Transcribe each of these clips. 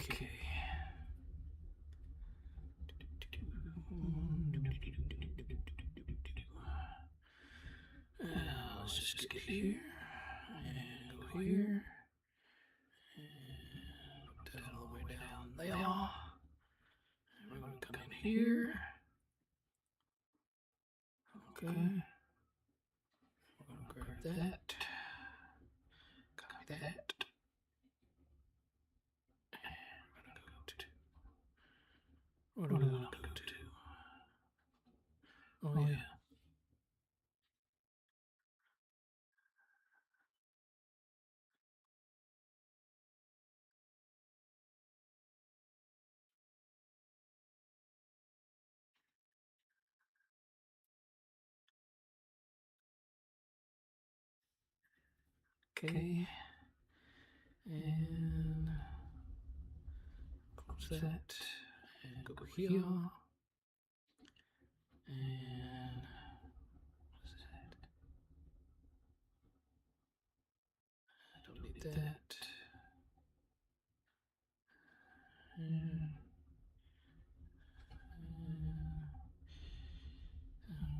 Okay. Let's just get here and go here and put that all the way down there. And we're going to come in here. Okay. We're going to grab that. Copy that. What are we going to go to? Oh, yeah. Okay. And close that. And go here. And what's that? I don't need that.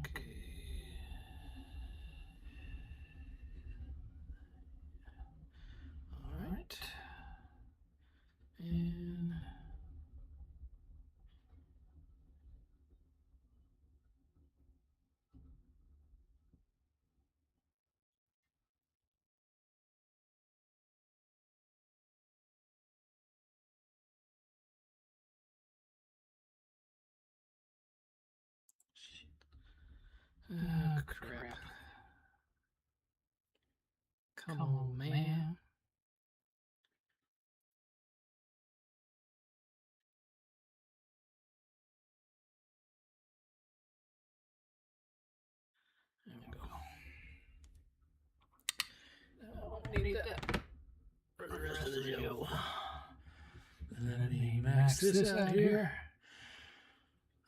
Okay. All right. And crap. Come on, man. There we go. I don't need that for the rest of the video. Let me max this out here.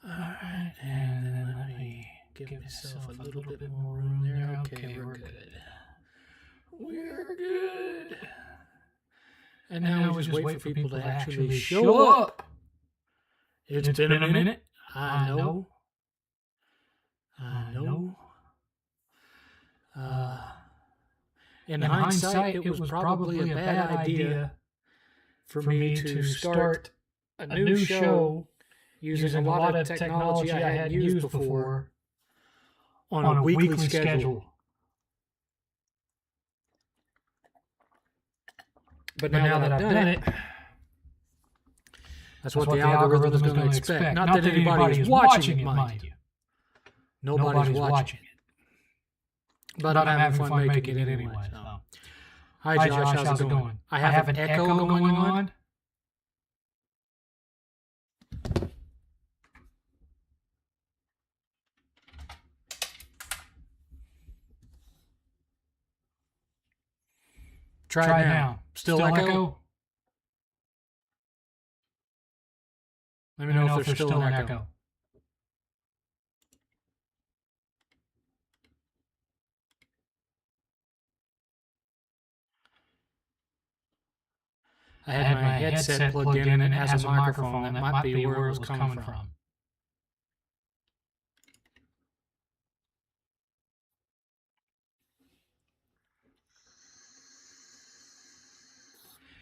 Alright, and then let me give myself a little bit more room there. Okay, we're good. We're good. And now we just wait for people to actually show up. It's been a minute. I know. In hindsight, it was probably a bad idea for me to start a new show using a lot of technology I hadn't used before on a weekly schedule. But now that I've done it, that's what the algorithm is going to expect. Not that anybody is watching it, mind you. Nobody's watching it. But I'm having fun making it anyway. So. Hi, Josh. How's it going? I have an echo going on. Try it now. Still echo? Let me know if there's still an echo. I had my headset plugged in and it has a microphone. That might be where it was coming from.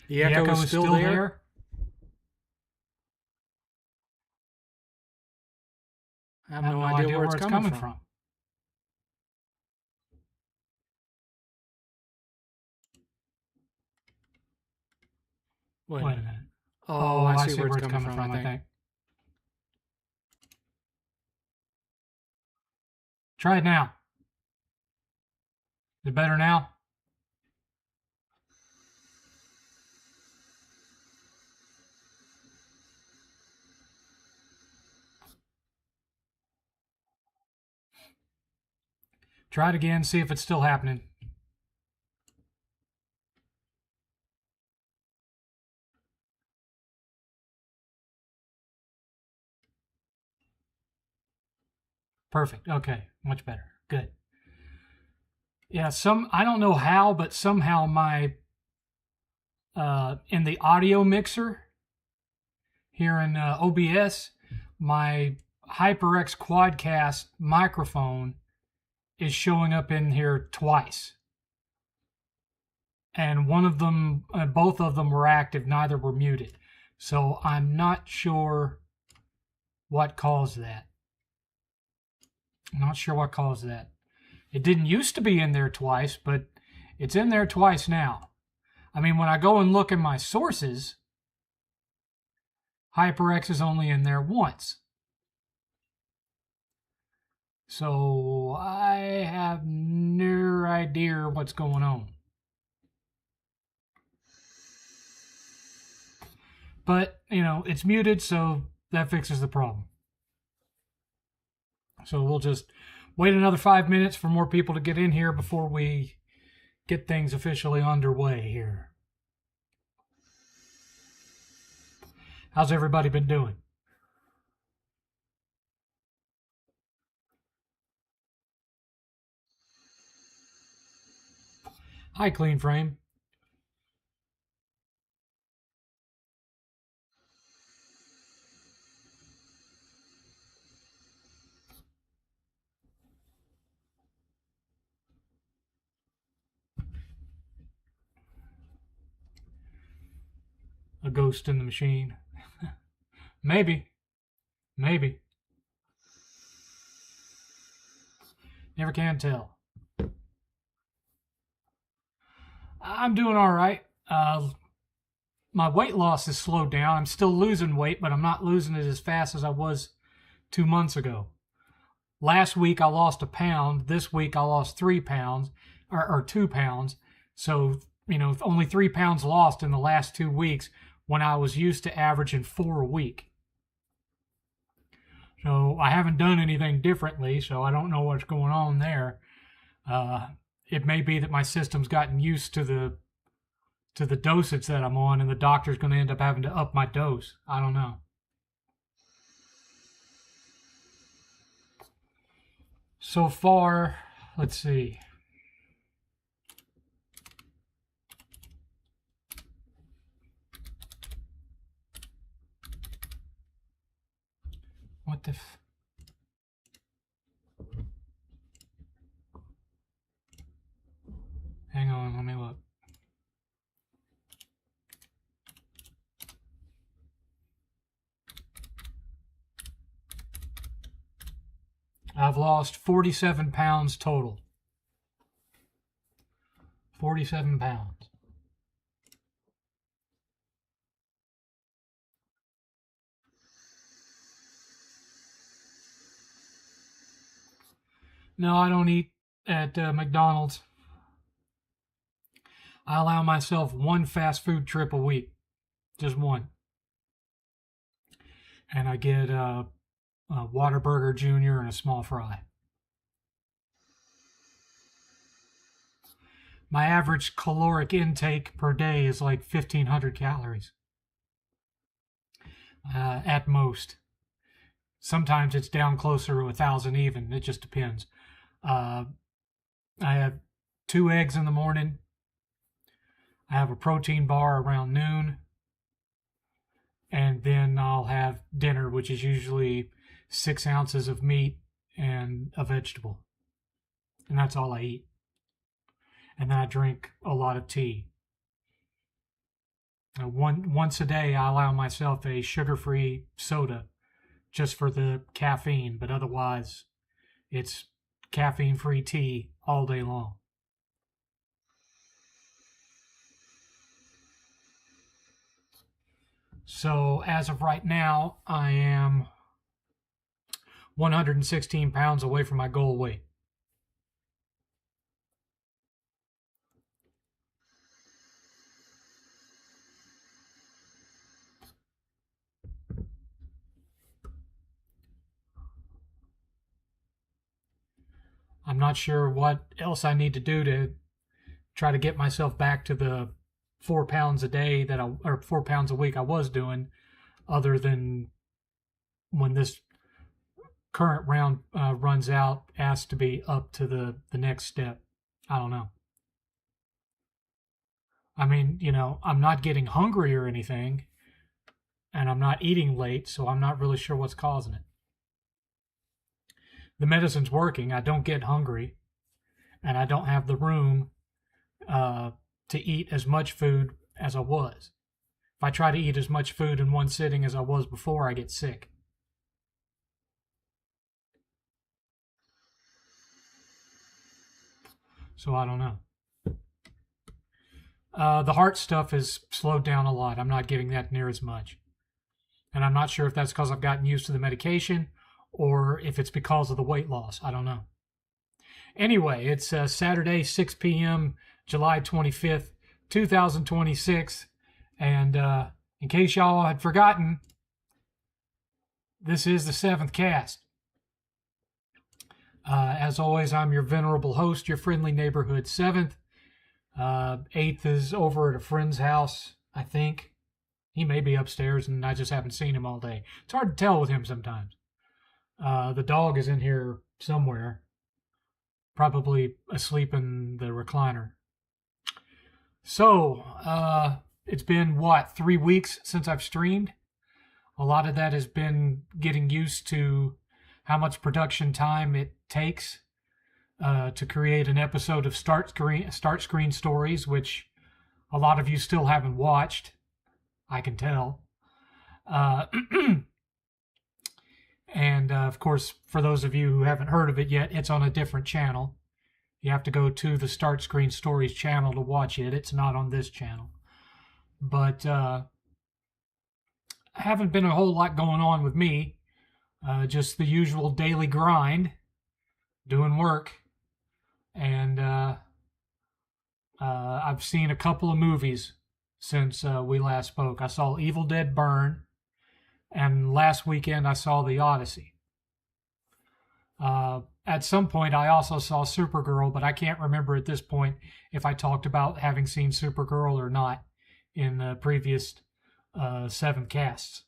The echo is still there? I have no idea where it's coming from. Wait a minute. Oh, I see where it's coming from, I think. Try it now. Is it better now? Try it again, see if it's still happening. Perfect. Okay, much better. Good. Yeah, I don't know how, but somehow my in the audio mixer, here in OBS, my HyperX Quadcast microphone is showing up in here twice. And one of them, both of them were active, neither were muted. So I'm not sure what caused that. I'm not sure what caused that. It didn't used to be in there twice, but it's in there twice now. I mean, when I go and look in my sources, HyperX is only in there once. So I have no idea what's going on. But, you know, it's muted, so that fixes the problem. So we'll just wait another 5 minutes for more people to get in here before we get things officially underway here. How's everybody been doing? Hi, Clean Frame. A ghost in the machine. Maybe. Maybe. Never can tell. I'm doing all right. My weight loss has slowed down. I'm still losing weight, but I'm not losing it as fast as I was 2 months ago. Last week I lost 1 pound. This week I lost 3 pounds, or 2 pounds. So, you know, only 3 pounds lost in the last 2 weeks when I was used to averaging 4 a week. So I haven't done anything differently, so I don't know what's going on there. It may be that my system's gotten used to the dosage that I'm on, and the doctor's going to end up having to up my dose. I don't know. So far, let's see. What the Hang on, let me look. I've lost 47 pounds total. 47 pounds. No, I don't eat at McDonald's. I allow myself one fast food trip a week. Just one. And I get a Whataburger Jr. and a small fry. My average caloric intake per day is like 1,500 calories. At most. Sometimes it's down closer to 1,000 even. It just depends. I have 2 eggs in the morning. I have a protein bar around noon. And then I'll have dinner, which is usually 6 ounces of meat and a vegetable. And that's all I eat. And then I drink a lot of tea. Once a day, I allow myself a sugar-free soda just for the caffeine, but otherwise, it's caffeine-free tea all day long. So, as of right now, I am 116 pounds away from my goal weight. I'm not sure what else I need to do to try to get myself back to the 4 pounds a day or 4 pounds a week I was doing, other than when this current round runs out, asked to be up to the next step. I don't know. I mean, you know, I'm not getting hungry or anything. and I'm not eating late, so I'm not really sure what's causing it. The medicine's working. I don't get hungry, and I don't have the room to eat as much food as I was. If I try to eat as much food in one sitting as I was before, I get sick. So I don't know. The heart stuff has slowed down a lot. I'm not getting that near as much. And I'm not sure if that's because I've gotten used to the medication or if it's because of the weight loss. I don't know. Anyway, it's Saturday, 6 p.m., July 25th, 2026. And in case y'all had forgotten, this is the 7thCast. As always, I'm your venerable host, your friendly neighborhood 7th. 8th is over at a friend's house, I think. He may be upstairs, and I just haven't seen him all day. It's hard to tell with him sometimes. The dog is in here somewhere, probably asleep in the recliner. So, it's been, 3 weeks since I've streamed? A lot of that has been getting used to how much production time it takes to create an episode of Start Screen Stories, which a lot of you still haven't watched. I can tell. And, of course, for those of you who haven't heard of it yet, it's on a different channel. You have to go to the Start Screen Stories channel to watch it. It's not on this channel. But haven't been a whole lot going on with me. Just the usual daily grind, doing work. And I've seen a couple of movies since we last spoke. I saw Evil Dead Burn, and last weekend I saw the Odyssey. At some point I also saw Supergirl, but I can't remember at this point if I talked about having seen Supergirl or not in the previous 7thCasts.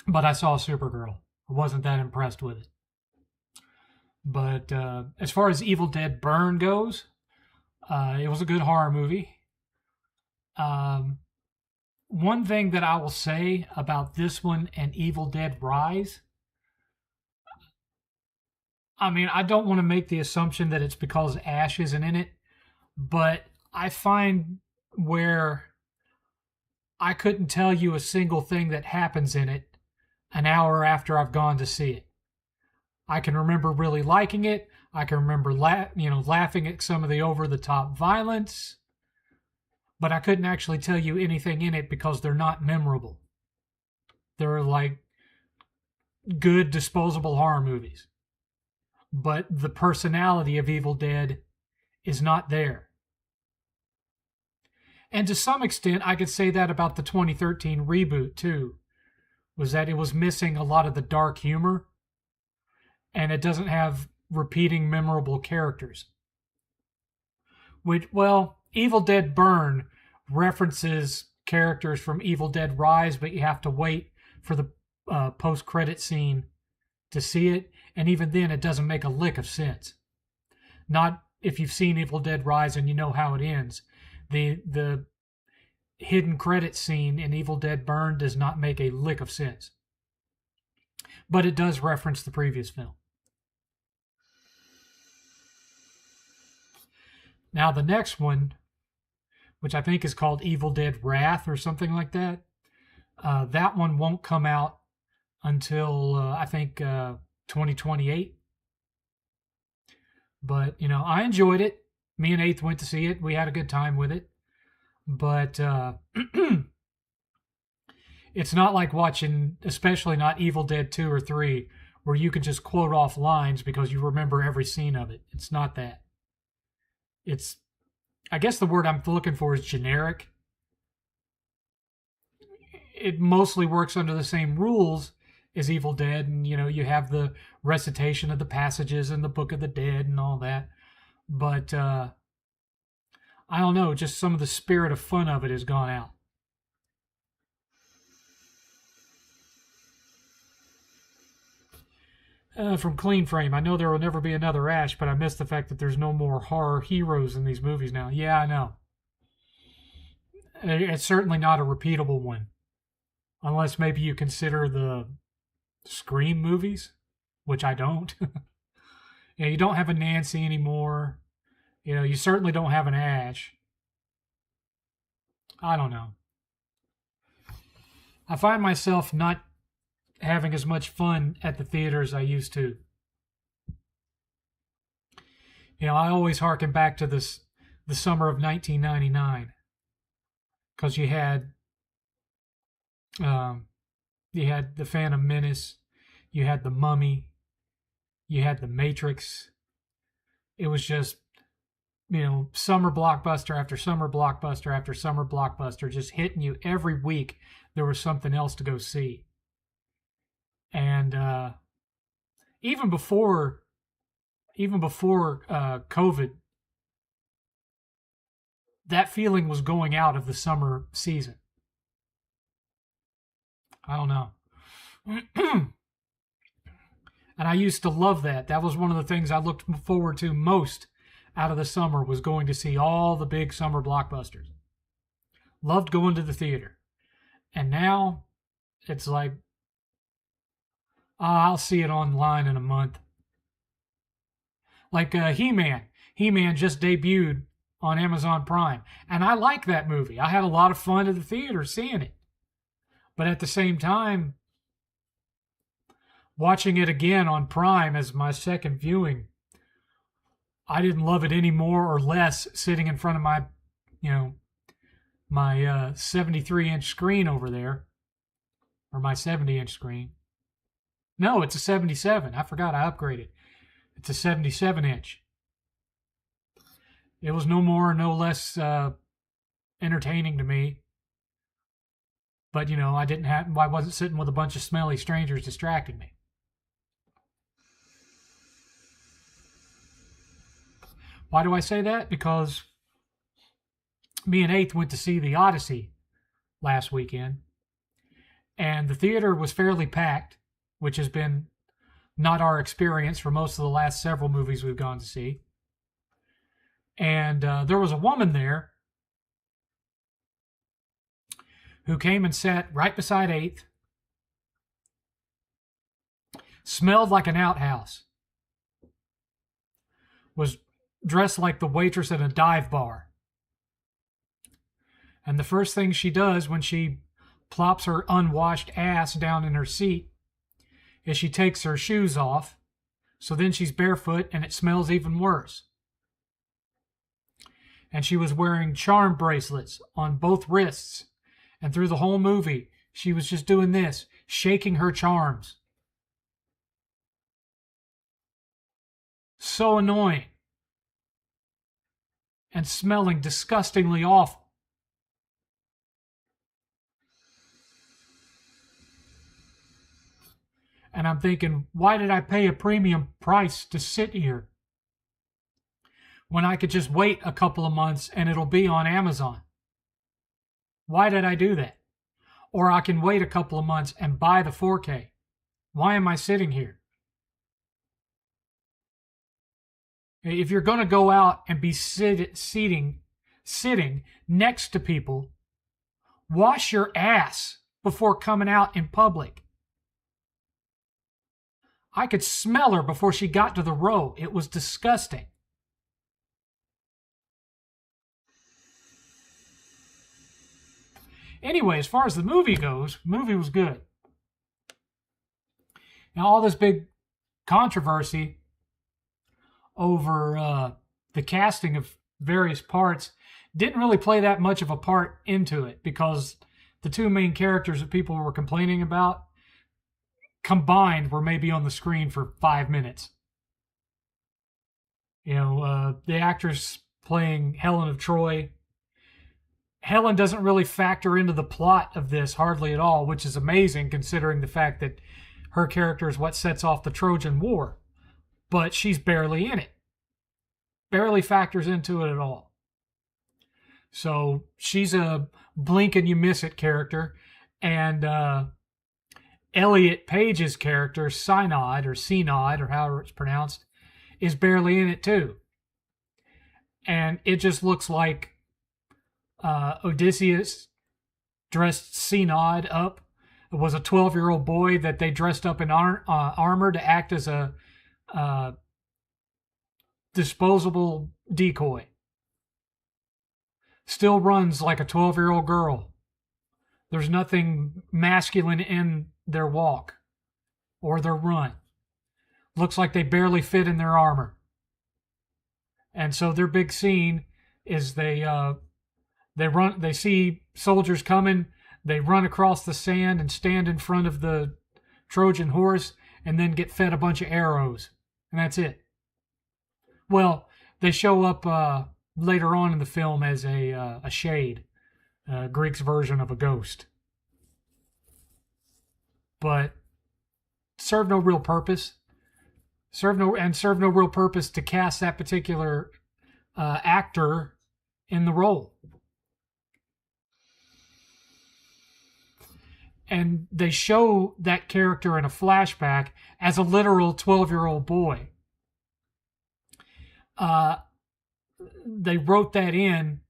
But I saw Supergirl. I wasn't that impressed with it. But as far as Evil Dead Burn goes, it was a good horror movie. One thing that I will say about this one and Evil Dead Rise, I mean, I don't want to make the assumption that it's because Ash isn't in it, but I find where I couldn't tell you a single thing that happens in it an hour after I've gone to see it. I can remember really liking it. I can remember laughing at some of the over-the-top violence, but I couldn't actually tell you anything in it because they're not memorable. They're like good disposable horror movies. But the personality of Evil Dead is not there. And to some extent, I could say that about the 2013 reboot too, was that it was missing a lot of the dark humor, and it doesn't have repeating memorable characters. Evil Dead Burn references characters from Evil Dead Rise, but you have to wait for the post-credit scene to see it, and even then it doesn't make a lick of sense. Not if you've seen Evil Dead Rise and you know how it ends. The hidden credit scene in Evil Dead Burn does not make a lick of sense. But it does reference the previous film. Now the next one, which I think is called Evil Dead Wrath or something like that, that one won't come out until, I think, 2028. But, I enjoyed it. Me and Eighth went to see it. We had a good time with it. But it's not like watching, especially not Evil Dead 2 or 3, where you can just quote off lines because you remember every scene of it. It's not that. It's, I guess the word I'm looking for is generic. It mostly works under the same rules as Evil Dead, and you have the recitation of the passages in the Book of the Dead and all that. But I don't know, just some of the spirit of fun of it has gone out. From Clean Frame, I know there will never be another Ash, but I miss the fact that there's no more horror heroes in these movies now. Yeah, I know. It's certainly not a repeatable one. unless maybe you consider the Scream movies, which I don't. You don't have a Nancy anymore. You certainly don't have an Ash. I don't know. I find myself not having as much fun at the theater as I used to. I always harken back to the summer of 1999, because you had the Phantom Menace, you had the Mummy, you had the Matrix. It was just summer blockbuster after summer blockbuster after summer blockbuster, just hitting you every week. There was something else to go see, and even before COVID, that feeling was going out of the summer season. I don't know. And I used to love that. That was one of the things I looked forward to most out of the summer, was going to see all the big summer blockbusters. Loved going to the theater. And now it's like, I'll see it online in a month. Like He-Man. He-Man just debuted on Amazon Prime. And I like that movie. I had a lot of fun at the theater seeing it. But at the same time, watching it again on Prime as my second viewing, I didn't love it any more or less sitting in front of my 73-inch screen over there, or my 70-inch screen. No, it's a 77. I forgot I upgraded. It's a 77-inch. It was no more, no less entertaining to me. But, I wasn't sitting with a bunch of smelly strangers distracting me. Why do I say that? Because me and 8th went to see the Odyssey last weekend, and the theater was fairly packed, which has been not our experience for most of the last several movies we've gone to see. And there was a woman there who came and sat right beside 8th, smelled like an outhouse, was dressed like the waitress at a dive bar. And the first thing she does when she plops her unwashed ass down in her seat is she takes her shoes off, so then she's barefoot and it smells even worse. And she was wearing charm bracelets on both wrists, and through the whole movie she was just doing this, shaking her charms. So annoying. And smelling disgustingly awful. And I'm thinking, why did I pay a premium price to sit here when I could just wait a couple of months and it'll be on Amazon? Why did I do that? Or I can wait a couple of months and buy the 4K. Why am I sitting here? If you're going to go out and be sitting next to people, wash your ass before coming out in public. I could smell her before she got to the row. It was disgusting. Anyway, as far as the movie goes, the movie was good. Now, all this big controversy over the casting of various parts didn't really play that much of a part into it, because the two main characters that people were complaining about combined were maybe on the screen for 5 minutes. The actress playing Helen of Troy, Helen doesn't really factor into the plot of this hardly at all, which is amazing considering the fact that her character is what sets off the Trojan War. But she's barely in it. Barely factors into it at all. So she's a blink and you miss it character. And Elliot Page's character, Synod or however it's pronounced, is barely in it too. And it just looks like Odysseus dressed Synod up was a 12-year-old boy that they dressed up in armor to act as a disposable decoy. Still runs like a 12-year-old girl. There's nothing masculine in their walk or their run. Looks like they barely fit in their armor. And so their big scene is they see soldiers coming, they run across the sand and stand in front of the Trojan horse and then get fed a bunch of arrows. And that's it. Well, they show up later on in the film as a shade, Greek's version of a ghost. But serve no real purpose. Serve no real purpose to cast that particular actor in the role. And they show that character in a flashback as a literal 12-year-old boy. They wrote that in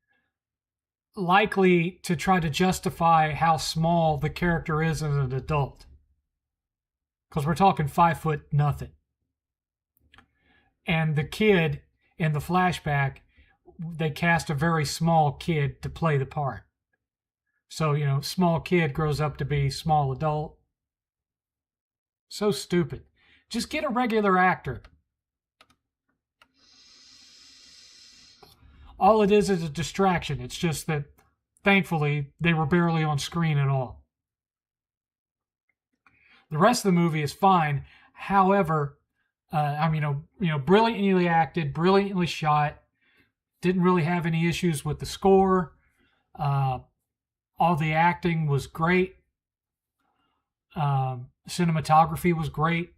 likely to try to justify how small the character is as an adult. Because we're talking 5 foot nothing. And the kid in the flashback, they cast a very small kid to play the part. So, small kid grows up to be small adult. So stupid. Just get a regular actor. All it is a distraction. It's just that, thankfully, they were barely on screen at all. The rest of the movie is fine. However, brilliantly acted, brilliantly shot. Didn't really have any issues with the score. All the acting was great. Cinematography was great.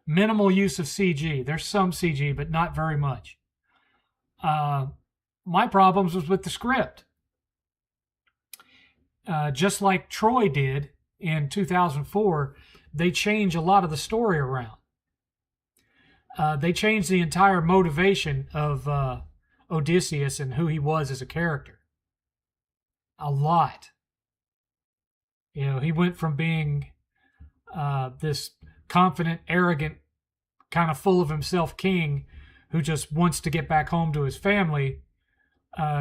Minimal use of CG. There's some CG, but not very much. My problems was with the script. Just like Troy did in 2004, they changed a lot of the story around. They changed the entire motivation of Odysseus and who he was as a character. A lot. He went from being this confident, arrogant, kind of full of himself king who just wants to get back home to his family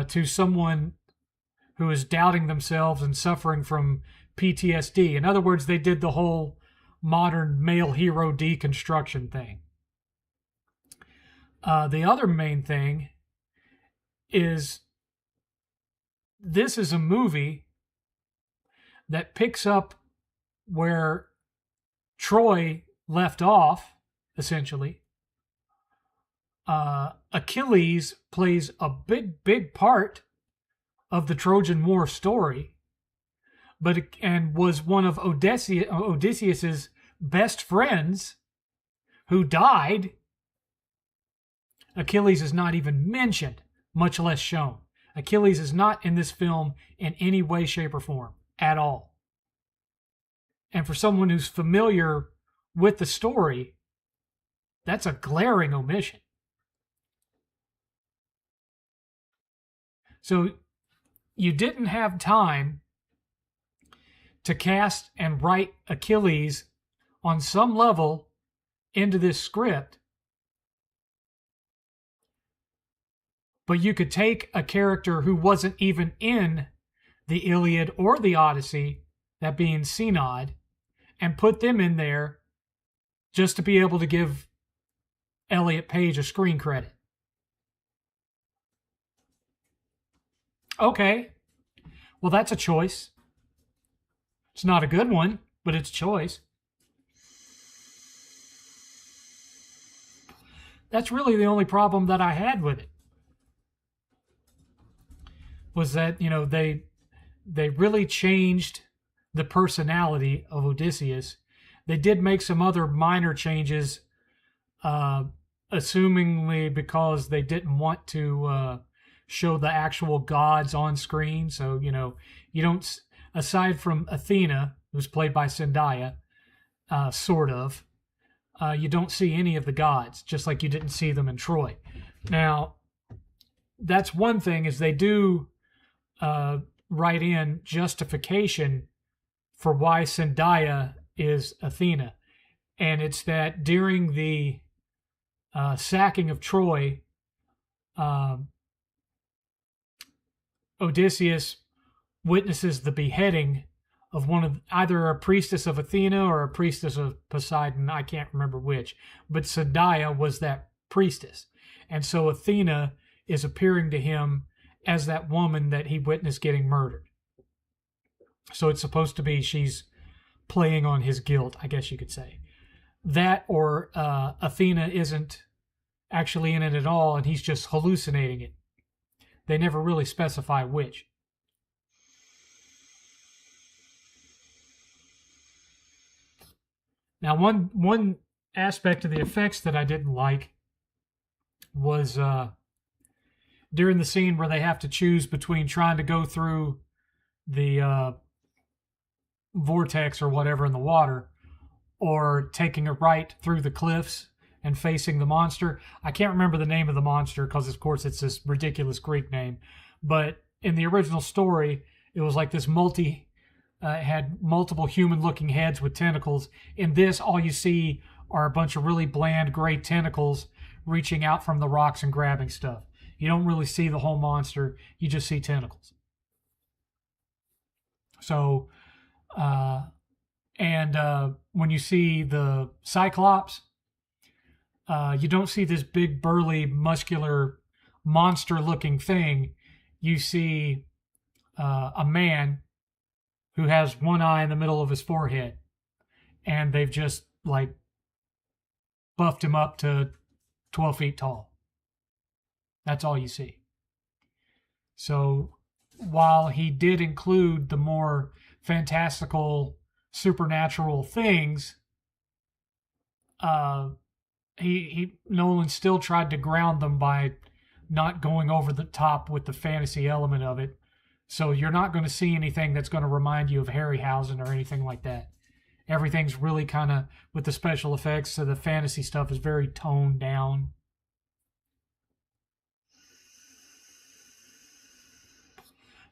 to someone who is doubting themselves and suffering from PTSD. In other words, they did the whole modern male hero deconstruction thing. The other main thing is this is a movie that picks up where Troy left off, essentially. Achilles plays a big part of the Trojan War story, and was one of Odysseus's best friends who died. Achilles is not even mentioned, much less shown. Achilles is not in this film in any way, shape, or form at all. And for someone who's familiar with the story, that's a glaring omission. So you didn't have time to cast and write Achilles on some level into this script, but you could take a character who wasn't even in the Iliad or the Odyssey, that being Synod, and put them in there just to be able to give Elliot Page a screen credit. Okay, well, that's a choice. It's not a good one, but it's a choice. That's really the only problem that I had with it. Was that, they really changed the personality of Odysseus. They did make some other minor changes, assumingly because they didn't want to show the actual gods on screen. So, you don't, aside from Athena, who's played by Zendaya, sort of, you don't see any of the gods, just like you didn't see them in Troy. Now, that's one thing, is they do write in justification for why Zendaya is Athena. And it's that during the sacking of Troy, Odysseus witnesses the beheading of either a priestess of Athena or a priestess of Poseidon. I can't remember which, but Zendaya was that priestess. And so Athena is appearing to him as that woman that he witnessed getting murdered. So it's supposed to be she's playing on his guilt, I guess you could say. That or Athena isn't actually in it at all and he's just hallucinating it. They never really specify which. Now, one aspect of the effects that I didn't like was during the scene where they have to choose between trying to go through the vortex or whatever in the water or taking a right through the cliffs and facing the monster. I can't remember the name of the monster because, of course, it's this ridiculous Greek name. But in the original story, it was like this had multiple human-looking heads with tentacles. In this, all you see are a bunch of really bland gray tentacles reaching out from the rocks and grabbing stuff. You don't really see the whole monster. You just see tentacles. So, when you see the Cyclops, you don't see this big, burly, muscular, monster-looking thing. You see a man who has one eye in the middle of his forehead, and they've just like buffed him up to 12 feet tall. That's all you see. So while he did include the more fantastical, supernatural things, Nolan still tried to ground them by not going over the top with the fantasy element of it. So you're not going to see anything that's going to remind you of Harryhausen or anything like that. Everything's really kind of, with the special effects, so the fantasy stuff is very toned down.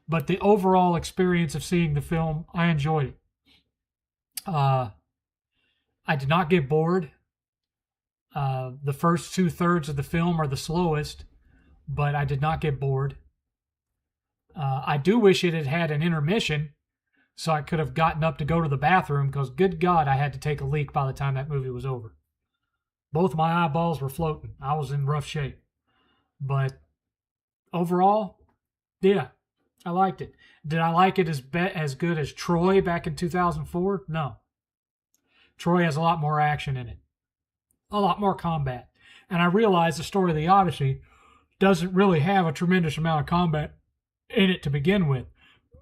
But the overall experience of seeing the film, I enjoyed it. I did not get bored. The first 2/3 of the film are the slowest, but I did not get bored. I do wish it had had an intermission so I could have gotten up to go to the bathroom because, good God, I had to take a leak by the time that movie was over. Both my eyeballs were floating. I was in rough shape. But overall, yeah, I liked it. Did I like it as good as Troy back in 2004? No. Troy has a lot more action in it. A lot more combat. And I realize the story of the Odyssey doesn't really have a tremendous amount of combat in it to begin with.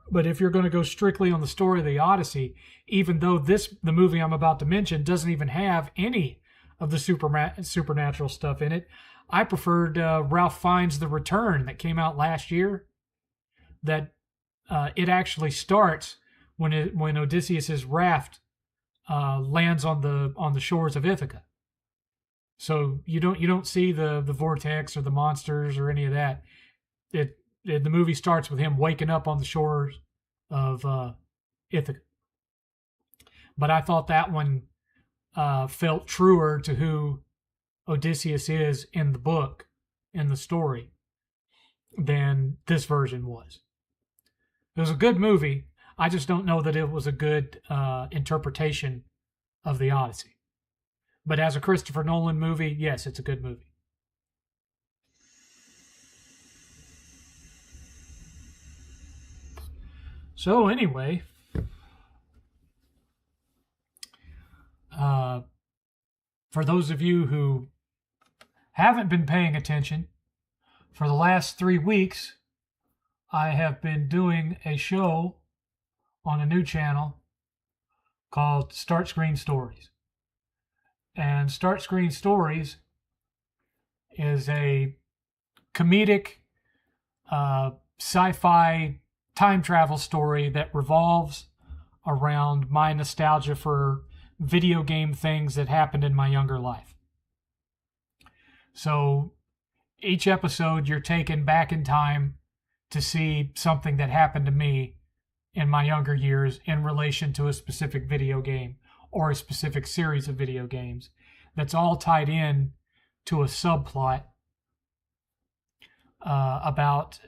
But if you're going to go strictly on the story of the Odyssey, even though the movie I'm about to mention doesn't even have any of the supernatural stuff in it, I preferred Ralph Fiennes' The Return that came out last year. That it actually starts when Odysseus's raft lands on the shores of Ithaca. So you don't see the vortex or the monsters or any of that. The movie starts with him waking up on the shores of Ithaca. But I thought that one felt truer to who Odysseus is in the book, in the story, than this version was. It was a good movie. I just don't know that it was a good interpretation of the Odyssey. But as a Christopher Nolan movie, yes, it's a good movie. So anyway, for those of you who haven't been paying attention, for the last 3 weeks, I have been doing a show on a new channel called Start Screen Stories. And Start Screen Stories is a comedic sci-fi time travel story that revolves around my nostalgia for video game things that happened in my younger life. So each episode you're taken back in time to see something that happened to me in my younger years in relation to a specific video game or a specific series of video games that's all tied in to a subplot about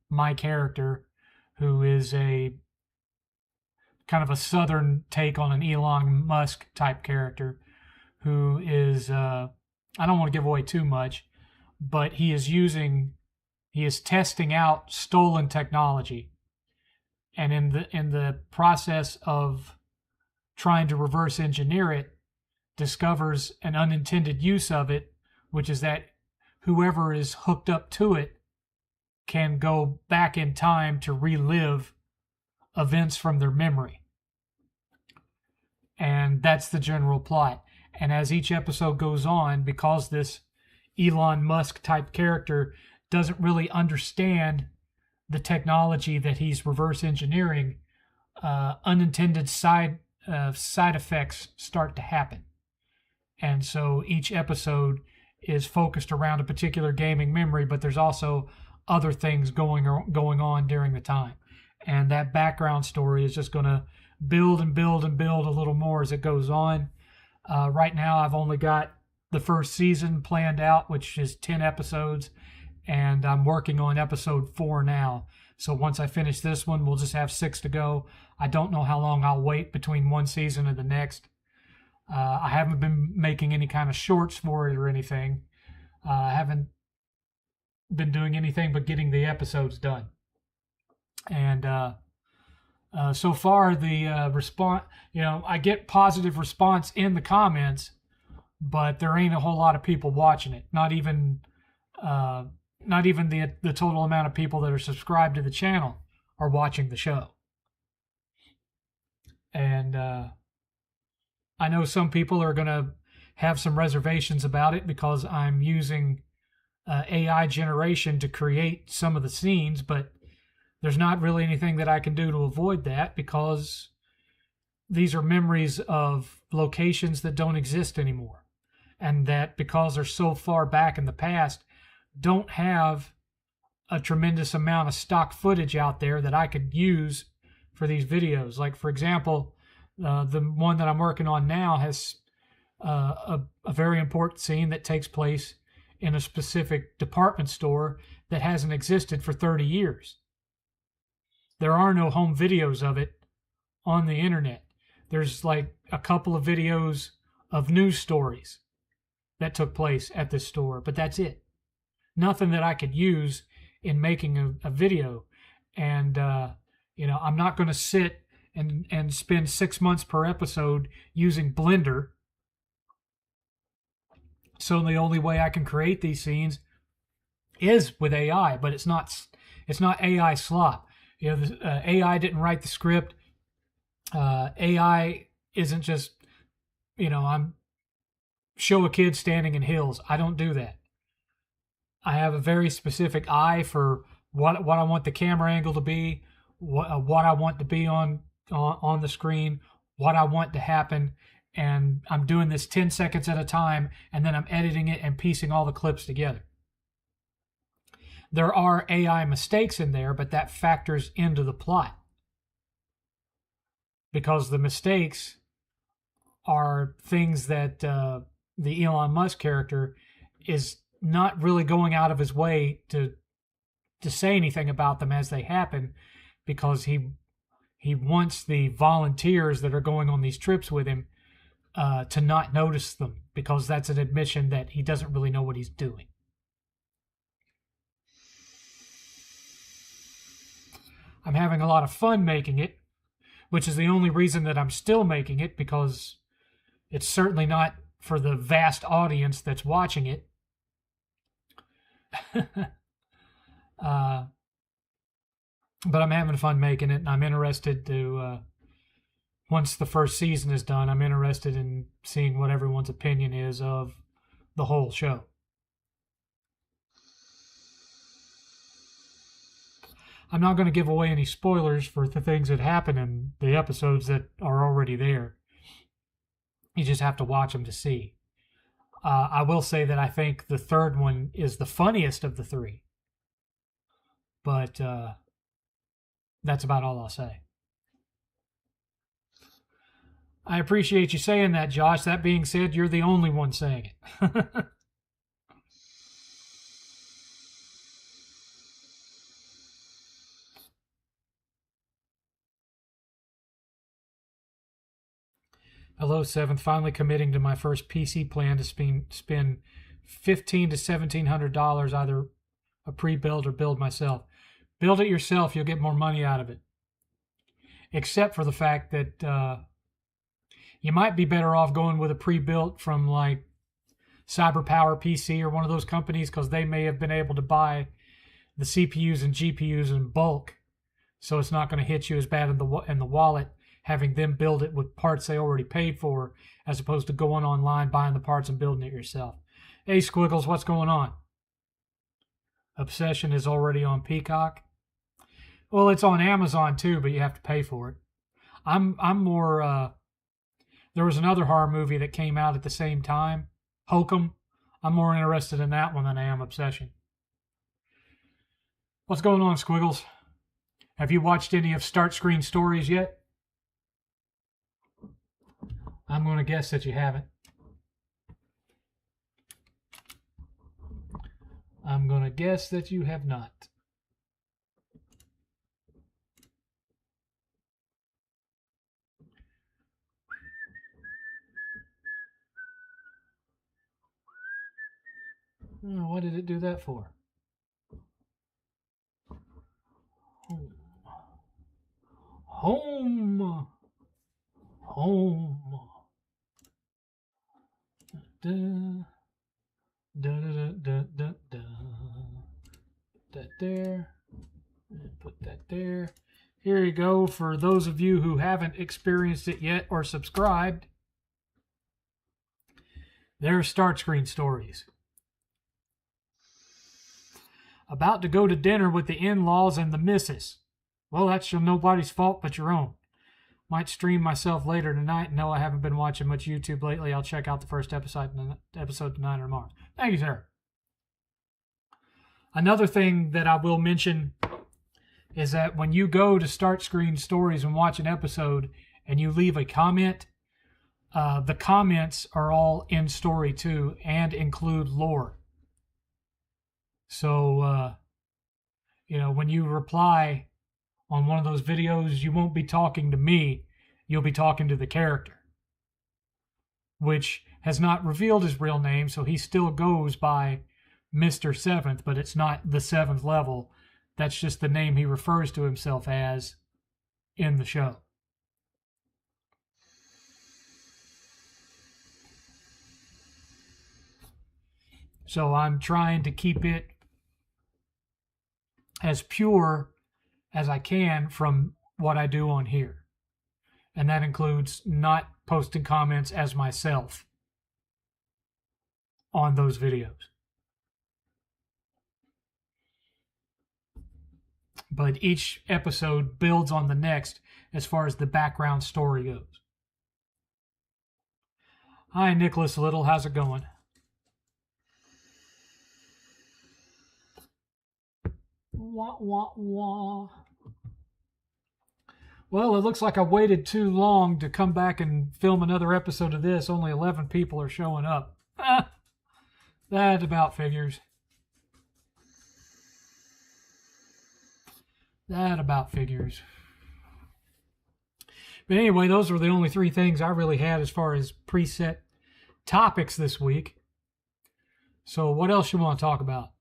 my character, who is a kind of a southern take on an Elon Musk type character, who is, I don't want to give away too much, but he is testing out stolen technology. And in the process of trying to reverse engineer it, discovers an unintended use of it, which is that whoever is hooked up to it can go back in time to relive events from their memory. And that's the general plot. And as each episode goes on, because this Elon Musk type character doesn't really understand the technology that he's reverse engineering, unintended side effects start to happen. And so each episode is focused around a particular gaming memory, but there's also other things going on during the time. And that background story is just going to build and build and build a little more as it goes on. Right now, I've only got the first season planned out, which is 10 episodes, and I'm working on episode 4 now. So once I finish this one, we'll just have 6 to go. I don't know how long I'll wait between one season and the next. I haven't been making any kind of shorts for it or anything. I haven't been doing anything but getting the episodes done. And so far, the response, I get positive response in the comments, but there ain't a whole lot of people watching it. Not even the total amount of people that are subscribed to the channel are watching the show. And I know some people are going to have some reservations about it because I'm using AI generation to create some of the scenes, but there's not really anything that I can do to avoid that, because these are memories of locations that don't exist anymore, and that, because they're so far back in the past, don't have a tremendous amount of stock footage out there that I could use for these videos. Like, for example, the one that I'm working on now has a very important scene that takes place in a specific department store that hasn't existed for 30 years. There are no home videos of it on the internet. There's like a couple of videos of news stories that took place at this store, but that's it. Nothing that I could use in making a video. And, I'm not going to sit and spend 6 months per episode using Blender. So the only way I can create these scenes is with AI, but it's not AI slop. AI didn't write the script. AI isn't just, I'm show a kid standing in hills. I don't do that. I have a very specific eye for what I want the camera angle to be, what I want to be on the screen, what I want to happen, and I'm doing this 10 seconds at a time, and then I'm editing it and piecing all the clips together. There are AI mistakes in there, but that factors into the plot, because the mistakes are things that the Elon Musk character is not really going out of his way to say anything about them as they happen, because he wants the volunteers that are going on these trips with him to not notice them, because that's an admission that he doesn't really know what he's doing. I'm having a lot of fun making it, which is the only reason that I'm still making it, because it's certainly not for the vast audience that's watching it. But I'm having fun making it, and I'm interested to, once the first season is done, I'm interested in seeing what everyone's opinion is of the whole show. I'm not going to give away any spoilers for the things that happen in the episodes that are already there. You just have to watch them to see. I will say that I think the third one is the funniest of the three. But that's about all I'll say. I appreciate you saying that, Josh. That being said, you're the only one saying it. Hello, 7th. Finally committing to my first PC plan to spend $1,500 to $1,700, either a pre-build or build myself. Build it yourself, you'll get more money out of it. Except for the fact that you might be better off going with a pre-built from like CyberPower PC or one of those companies, because they may have been able to buy the CPUs and GPUs in bulk, so it's not going to hit you as bad in the wallet having them build it with parts they already paid for, as opposed to going online, buying the parts, and building it yourself. Hey, Squiggles, what's going on? Obsession is already on Peacock. Well, it's on Amazon too, but you have to pay for it. I'm more. There was another horror movie that came out at the same time, Hokum. I'm more interested in that one than I am Obsession. What's going on, Squiggles? Have you watched any of Start Screen Stories yet? I'm going to guess that you haven't. I'm going to guess that you have not. Oh, what did it do that for? Home. Home. Home. Da, da, da, da, da, da. Put that there. And put that there. Here you go. For those of you who haven't experienced it yet or subscribed, there's Start Screen Stories. About to go to dinner with the in-laws and the missus. Well, that's nobody's fault but your own. Might stream myself later tonight. No, I haven't been watching much YouTube lately. I'll check out the first episode tonight or tomorrow. Thank you, sir. Another thing that I will mention is that when you go to Start Screen Stories and watch an episode and you leave a comment, the comments are all in story too and include lore. So, when you reply on one of those videos, you won't be talking to me, you'll be talking to the character, which has not revealed his real name, so he still goes by Mr. 7th, but it's not the 7th level. That's just the name he refers to himself as in the show. So I'm trying to keep it as pure as I can from what I do on here. And that includes not posting comments as myself on those videos. But each episode builds on the next as far as the background story goes. Hi, Nicholas Little. How's it going? Wah, wah, wah. Well, it looks like I waited too long to come back and film another episode of this. Only 11 people are showing up. That about figures. That about figures. But anyway, those were the only 3 things I really had as far as preset topics this week. So what else you want to talk about?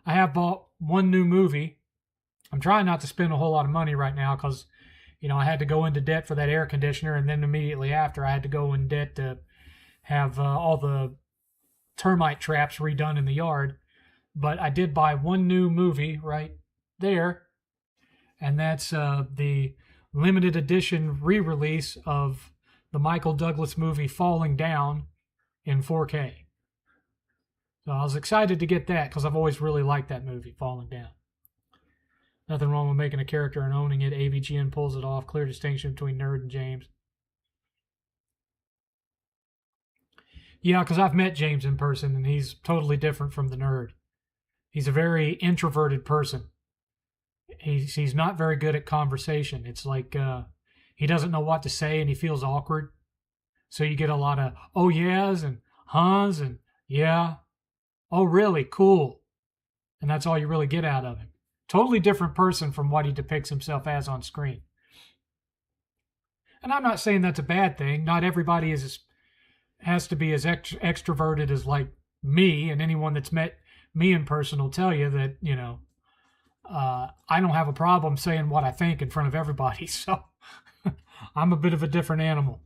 I have bought one new movie. I'm trying not to spend a whole lot of money right now because, I had to go into debt for that air conditioner, and then immediately after I had to go in debt to have all the termite traps redone in the yard. But I did buy one new movie right there, and that's the limited edition re-release of the Michael Douglas movie Falling Down in 4K. So I was excited to get that because I've always really liked that movie, Falling Down. Nothing wrong with making a character and owning it. AVGN pulls it off. Clear distinction between Nerd and James. Yeah, because I've met James in person, and he's totally different from the Nerd. He's a very introverted person. He's not very good at conversation. It's like he doesn't know what to say and he feels awkward. So you get a lot of, oh, yeahs and huhs and yeah. Oh, really? Cool. And that's all you really get out of him. Totally different person from what he depicts himself as on screen. And I'm not saying that's a bad thing. Not everybody has to be as extroverted as like me, and anyone that's met me in person will tell you that, I don't have a problem saying what I think in front of everybody. So I'm a bit of a different animal.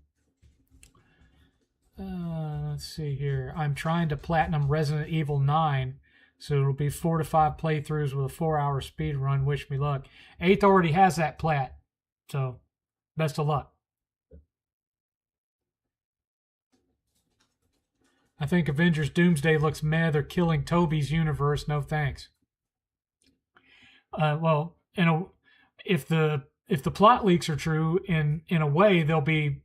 Let's see here. I'm trying to platinum Resident Evil 9, so it'll be 4 to 5 playthroughs with a 4-hour speed run. Wish me luck. 8th already has that plat, so best of luck. I think Avengers Doomsday looks meh. They're killing Toby's universe. No thanks. Well, if the plot leaks are true, in a way, they'll be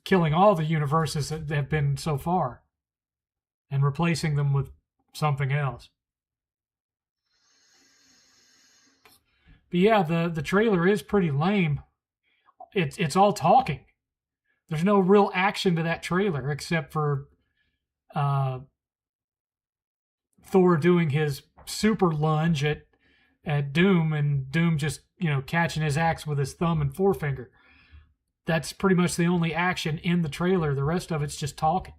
killing all the universes that have been so far and replacing them with something else. But yeah, the trailer is pretty lame. It's all talking. There's no real action to that trailer except for Thor doing his super lunge at Doom, and Doom just, catching his axe with his thumb and forefinger. That's pretty much the only action in the trailer. The rest of it's just talking.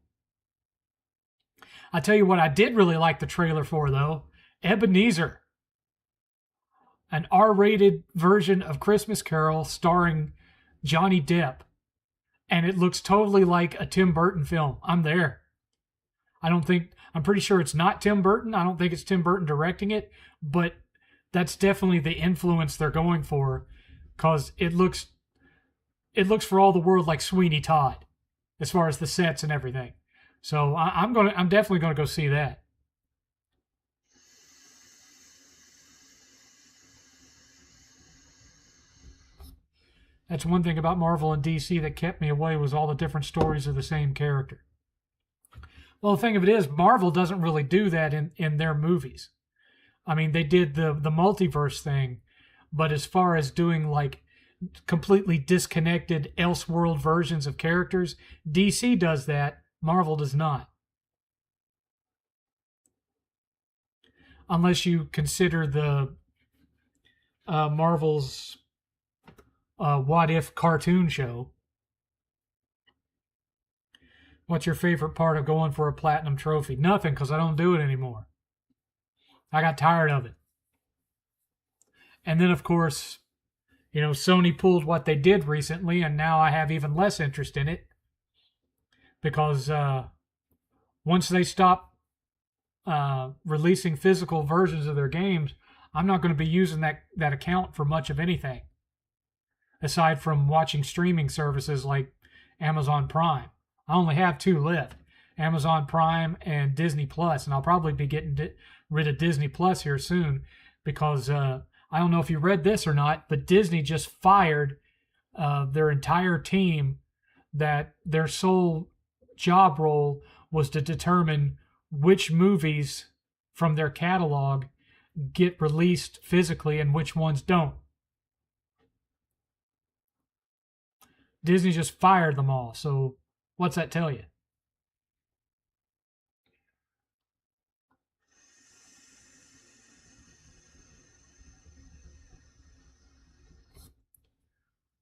I tell you what I did really like the trailer for, though. Ebenezer. An R-rated version of Christmas Carol starring Johnny Depp. And it looks totally like a Tim Burton film. I'm there. I'm pretty sure it's not Tim Burton. I don't think it's Tim Burton directing it, but that's definitely the influence they're going for, because it looks for all the world like Sweeney Todd as far as the sets and everything. So I'm definitely gonna go see that. That's one thing about Marvel and DC that kept me away, was all the different stories of the same character. Well, the thing of it is, Marvel doesn't really do that in their movies. I mean, they did the multiverse thing, but as far as doing like completely disconnected Elseworld versions of characters, DC does that, Marvel does not. Unless you consider the Marvel's What If cartoon show. What's your favorite part of going for a platinum trophy? Nothing, because I don't do it anymore. I got tired of it. And then, of course, Sony pulled what they did recently, and now I have even less interest in it. Because once they stop releasing physical versions of their games, I'm not going to be using that account for much of anything. Aside from watching streaming services like Amazon Prime. I only have 2 left. Amazon Prime and Disney Plus, and I'll probably be getting rid of Disney Plus here soon, because I don't know if you read this or not, but Disney just fired their entire team, that their sole job role was to determine which movies from their catalog get released physically and which ones don't. Disney just fired them all, so what's that tell you?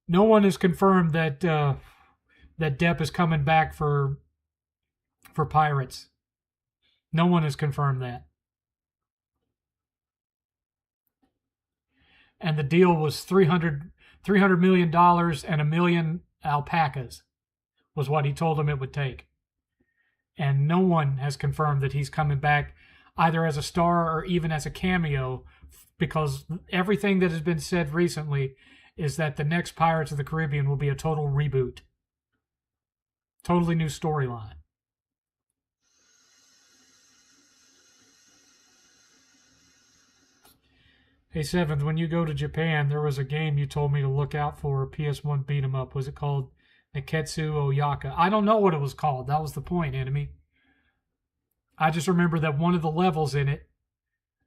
No one has confirmed that Depp is coming back for Pirates. No one has confirmed that. And the deal was $300 million and 1 million alpacas was what he told them it would take. And no one has confirmed that he's coming back either as a star or even as a cameo, because everything that has been said recently is that the next Pirates of the Caribbean will be a total reboot. Totally new storyline. Hey, 7th, when you go to Japan, there was a game you told me to look out for, a PS1 beat 'em up. Was it called Neketsu Oyaka? I don't know what it was called. That was the point, enemy. I just remember that one of the levels in it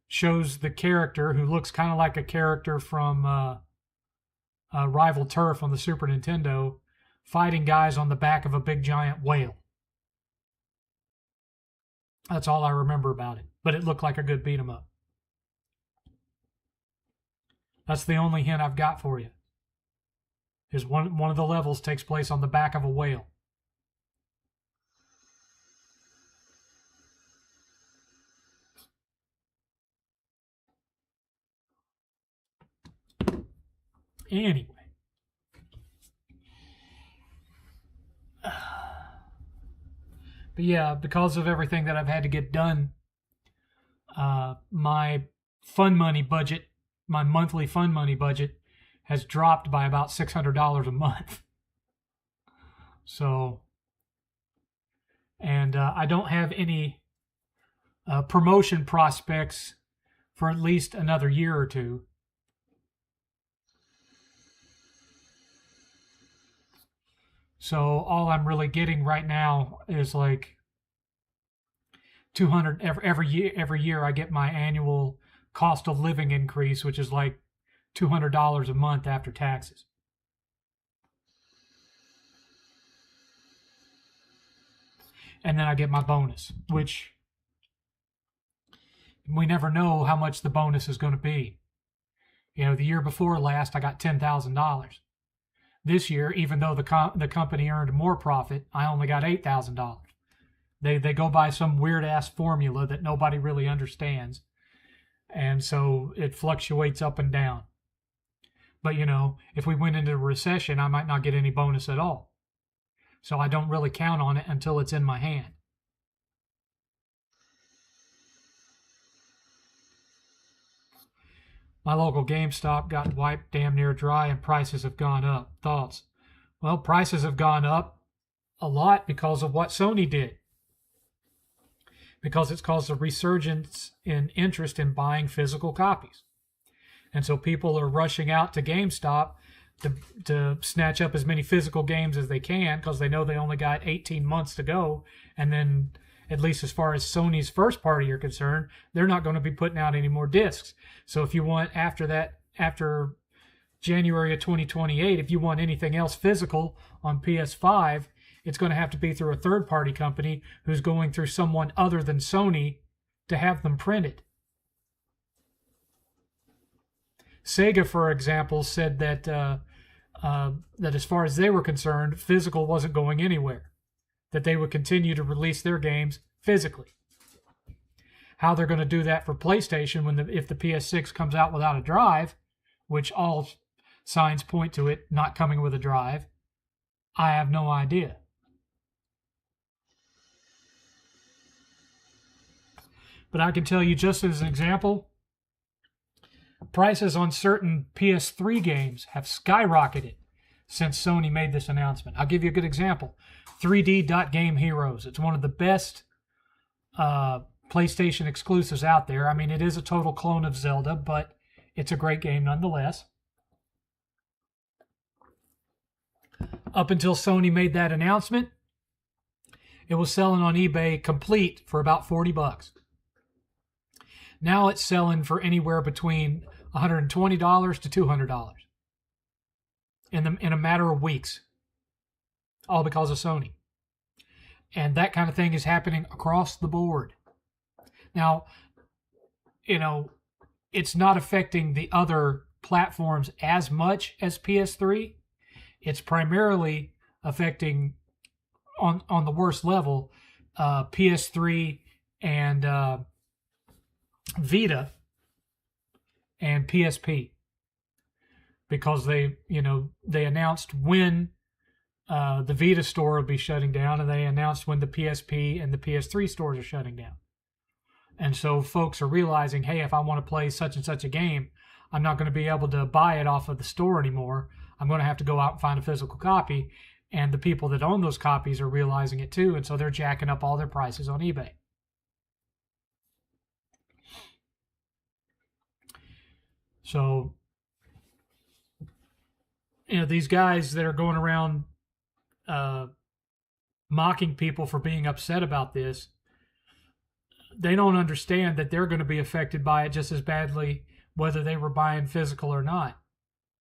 shows the character, who looks kind of like a character from rival turf on the Super Nintendo, fighting guys on the back of a big giant whale. That's all I remember about it, but it looked like a good beat 'em up. That's the only hint I've got for you. Is one of the levels takes place on the back of a whale. Anyway. But yeah, because of everything that I've had to get done, my fun money budget, my monthly fun money budget, has dropped by about $600 a month. So, and I don't have any promotion prospects for at least another year or two. So all I'm really getting right now is like $200 every year. I get my annual cost of living increase, which is like $200 a month after taxes. And then I get my bonus, which we never know how much the bonus is going to be. You know, the year before last, I got $10,000. This year, even though the company earned more profit, I only got $8,000. They go by some weird-ass formula that nobody really understands. And so it fluctuates up and down. But, you know, if we went into a recession, I might not get any bonus at all. So I don't really count on it until it's in my hand. My local GameStop got wiped damn near dry and prices have gone up. Thoughts? Well, prices have gone up a lot because of what Sony did. Because it's caused a resurgence in interest in buying physical copies. And so people are rushing out to GameStop to snatch up as many physical games as they can because they know they only got 18 months to go. And then, at least as far as Sony's first party are concerned, they're not going to be putting out any more discs. So if you want, after January of 2028, if you want anything else physical on PS5, it's going to have to be through a third-party company who's going through someone other than Sony to have them printed. Sega, for example, said that that as far as they were concerned, physical wasn't going anywhere, that they would continue to release their games physically. How they're going to do that for PlayStation if the PS6 comes out without a drive, which all signs point to it not coming with a drive, I have no idea. But I can tell you, just as an example, prices on certain PS3 games have skyrocketed since Sony made this announcement. I'll give you a good example. 3D Game Heroes. It's one of the best PlayStation exclusives out there. I mean, it is a total clone of Zelda, but it's a great game nonetheless. Up until Sony made that announcement, it was selling on eBay complete for about $40. Now it's selling for anywhere between $120 to $200 in a matter of weeks, all because of Sony. And that kind of thing is happening across the board. Now, you know, it's not affecting the other platforms as much as PS3. It's primarily affecting, on the worst level, PS3 and Vita and PSP, because they announced when the Vita store will be shutting down, and they announced when the PSP and the PS3 stores are shutting down. And so folks are realizing, hey, if I want to play such and such a game, I'm not going to be able to buy it off of the store anymore. I'm going to have to go out and find a physical copy. And the people that own those copies are realizing it too, and so they're jacking up all their prices on eBay. So, you know, these guys that are going around mocking people for being upset about this, they don't understand that they're going to be affected by it just as badly whether they were buying physical or not.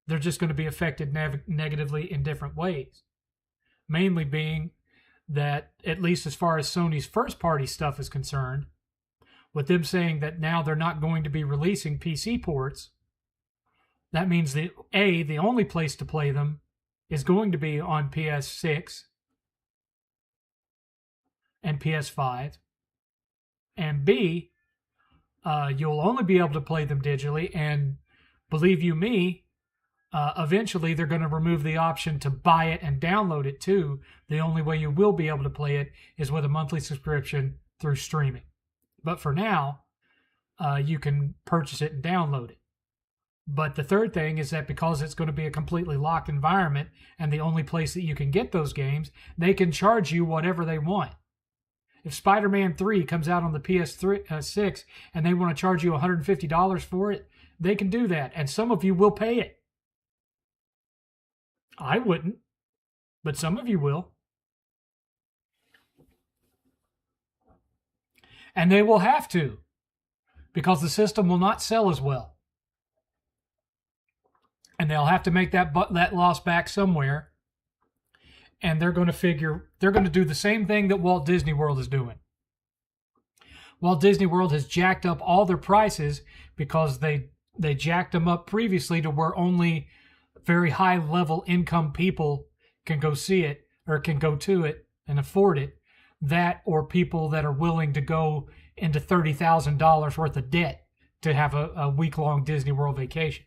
they're just going to be affected negatively in different ways. Mainly being that, at least as far as Sony's first-party stuff is concerned, with them saying that now they're not going to be releasing PC ports, that means that the only place to play them is going to be on PS6 and PS5, and B, you'll only be able to play them digitally, and believe you me, eventually they're going to remove the option to buy it and download it too. The only way you will be able to play it is with a monthly subscription through streaming. But for now, you can purchase it and download it. But the third thing is that because it's going to be a completely locked environment and the only place that you can get those games, they can charge you whatever they want. If Spider-Man 3 comes out on the PS6 and they want to charge you $150 for it, they can do that. And some of you will pay it. I wouldn't, but some of you will. And they will have to, because the system will not sell as well. And they'll have to make that loss back somewhere. And they're going to do the same thing that Walt Disney World is doing. Walt Disney World has jacked up all their prices because they jacked them up previously to where only very high level income people can go see it or can go to it and afford it. That or people that are willing to go into $30,000 worth of debt to have a week-long Disney World vacation.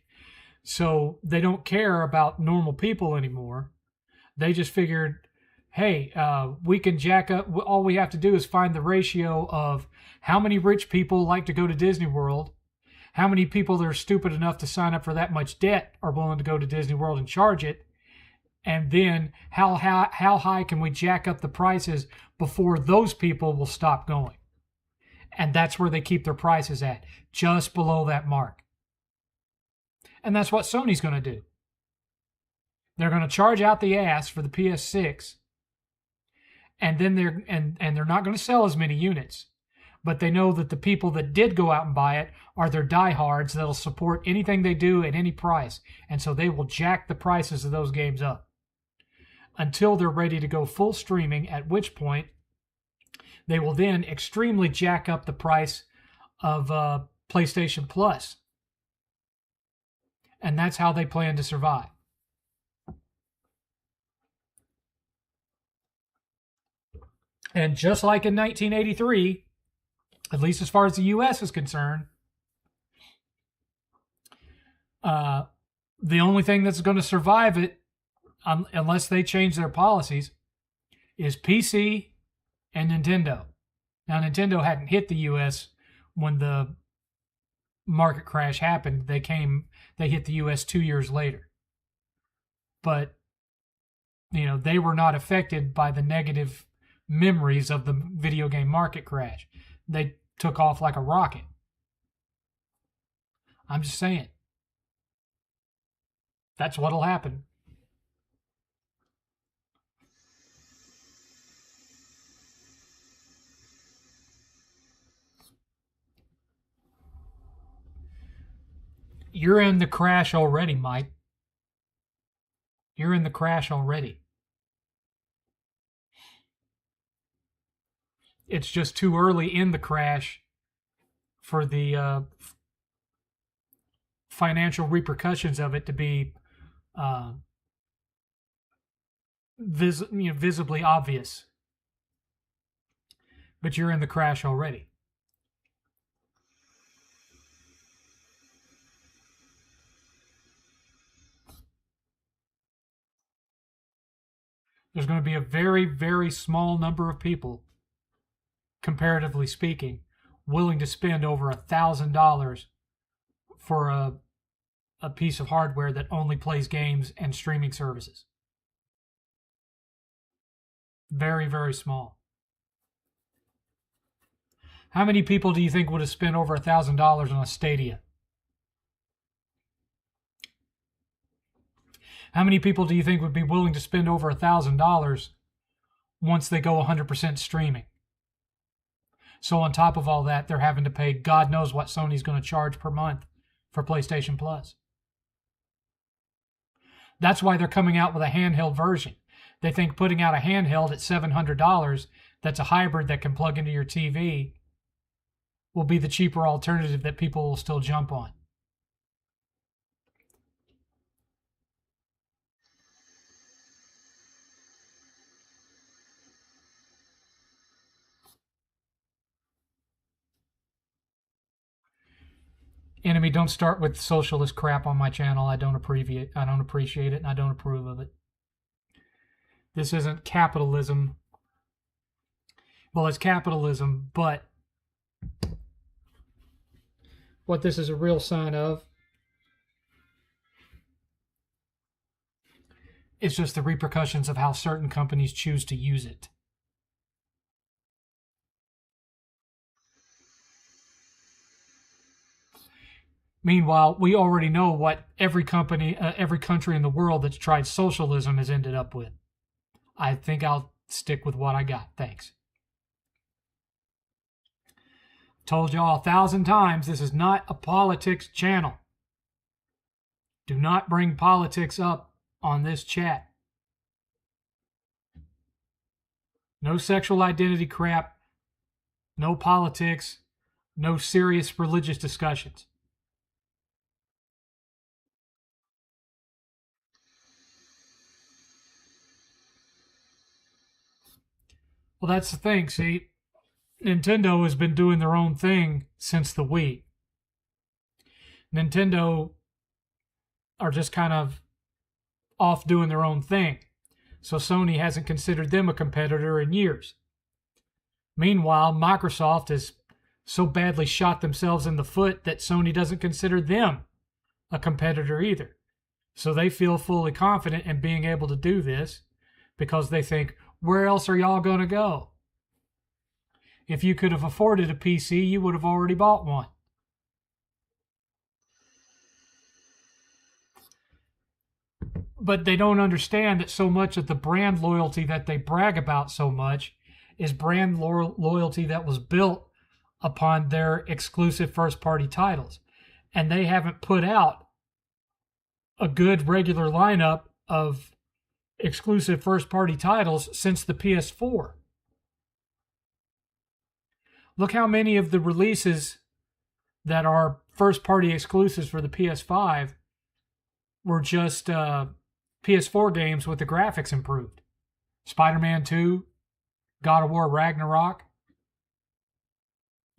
So they don't care about normal people anymore. They just figured, hey, we can jack up. All we have to do is find the ratio of how many rich people like to go to Disney World, how many people that are stupid enough to sign up for that much debt are willing to go to Disney World and charge it, and then how high can we jack up the prices before those people will stop going. And that's where they keep their prices at, just below that mark. And that's what Sony's going to do. They're going to charge out the ass for the PS6, and then they're not going to sell as many units. But they know that the people that did go out and buy it are their diehards that'll support anything they do at any price. And so they will jack the prices of those games up until they're ready to go full streaming, at which point they will then extremely jack up the price of PlayStation Plus. And that's how they plan to survive. And just like in 1983, at least as far as the U.S. is concerned, the only thing that's going to survive it, unless they change their policies, is PC and Nintendo. Now, Nintendo hadn't hit the U.S. when the market crash happened. They hit the U.S. 2 years later. But, they were not affected by the negative memories of the video game market crash. They took off like a rocket. I'm just saying. That's what'll happen. You're in the crash already, Mike. You're in the crash already. It's just too early in the crash for the financial repercussions of it to be visibly obvious. But you're in the crash already. There's going to be a very, very small number of people, comparatively speaking, willing to spend over $1,000 for a piece of hardware that only plays games and streaming services. Very, very small. How many people do you think would have spent over $1,000 on a Stadia? How many people do you think would be willing to spend over $1,000 once they go 100% streaming? So on top of all that, they're having to pay God knows what Sony's going to charge per month for PlayStation Plus. That's why they're coming out with a handheld version. They think putting out a handheld at $700 that's a hybrid that can plug into your TV will be the cheaper alternative that people will still jump on. Enemy, don't start with socialist crap on my channel. I don't appreciate it, and I don't approve of it. This isn't capitalism. Well, it's capitalism, but what this is a real sign of is just the repercussions of how certain companies choose to use it. Meanwhile, we already know what every country in the world that's tried socialism has ended up with. I think I'll stick with what I got. Thanks. Told y'all 1,000 times, this is not a politics channel. Do not bring politics up on this chat. No sexual identity crap, no politics, no serious religious discussions. Well, that's the thing, see, Nintendo has been doing their own thing since the Wii. Nintendo are just kind of off doing their own thing, so Sony hasn't considered them a competitor in years. Meanwhile, Microsoft has so badly shot themselves in the foot that Sony doesn't consider them a competitor either. So they feel fully confident in being able to do this because they think, where else are y'all going to go? If you could have afforded a PC, you would have already bought one. But they don't understand that so much of the brand loyalty that they brag about so much is brand loyalty that was built upon their exclusive first-party titles. And they haven't put out a good regular lineup of exclusive first-party titles since the PS4. Look how many of the releases that are first-party exclusives for the PS5 were just PS4 games with the graphics improved. Spider-Man 2, God of War Ragnarok.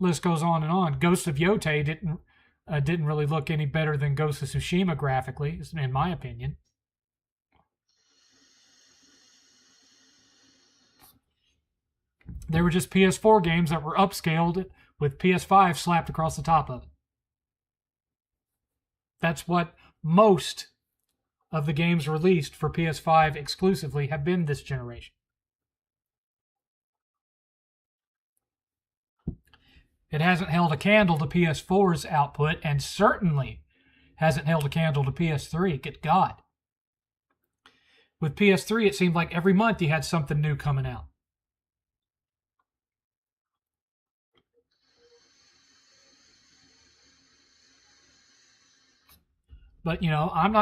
List goes on and on. Ghost of Yotei didn't really look any better than Ghost of Tsushima graphically, in my opinion. They were just PS4 games that were upscaled with PS5 slapped across the top of it. That's what most of the games released for PS5 exclusively have been this generation. It hasn't held a candle to PS4's output, and certainly hasn't held a candle to PS3. Good God. With PS3, it seemed like every month you had something new coming out. But, you know, I'm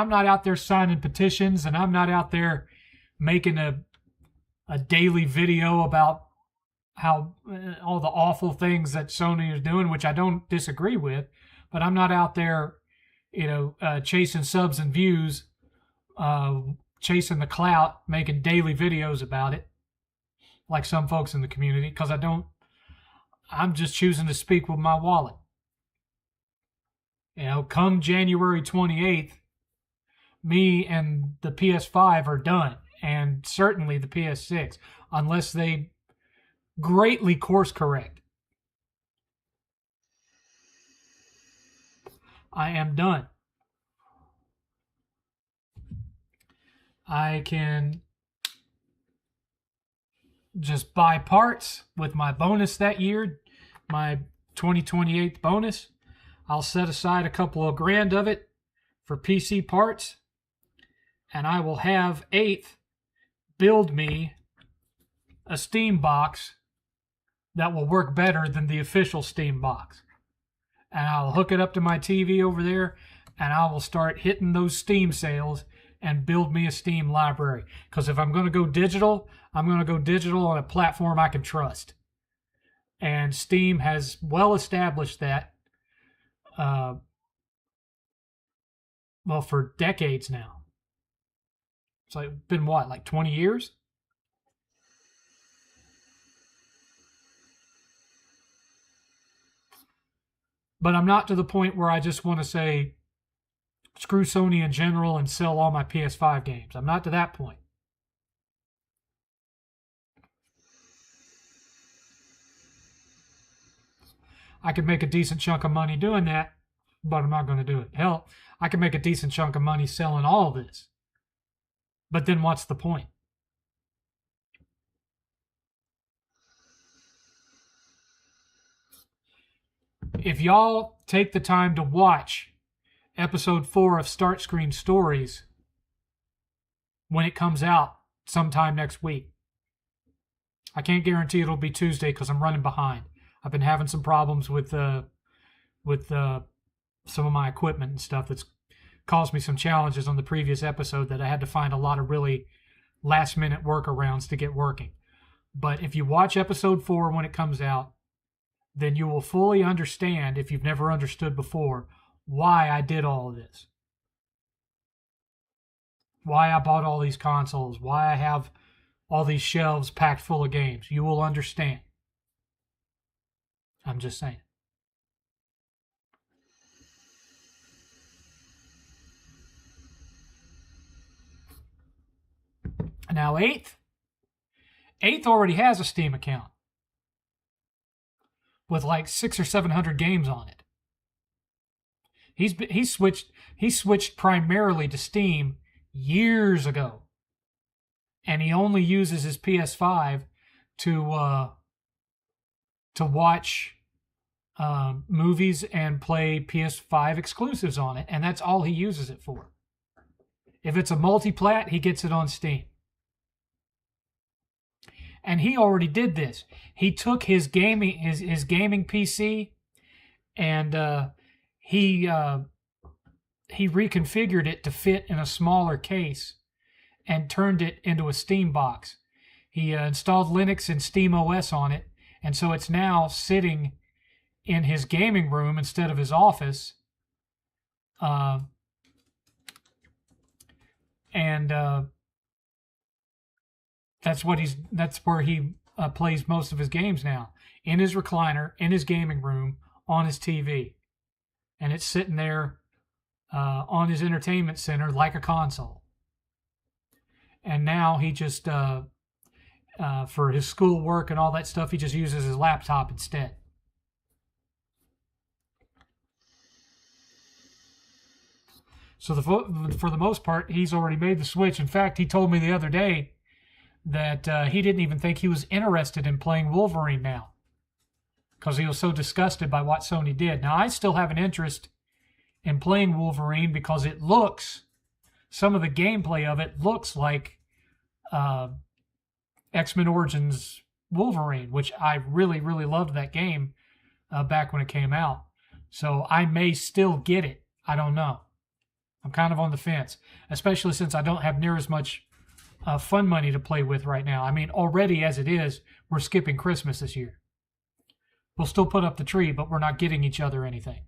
not out there signing petitions, and I'm not out there making a daily video about how all the awful things that Sony is doing, which I don't disagree with. But I'm not out there, you know, chasing subs and views, chasing the clout, making daily videos about it, like some folks in the community, because I'm just choosing to speak with my wallet. You know, come January 28th, me and the PS5 are done, and certainly the PS6, unless they greatly course correct. I am done. I can just buy parts with my bonus that year, my 2028 bonus. I'll set aside a couple of grand of it for PC parts, and I will have 8th build me a Steam box that will work better than the official Steam box. And I'll hook it up to my TV over there, and I will start hitting those Steam sales and build me a Steam library. Because if I'm going to go digital, I'm going to go digital on a platform I can trust. And Steam has well established that, for decades now. It's been what, like 20 years? But I'm not to the point where I just want to say, screw Sony in general and sell all my PS5 games. I'm not to that point. I could make a decent chunk of money doing that, but I'm not going to do it. Hell, I could make a decent chunk of money selling all this. But then what's the point? If y'all take the time to watch episode 4 of Start Screen Stories when it comes out sometime next week, I can't guarantee it'll be Tuesday because I'm running behind. I've been having some problems with some of my equipment and stuff that's caused me some challenges on the previous episode that I had to find a lot of really last-minute workarounds to get working. But if you watch episode 4 when it comes out, then you will fully understand, if you've never understood before, why I did all of this. Why I bought all these consoles, why I have all these shelves packed full of games. You will understand. I'm just saying. Now, 8th already has a Steam account with like 600 or 700 games on it. He switched primarily to Steam years ago, and he only uses his PS5 to watch movies and play PS5 exclusives on it, and that's all he uses it for. If it's a multi-plat, he gets it on Steam. And he already did this. He took his gaming PC and he reconfigured it to fit in a smaller case and turned it into a Steam box. He installed Linux and Steam OS on it, and so it's now sitting in his gaming room instead of his office. That's where he plays most of his games now, in his recliner, in his gaming room, on his TV. And it's sitting there on his entertainment center like a console. And now he just, for his schoolwork and all that stuff, he just uses his laptop instead. So for the most part, he's already made the switch. In fact, he told me the other day that he didn't even think he was interested in playing Wolverine now because he was so disgusted by what Sony did. Now, I still have an interest in playing Wolverine because some of the gameplay of it looks like X-Men Origins Wolverine, which I really, really loved that game back when it came out. So I may still get it. I don't know. I'm kind of on the fence, especially since I don't have near as much fun money to play with right now. I mean, already as it is, we're skipping Christmas this year. We'll still put up the tree, but we're not getting each other anything.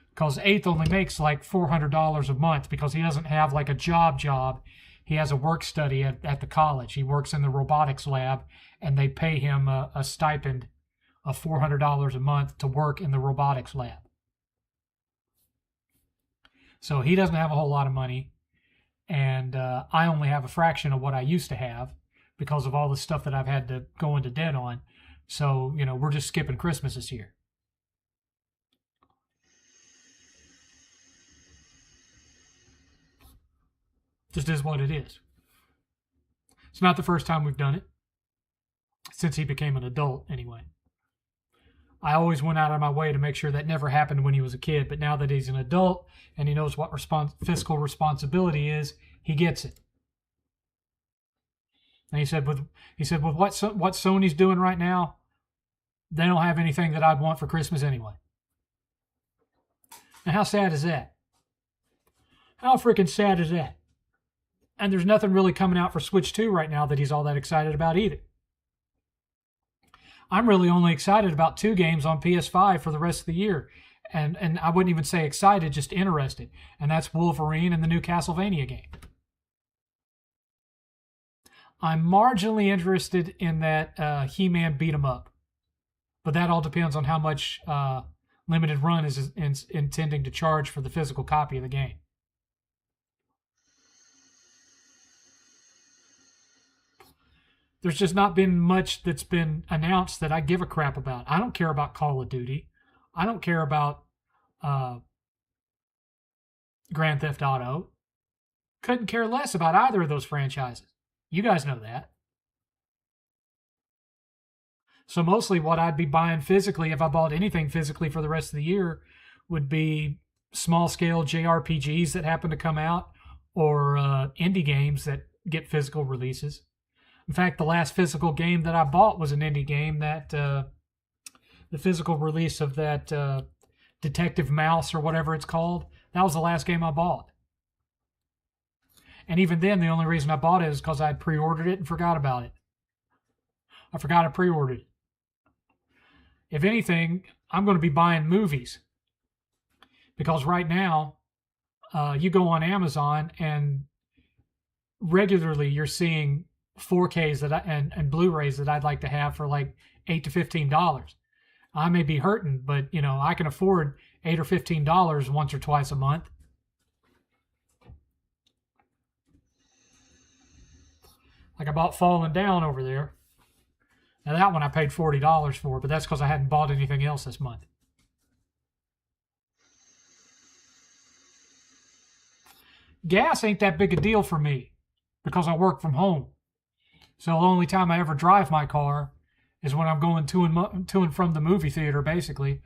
Because 8th only makes like $400 a month because he doesn't have like a job. He has a work study at the college. He works in the robotics lab, and they pay him a stipend of $400 a month to work in the robotics lab. So he doesn't have a whole lot of money, and I only have a fraction of what I used to have because of all the stuff that I've had to go into debt on. So, we're just skipping Christmas this year. Just is what it is. It's not the first time we've done it, since he became an adult anyway. I always went out of my way to make sure that never happened when he was a kid, but now that he's an adult and he knows what fiscal responsibility is, he gets it. And he said, with what Sony's doing right now, they don't have anything that I'd want for Christmas anyway. And how sad is that? How freaking sad is that? And there's nothing really coming out for Switch 2 right now that he's all that excited about either. I'm really only excited about 2 games on PS5 for the rest of the year. And I wouldn't even say excited, just interested. And that's Wolverine and the new Castlevania game. I'm marginally interested in that He-Man beat 'em up. But that all depends on how much Limited Run is intending to charge for the physical copy of the game. There's just not been much that's been announced that I give a crap about. I don't care about Call of Duty. I don't care about Grand Theft Auto. Couldn't care less about either of those franchises. You guys know that. So mostly what I'd be buying physically, if I bought anything physically for the rest of the year, would be small-scale JRPGs that happen to come out or indie games that get physical releases. In fact, the last physical game that I bought was an indie game that the physical release of that Detective Mouse or whatever it's called, that was the last game I bought. And even then, the only reason I bought it is because I had pre-ordered it and forgot about it. I forgot I pre-ordered it. If anything, I'm going to be buying movies. Because right now, you go on Amazon and regularly you're seeing 4Ks and Blu-rays that I'd like to have for like $8 to $15. I may be hurting, but I can afford $8 or $15 once or twice a month. Like I bought Falling Down over there. Now that one I paid $40 for, but that's because I hadn't bought anything else this month. Gas ain't that big a deal for me because I work from home. So the only time I ever drive my car is when I'm going to and from the movie theater, basically.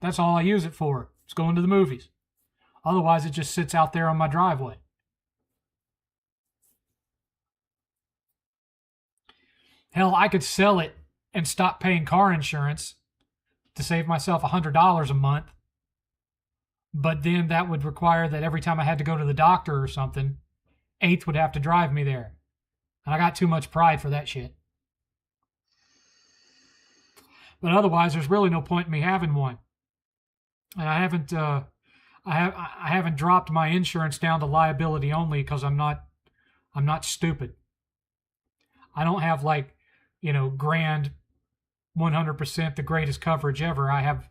That's all I use it for. It's going to the movies. Otherwise, it just sits out there on my driveway. Hell, I could sell it and stop paying car insurance to save myself $100 a month. But then that would require that every time I had to go to the doctor or something, Eighth would have to drive me there. And I got too much pride for that shit. But otherwise, there's really no point in me having one. And I haven't dropped my insurance down to liability only because I'm not stupid. I don't have grand 100% the greatest coverage ever. I have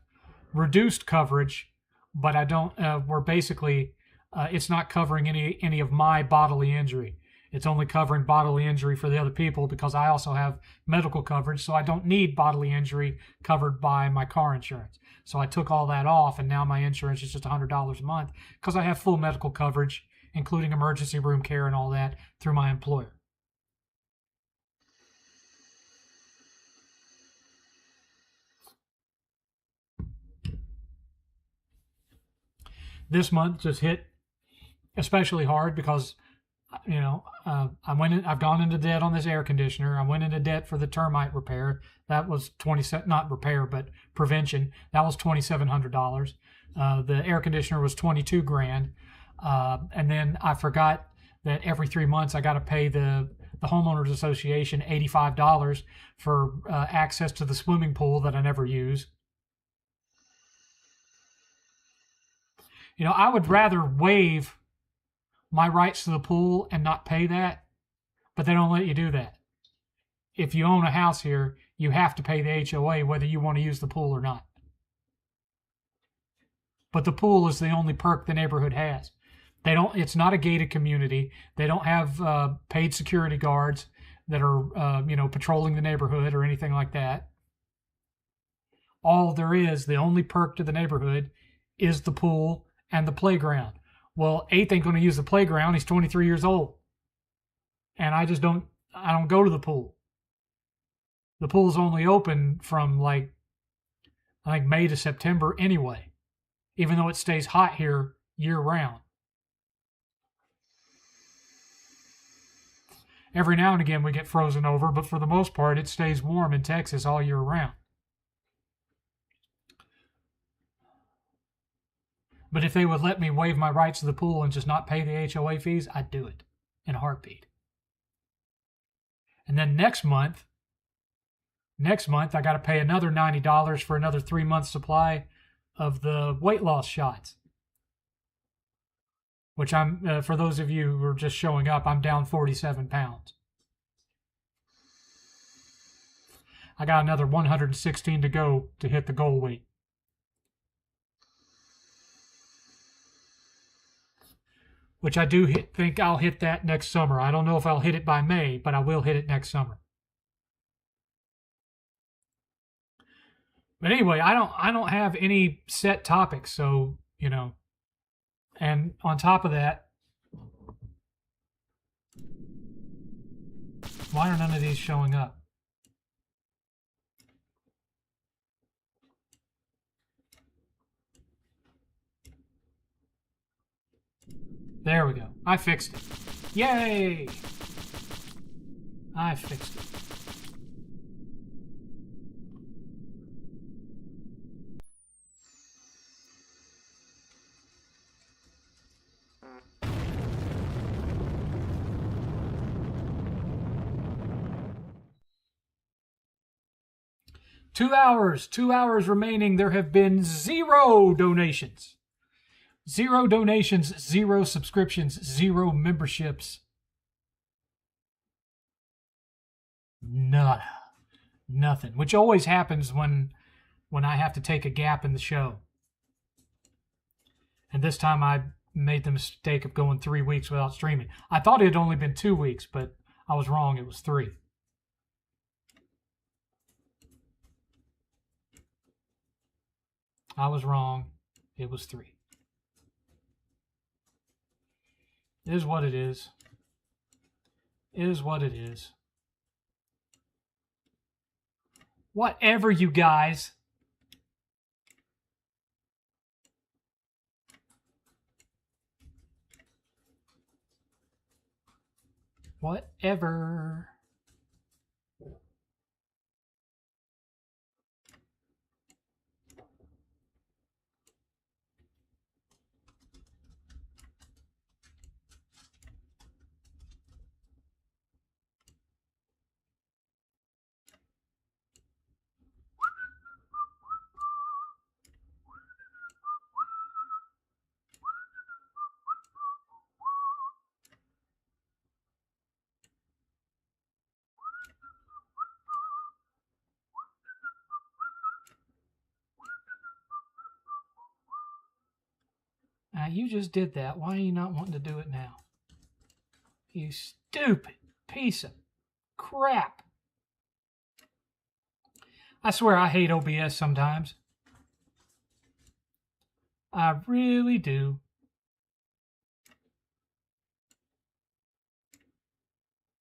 reduced coverage, but I don't. We're basically it's not covering any of my bodily injury. It's only covering bodily injury for the other people because I also have medical coverage, so I don't need bodily injury covered by my car insurance. So I took all that off, and now my insurance is just $100 a month because I have full medical coverage, including emergency room care and all that, through my employer. This month just hit especially hard because I've gone into debt on this air conditioner. I went into debt for the termite repair. That was not repair, but prevention. That was $2,700. The air conditioner was $22,000. And then I forgot that every 3 months I got to pay the homeowners association $85 for access to the swimming pool that I never use. I would rather waive my rights to the pool and not pay that, but they don't let you do that. If you own a house here, you have to pay the HOA whether you want to use the pool or not. But the pool is the only perk the neighborhood has. It's not a gated community. They don't have paid security guards that are patrolling the neighborhood or anything like that. All there is, the only perk to the neighborhood is the pool and the playground. Well, Eighth ain't going to use the playground. He's 23 years old. And I don't go to the pool. The pool's only open from I think May to September anyway, even though it stays hot here year round. Every now and again we get frozen over, but for the most part it stays warm in Texas all year round. But if they would let me waive my rights to the pool and just not pay the HOA fees, I'd do it in a heartbeat. And then next month, I got to pay another $90 for another 3-month supply of the weight loss shots. Which I'm, for those of you who are just showing up, I'm down 47 pounds. I got another 116 to go to hit the goal weight. Which I do think I'll hit that next summer. I don't know if I'll hit it by May, but I will hit it next summer. But anyway, I don't have any set topics, so, you know. And on top of that, why are none of these showing up? There we go. I fixed it. Yay! I fixed it. Two hours remaining. There have been 0 donations. 0 donations, 0 subscriptions, 0 memberships. Nada. Nothing. Which always happens when I have to take a gap in the show. And this time I made the mistake of going 3 weeks without streaming. I thought it had only been 2 weeks, but I was wrong. It was 3. I was wrong. It was 3. It is what it is. It is what it is. Whatever, you guys. Whatever. You just did that. Why are you not wanting to do it now? You stupid piece of crap. I swear I hate OBS sometimes. I really do.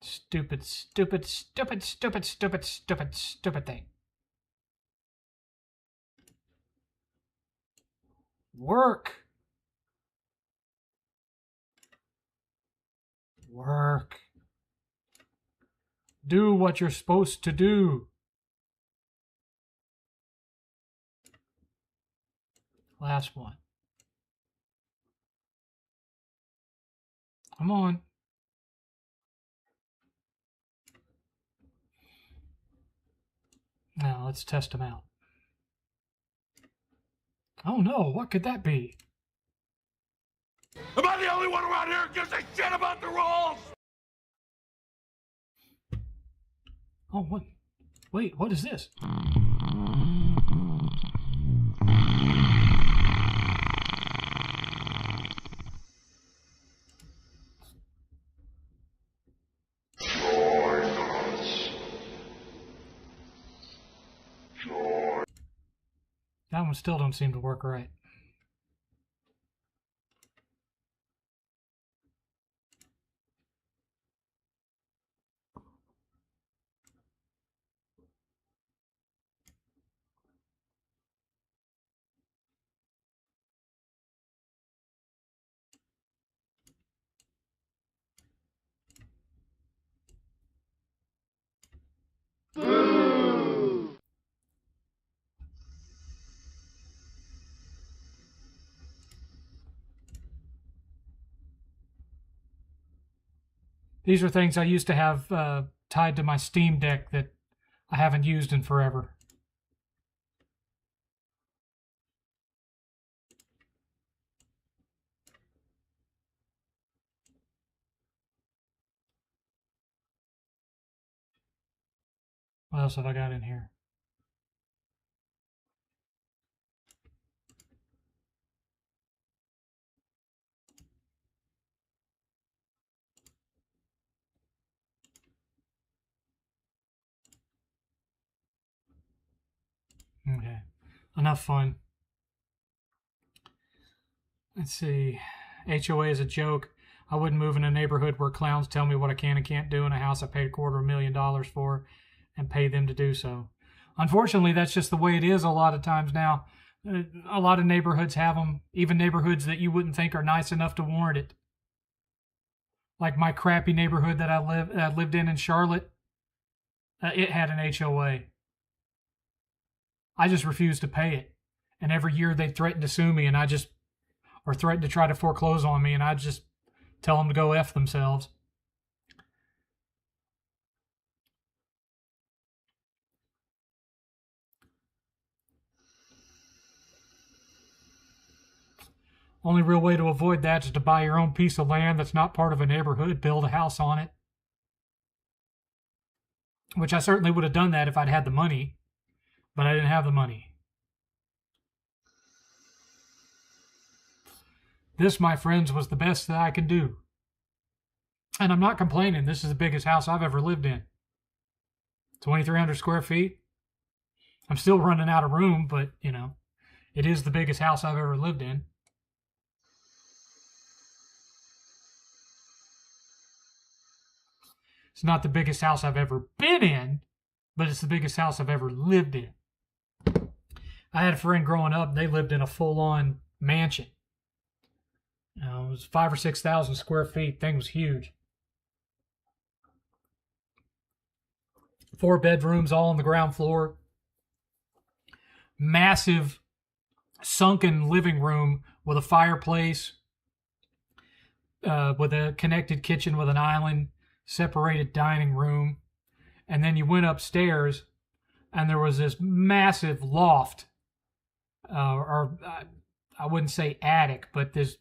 Stupid, stupid, stupid, stupid, stupid, stupid, stupid thing. Work. Work. Do what you're supposed to do. Last one. Come on. Now let's test them out. Oh no, what could that be? Am I the only one around here who gives a shit about the rules? Oh, what? Wait, what is this? That one still don't seem to work right. These are things I used to have tied to my Steam Deck that I haven't used in forever. What else have I got in here? Okay. Enough fun. Let's see. HOA is a joke. I wouldn't move in a neighborhood where clowns tell me what I can and can't do in a house I paid $250,000 for and pay them to do so. Unfortunately, that's just the way it is a lot of times now. A lot of neighborhoods have them, even neighborhoods that you wouldn't think are nice enough to warrant it. Like my crappy neighborhood that I lived in Charlotte, it had an HOA. I just refused to pay it. And every year they threatened to sue me, or threatened to try to foreclose on me, and I'd just tell them to go F themselves. Only real way to avoid that is to buy your own piece of land that's not part of a neighborhood, build a house on it. Which I certainly would have done that if I'd had the money, but I didn't have the money. This, my friends, was the best that I could do. And I'm not complaining. This is the biggest house I've ever lived in. 2,300 square feet. I'm still running out of room, but, it is the biggest house I've ever lived in. It's not the biggest house I've ever been in, but it's the biggest house I've ever lived in. I had a friend growing up, they lived in a full-on mansion. It was 5,000 or 6,000 square feet. Thing was huge. 4 bedrooms, all on the ground floor. Massive, sunken living room with a fireplace, with a connected kitchen with an island, separated dining room. And then you went upstairs, and there was this massive loft, or I wouldn't say attic, but this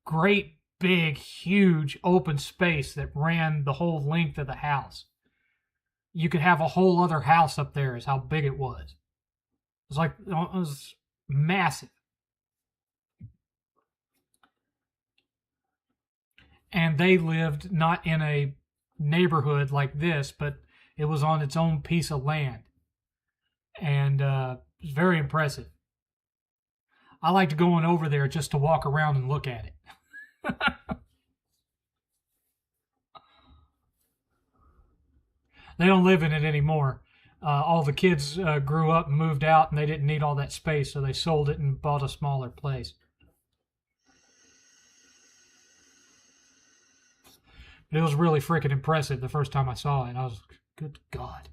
great, big, huge open space that ran the whole length of the house. You could have a whole other house up there is how big it was. It was massive. And they lived not in a neighborhood like this, but it was on its own piece of land. And it was very impressive. I liked going over there just to walk around and look at it. They don't live in it anymore. All the kids grew up and moved out, and they didn't need all that space, so they sold it and bought a smaller place. But it was really freaking impressive the first time I saw it. I was, good God.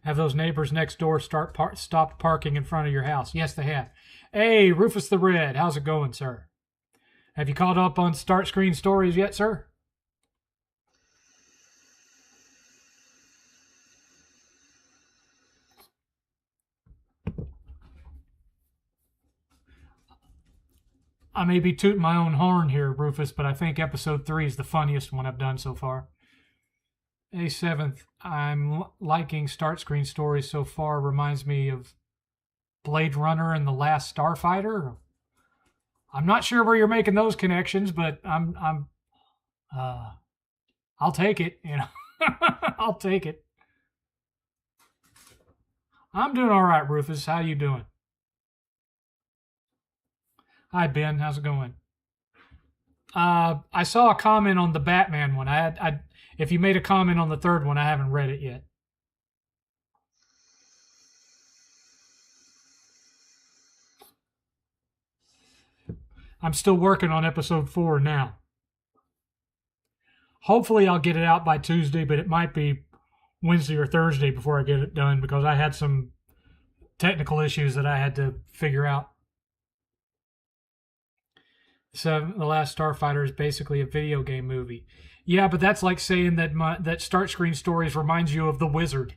Have those neighbors next door stopped parking in front of your house? Yes, they have. Hey, Rufus the Red, how's it going, sir? Have you caught up on Start Screen Stories yet, sir? I may be tooting my own horn here, Rufus, but I think episode 3 is the funniest one I've done so far. Hey, 7th, I'm liking Start Screen Stories so far. Reminds me of Blade Runner and The Last Starfighter. I'm not sure where you're making those connections, but I'll take it, I'll take it. I'm doing all right, Rufus. How you doing? Hi, Ben. How's it going? I saw a comment on the Batman one. If you made a comment on the third one, I haven't read it yet. I'm still working on episode 4 now. Hopefully I'll get it out by Tuesday, but it might be Wednesday or Thursday before I get it done because I had some technical issues that I had to figure out. So The Last Starfighter is basically a video game movie. Yeah, but that's like saying that that Start Screen Stories reminds you of The Wizard.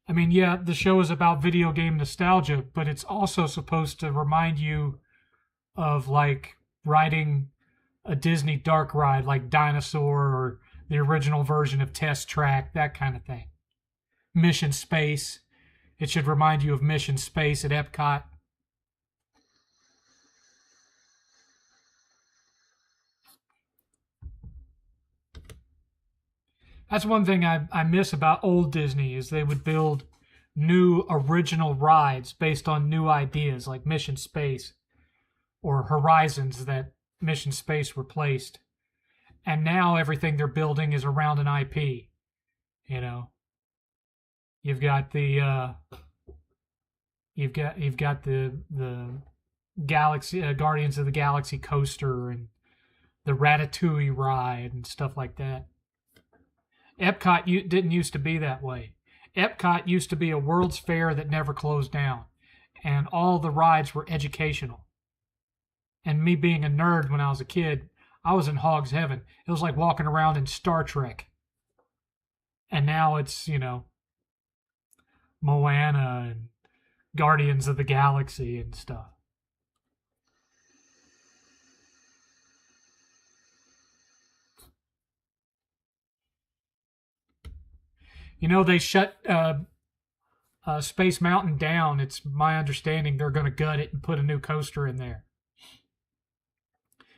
I mean, yeah, the show is about video game nostalgia, but it's also supposed to remind you of like riding a Disney dark ride like Dinosaur or the original version of Test Track, that kind of thing. Mission Space. It should remind you of Mission Space at Epcot. That's one thing I miss about old Disney is they would build new original rides based on new ideas like Mission Space or Horizons that Mission Space replaced. And now everything they're building is around an IP. You know, you've got the Galaxy Guardians of the Galaxy coaster and the Ratatouille ride and stuff like that. Epcot didn't used to be that way. Epcot used to be a World's Fair that never closed down, and all the rides were educational. And me being a nerd when I was a kid, I was in hog's heaven. It was like walking around in Star Trek. And now it's, you know, Moana and Guardians of the Galaxy and stuff. You know, they shut Space Mountain down. It's my understanding they're going to gut it and put a new coaster in there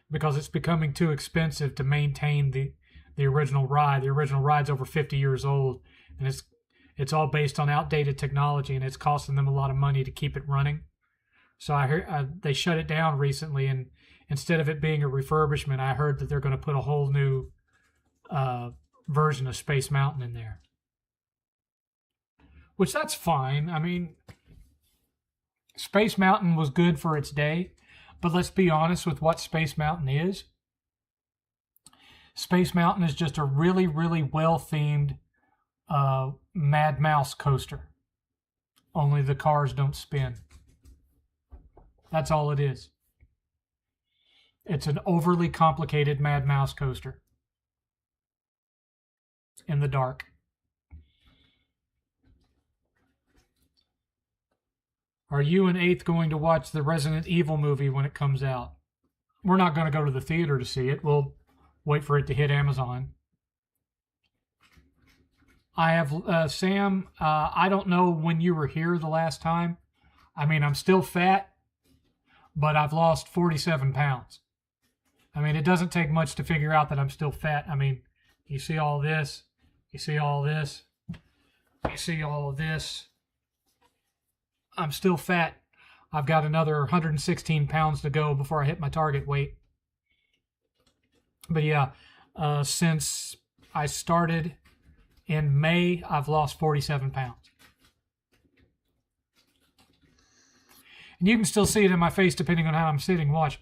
because it's becoming too expensive to maintain the original ride. The original ride's over 50 years old, and it's all based on outdated technology, and it's costing them a lot of money to keep it running. So I heard they shut it down recently, and instead of it being a refurbishment, I heard that they're going to put a whole new version of Space Mountain in there. Which that's fine. I mean, Space Mountain was good for its day, but let's be honest with what Space Mountain is. Space Mountain is just a really, really well-themed Mad Mouse coaster. Only the cars don't spin. That's all it is. It's an overly complicated Mad Mouse coaster. In the dark. Are you and Eighth going to watch the Resident Evil movie when it comes out? We're not going to go to the theater to see it. We'll wait for it to hit Amazon. I have, Sam, I don't know when you were here the last time. I mean, I'm still fat, but I've lost 47 pounds. I mean, it doesn't take much to figure out that I'm still fat. I mean, you see all this, you see all this, you see all of this. I'm still fat. I've got another 116 pounds to go before I hit my target weight. But yeah, since I started in May, I've lost 47 pounds. And you can still see it in my face depending on how I'm sitting. Watch.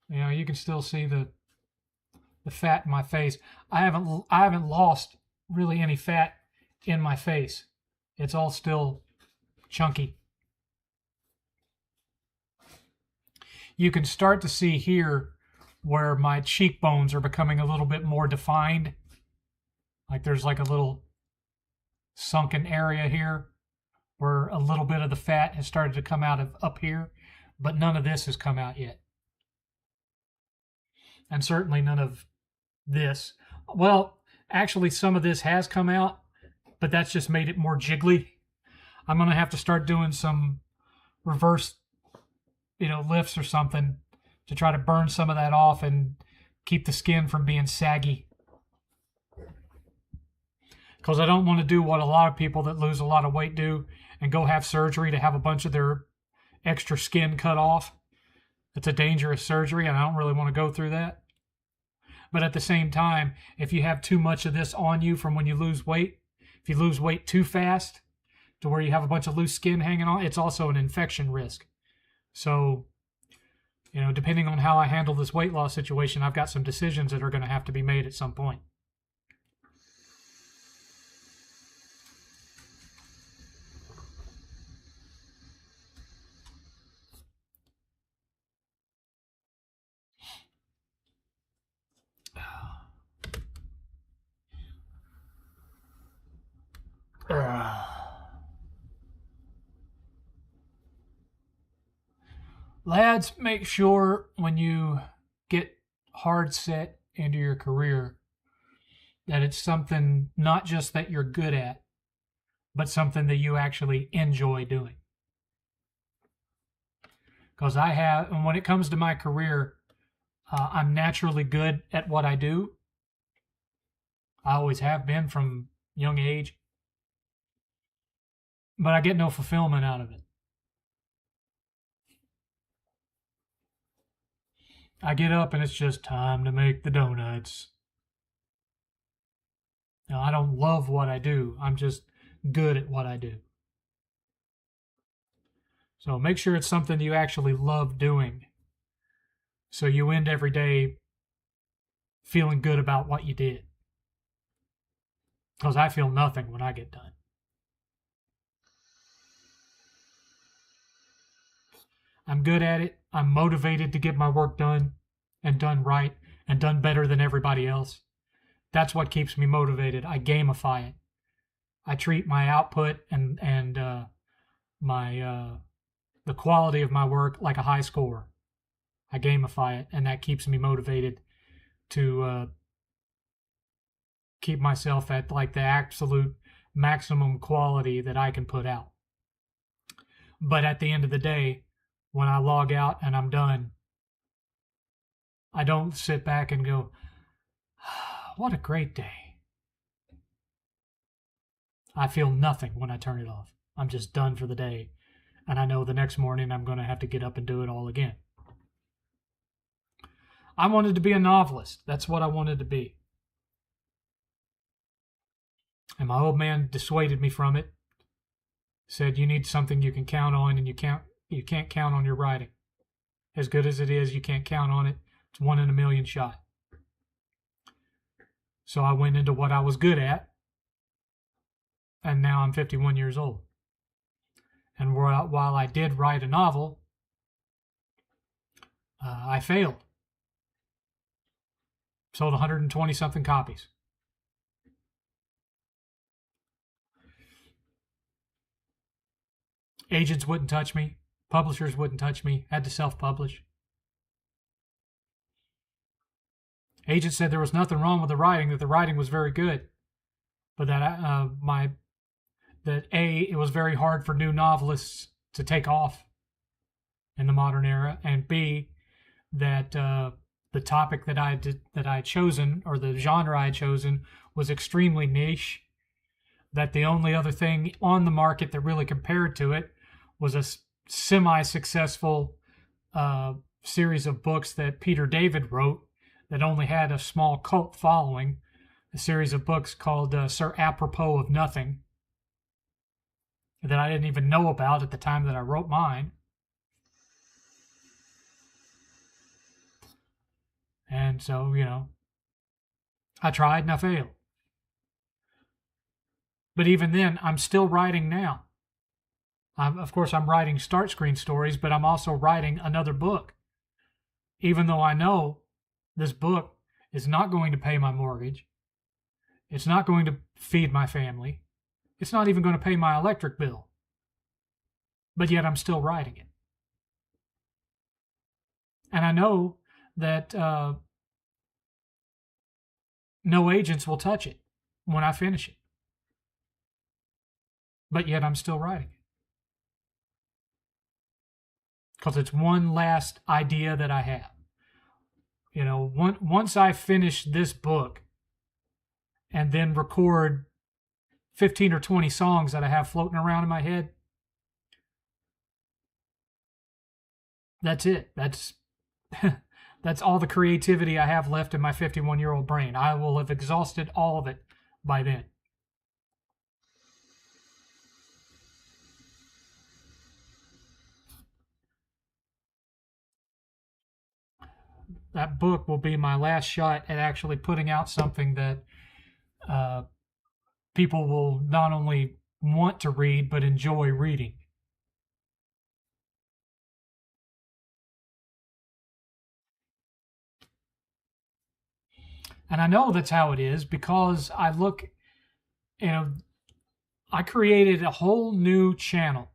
You know, you can still see the fat in my face. I haven't lost really any fat in my face. It's all still chunky. You can start to see here where my cheekbones are becoming a little bit more defined. Like there's like a little sunken area here where a little bit of the fat has started to come out of up here, but none of this has come out yet. And certainly none of this. Well, actually some of this has come out, but that's just made it more jiggly. I'm going to have to start doing some reverse, lifts or something to try to burn some of that off and keep the skin from being saggy. Because I don't want to do what a lot of people that lose a lot of weight do and go have surgery to have a bunch of their extra skin cut off. It's a dangerous surgery, and I don't really want to go through that. But at the same time, if you have too much of this on you from when you lose weight, if you lose weight too fast to where you have a bunch of loose skin hanging on, it's also an infection risk. So, Depending on how I handle this weight loss situation, I've got some decisions that are going to have to be made at some point. Lads, make sure when you get hard set into your career that it's something not just that you're good at, but something that you actually enjoy doing. Because and when it comes to my career, I'm naturally good at what I do. I always have been from young age. But I get no fulfillment out of it. I get up and it's just time to make the donuts. Now, I don't love what I do. I'm just good at what I do. So make sure it's something you actually love doing. So you end every day feeling good about what you did. Because I feel nothing when I get done. I'm good at it. I'm motivated to get my work done and done right and done better than everybody else. That's what keeps me motivated. I gamify it. I treat my output and the quality of my work like a high score. I gamify it, and that keeps me motivated to keep myself at like the absolute maximum quality that I can put out. But at the end of the day, when I log out and I'm done, I don't sit back and go, what a great day. I feel nothing when I turn it off. I'm just done for the day. And I know the next morning I'm going to have to get up and do it all again. I wanted to be a novelist. That's what I wanted to be. And my old man dissuaded me from it. Said you need something you can count on, and you can't count on your writing. As good as it is, you can't count on it. It's 1 in a million shot. So I went into what I was good at, and now I'm 51 years old. And while I did write a novel, I failed. Sold 120-something copies. Agents wouldn't touch me. Publishers wouldn't touch me. Had to self-publish. Agents said there was nothing wrong with the writing, that the writing was very good, but that it was very hard for new novelists to take off in the modern era, and B, that the topic that I had chosen, or the genre I had chosen, was extremely niche. That the only other thing on the market that really compared to it was a semi-successful series of books that Peter David wrote that only had a small cult following, a series of books called Sir Apropos of Nothing, that I didn't even know about at the time that I wrote mine. And so, I tried and I failed. But even then, I'm still writing now. Of course, I'm writing start screen stories, but I'm also writing another book. Even though I know this book is not going to pay my mortgage. It's not going to feed my family. It's not even going to pay my electric bill. But yet I'm still writing it. And I know that no agents will touch it when I finish it. But yet I'm still writing it. Because it's one last idea that I have. Once I finish this book and then record 15 or 20 songs that I have floating around in my head, that's it. That's all the creativity I have left in my 51-year-old brain. I will have exhausted all of it by then. that book will be my last shot at actually putting out something that people will not only want to read, but enjoy reading. And I know that's how it is because I created a whole new channel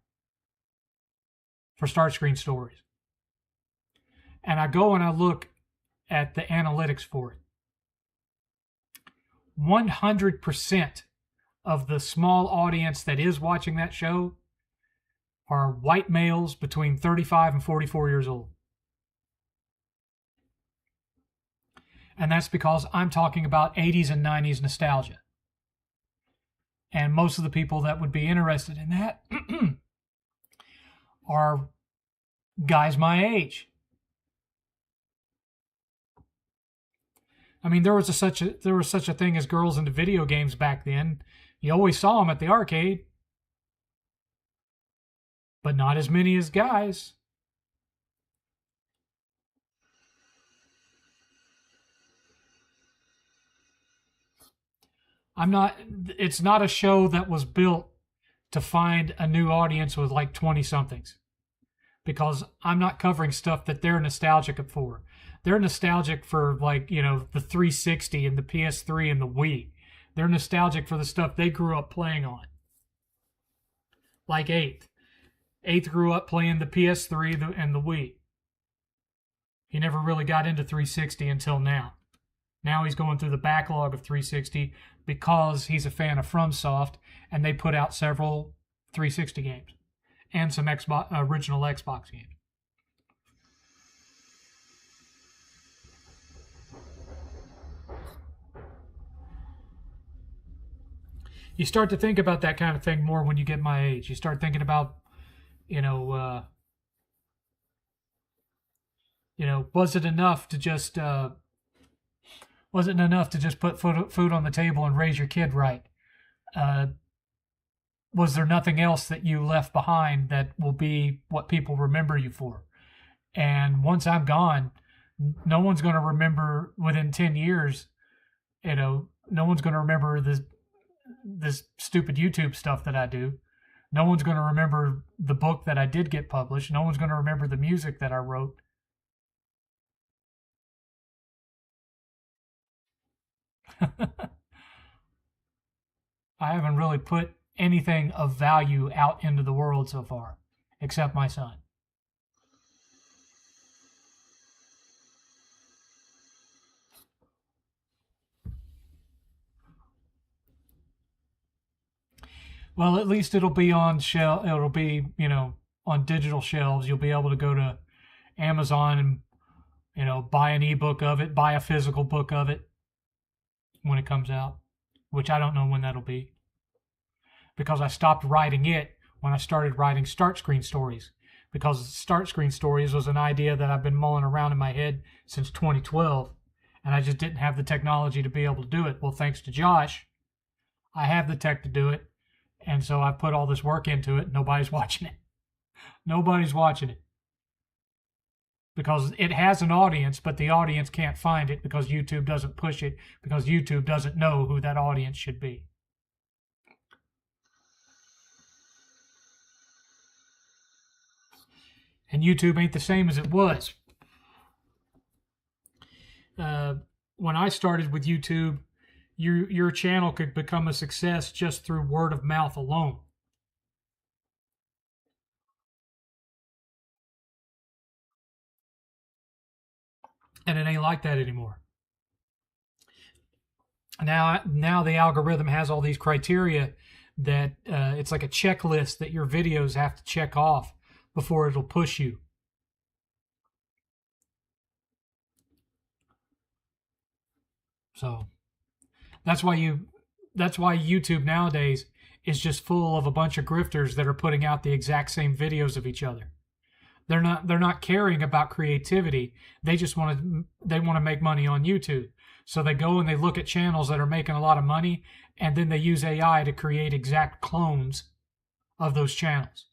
for Start Screen Stories. And I go and I look at the analytics for it. 100% of the small audience that is watching that show are white males between 35 and 44 years old. And that's because I'm talking about 80s and 90s nostalgia. And most of the people that would be interested in that are guys my age. I mean, there was such a thing as girls into video games back then. You always saw them at the arcade, but not as many as guys. It's not a show that was built to find a new audience with like 20-somethings. Because I'm not covering stuff that they're nostalgic for. They're nostalgic for the 360 and the PS3 and the Wii. They're nostalgic for the stuff they grew up playing on. Like 8th. 8th grew up playing the PS3 and the Wii. He never really got into 360 until now. Now he's going through the backlog of 360 because he's a fan of FromSoft and they put out several 360 games and some original Xbox games. You start to think about that kind of thing more when you get my age. You start thinking about, was it enough to just put food on the table and raise your kid right? Was there nothing else that you left behind that will be what people remember you for? And once I'm gone, no one's going to remember within 10 years, no one's going to remember this stupid YouTube stuff that I do. No one's going to remember the book that I did get published. No one's going to remember the music that I wrote. I haven't really put anything of value out into the world so far, except my son. Well, at least it'll be on It'll be, on digital shelves. You'll be able to go to Amazon and, buy an ebook of it, buy a physical book of it when it comes out, which I don't know when that'll be. Because I stopped writing it when I started writing Start Screen Stories. Because Start Screen Stories was an idea that I've been mulling around in my head since 2012, and I just didn't have the technology to be able to do it. Well, thanks to Josh, I have the tech to do it, and so I put all this work into it. Nobody's watching it. Nobody's watching it. Because it has an audience, but the audience can't find it because YouTube doesn't push it, because YouTube doesn't know who that audience should be. And YouTube ain't the same as it was. When I started with YouTube, your channel could become a success just through word of mouth alone. And it ain't like that anymore. Now the algorithm has all these criteria that it's like a checklist that your videos have to check off before it'll push you. So that's why YouTube nowadays is just full of a bunch of grifters that are putting out the exact same videos of each other. They're not caring about creativity. They just want to make money on YouTube. So they go and they look at channels that are making a lot of money, and then they use AI to create exact clones of those channels.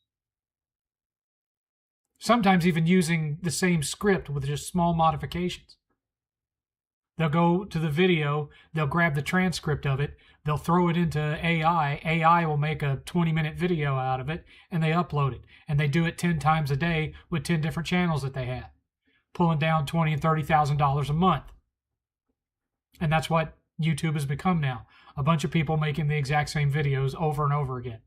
Sometimes even using the same script with just small modifications. They'll go to the video, they'll grab the transcript of it, they'll throw it into AI. AI will make a 20-minute video out of it, and they upload it. And they do it 10 times a day with 10 different channels that they have, pulling down $20,000 and $30,000 a month. And that's what YouTube has become now. A bunch of people making the exact same videos over and over again.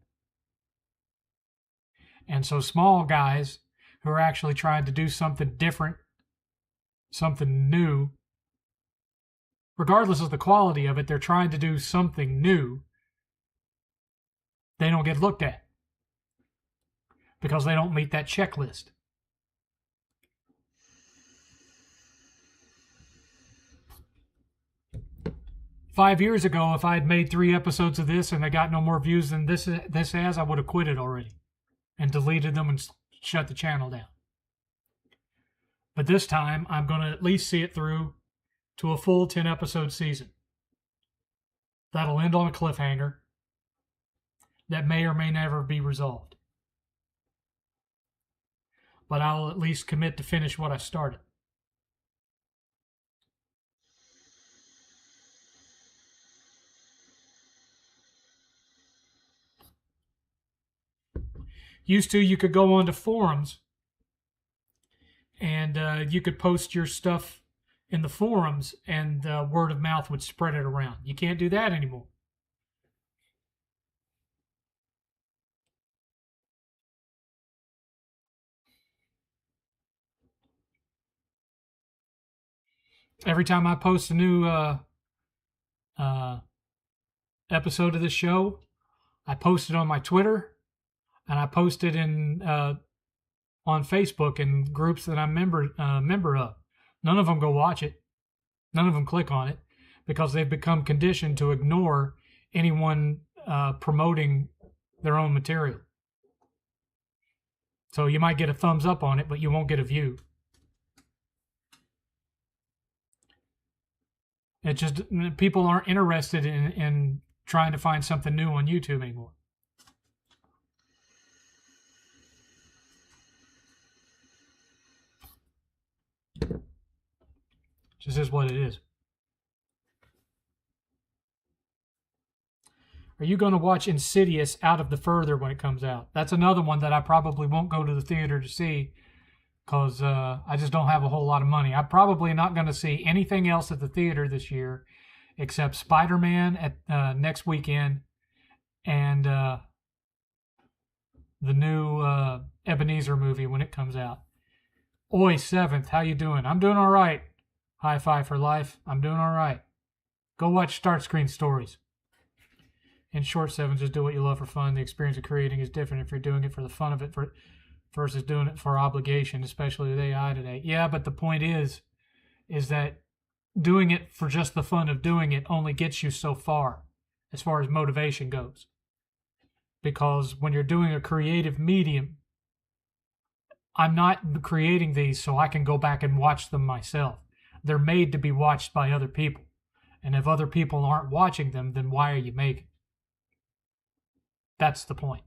And so small guys who are actually trying to do something different, something new, regardless of the quality of it, they're trying to do something new. They don't get looked at because they don't meet that checklist. Five years ago, if I had made 3 episodes of this and they got no more views than this has, I would have quit it already and deleted them and shut the channel down. But this time, I'm going to at least see it through to a full 10-episode season. That'll end on a cliffhanger that may or may never be resolved. But I'll at least commit to finish what I started. Used to, you could go onto forums and you could post your stuff in the forums and word of mouth would spread it around. You can't do that anymore. Every time I post a new episode of this show, I post it on my Twitter and I post it in on Facebook in groups that I'm member of. None of them go watch it. None of them click on it because they've become conditioned to ignore anyone promoting their own material. So you might get a thumbs up on it, but you won't get a view. It just, people aren't interested in trying to find something new on YouTube anymore. Just is what it is. Are you going to watch Insidious Out of the Further when it comes out? That's another one that I probably won't go to the theater to see because I just don't have a whole lot of money. I'm probably not going to see anything else at the theater this year except Spider-Man at next weekend and the new Ebenezer movie when it comes out. Oi, 7th, how you doing? I'm doing all right. High five for life. I'm doing all right. Go watch Start Screen Stories. In short, 7, just do what you love for fun. The experience of creating is different if you're doing it for the fun of it versus doing it for obligation, especially with AI today. Yeah, but the point is that doing it for just the fun of doing it only gets you so far as motivation goes. Because when you're doing a creative medium, I'm not creating these so I can go back and watch them myself. They're made to be watched by other people. And if other people aren't watching them, then why are you making? That's the point.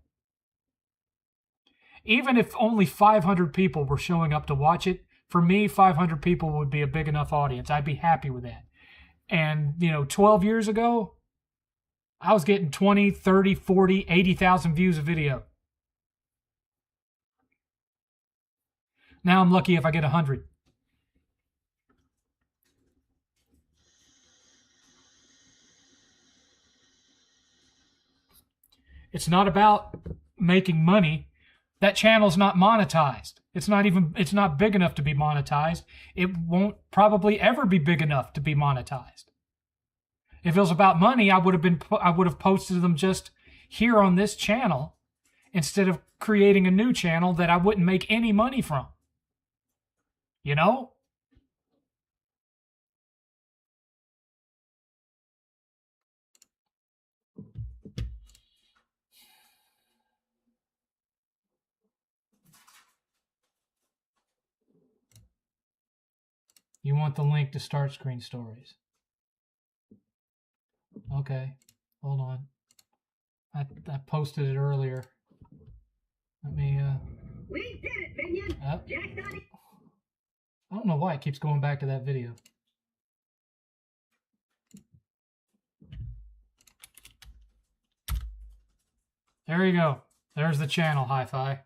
Even if only 500 people were showing up to watch it, for me, 500 people would be a big enough audience. I'd be happy with that. And, 12 years ago, I was getting 20, 30, 40, 80,000 views a video. Now I'm lucky if I get 100. It's not about making money. That channel's not monetized. It's not big enough to be monetized. It won't probably ever be big enough to be monetized. If it was about money, I would have posted them just here on this channel instead of creating a new channel that I wouldn't make any money from. You know? You want the link to Start Screen Stories. Okay, hold on. I posted it earlier. Let me, We did it, Minion! I don't know why it keeps going back to that video. There you go. There's the channel, Hi-Fi.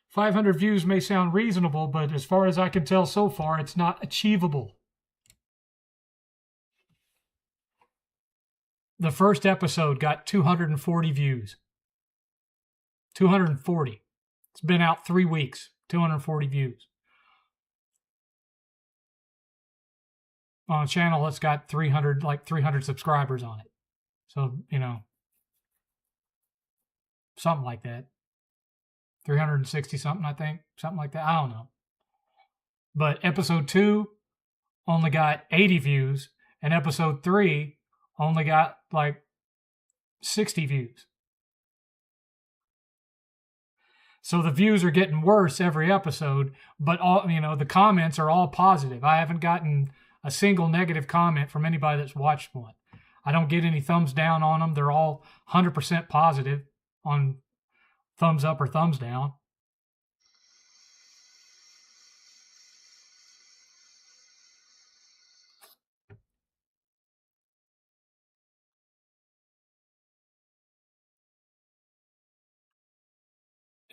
"500 views may sound reasonable, but as far as I can tell so far, it's not achievable." The first episode got 240 views. 240. It's been out 3 weeks. 240 views. On a channel that's got 300 subscribers on it. So, something like that. 360 something, I think. Something like that. I don't know. But episode 2 only got 80 views, and episode 3 only got 60 views. So the views are getting worse every episode, but all the comments are all positive. I haven't gotten a single negative comment from anybody that's watched one. I don't get any thumbs down on them. They're all 100% positive on thumbs up or thumbs down.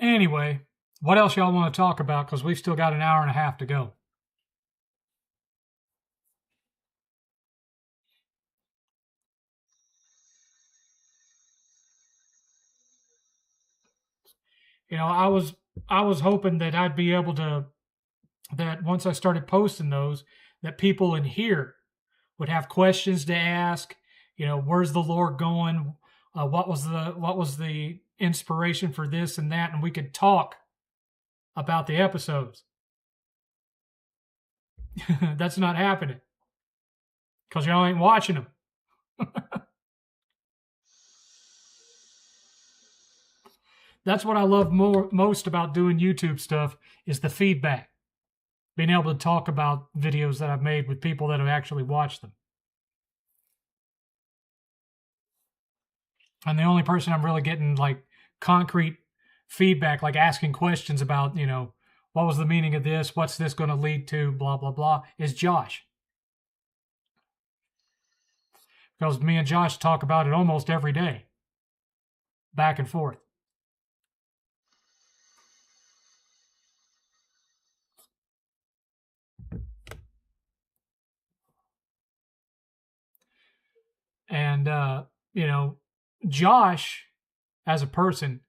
Anyway, what else y'all want to talk about? Because we've still got an hour and a half to go. I was hoping that I'd be able to, that once I started posting those, that people in here would have questions to ask. Where's the lore going? What was the inspiration for this and that? And we could talk about the episodes. That's not happening because y'all ain't watching them. That's what I love most about doing YouTube stuff is the feedback. Being able to talk about videos that I've made with people that have actually watched them. And the only person I'm really getting concrete feedback, asking questions about, what was the meaning of this? What's this going to lead to? Blah, blah, blah, is Josh. Because me and Josh talk about it almost every day. Back and forth. And, Josh, as a person,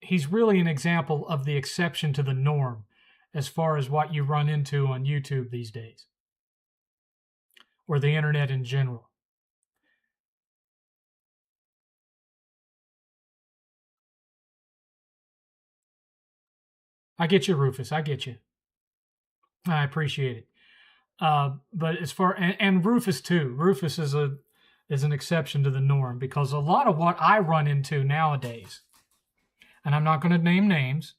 he's really an example of the exception to the norm as far as what you run into on YouTube these days. Or the internet in general. I get you, Rufus. I get you. I appreciate it. But as far and Rufus too. Rufus is an exception to the norm because a lot of what I run into nowadays, and I'm not going to name names,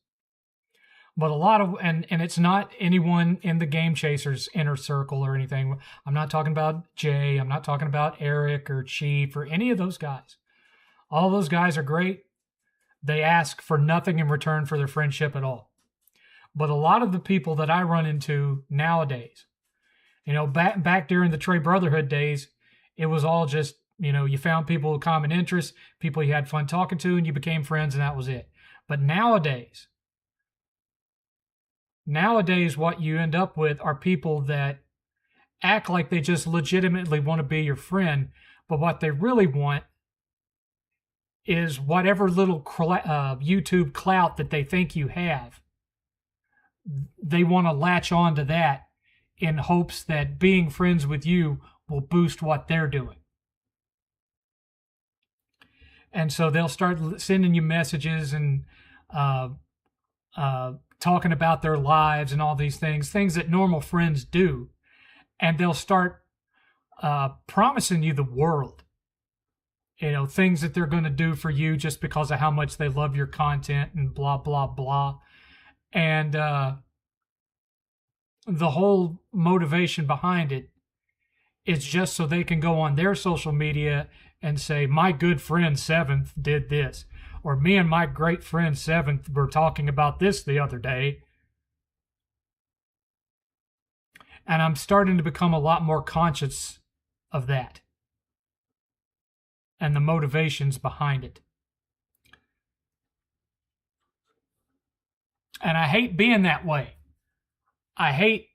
but a lot of and it's not anyone in the Game Chasers inner circle or anything. I'm not talking about Jay. I'm not talking about Eric or Chief or any of those guys. All those guys are great. They ask for nothing in return for their friendship at all. But a lot of the people that I run into nowadays, back during the Trey Brotherhood days, it was all just, you found people with common interests, people you had fun talking to, and you became friends, and that was it. But nowadays, what you end up with are people that act like they just legitimately want to be your friend, but what they really want is whatever little YouTube clout that they think you have. They want to latch on to that in hopes that being friends with you will boost what they're doing. And so they'll start sending you messages and talking about their lives and all these things that normal friends do. And they'll start promising you the world. Things that they're going to do for you just because of how much they love your content and blah, blah, blah. And the whole motivation behind it it's just so they can go on their social media and say, my good friend 7th did this, or me and my great friend 7th were talking about this the other day. And I'm starting to become a lot more conscious of that and the motivations behind it. And I hate being that way. I hate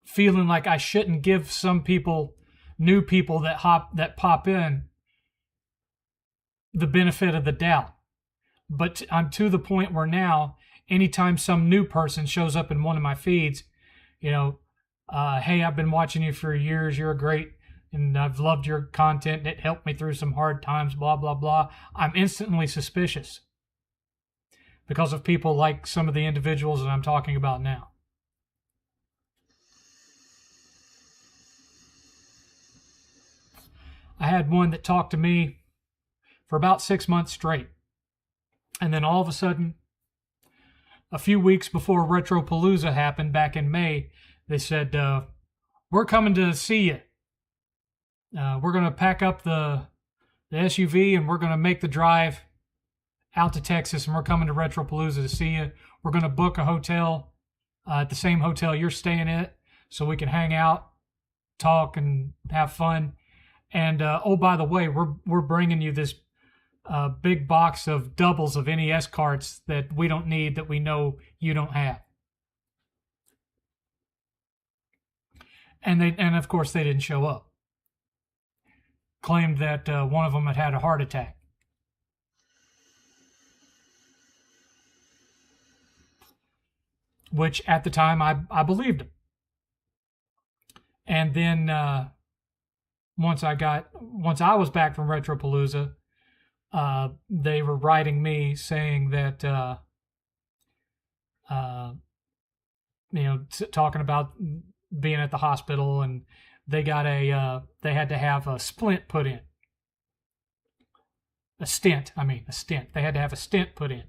feeling like I shouldn't give some people, new people that pop in, the benefit of the doubt. But I'm to the point where now, anytime some new person shows up in one of my feeds, you know, hey, I've been watching you for years. You're great, and I've loved your content. It helped me through some hard times, blah, blah, blah. I'm instantly suspicious because of people like some of the individuals that I'm talking about now. I had one that talked to me for about 6 months straight. And then all of a sudden, a few weeks before Retropalooza happened back in May, they said, we're coming to see you. We're going to pack up the SUV and we're going to make the drive out to Texas, and we're coming to Retropalooza to see you. We're going to book a hotel at the same hotel you're staying at so we can hang out, talk, and have fun. And, oh, by the way, we're bringing you this big box of doubles of NES carts that we don't need, that we know you don't have. And of course, they didn't show up. Claimed that one of them had a heart attack. Which at the time I believed him. And then once I was back from Retropalooza, they were writing me saying that talking about being at the hospital, and they got they had to have a splint put in. A stent. They had to have a stent put in.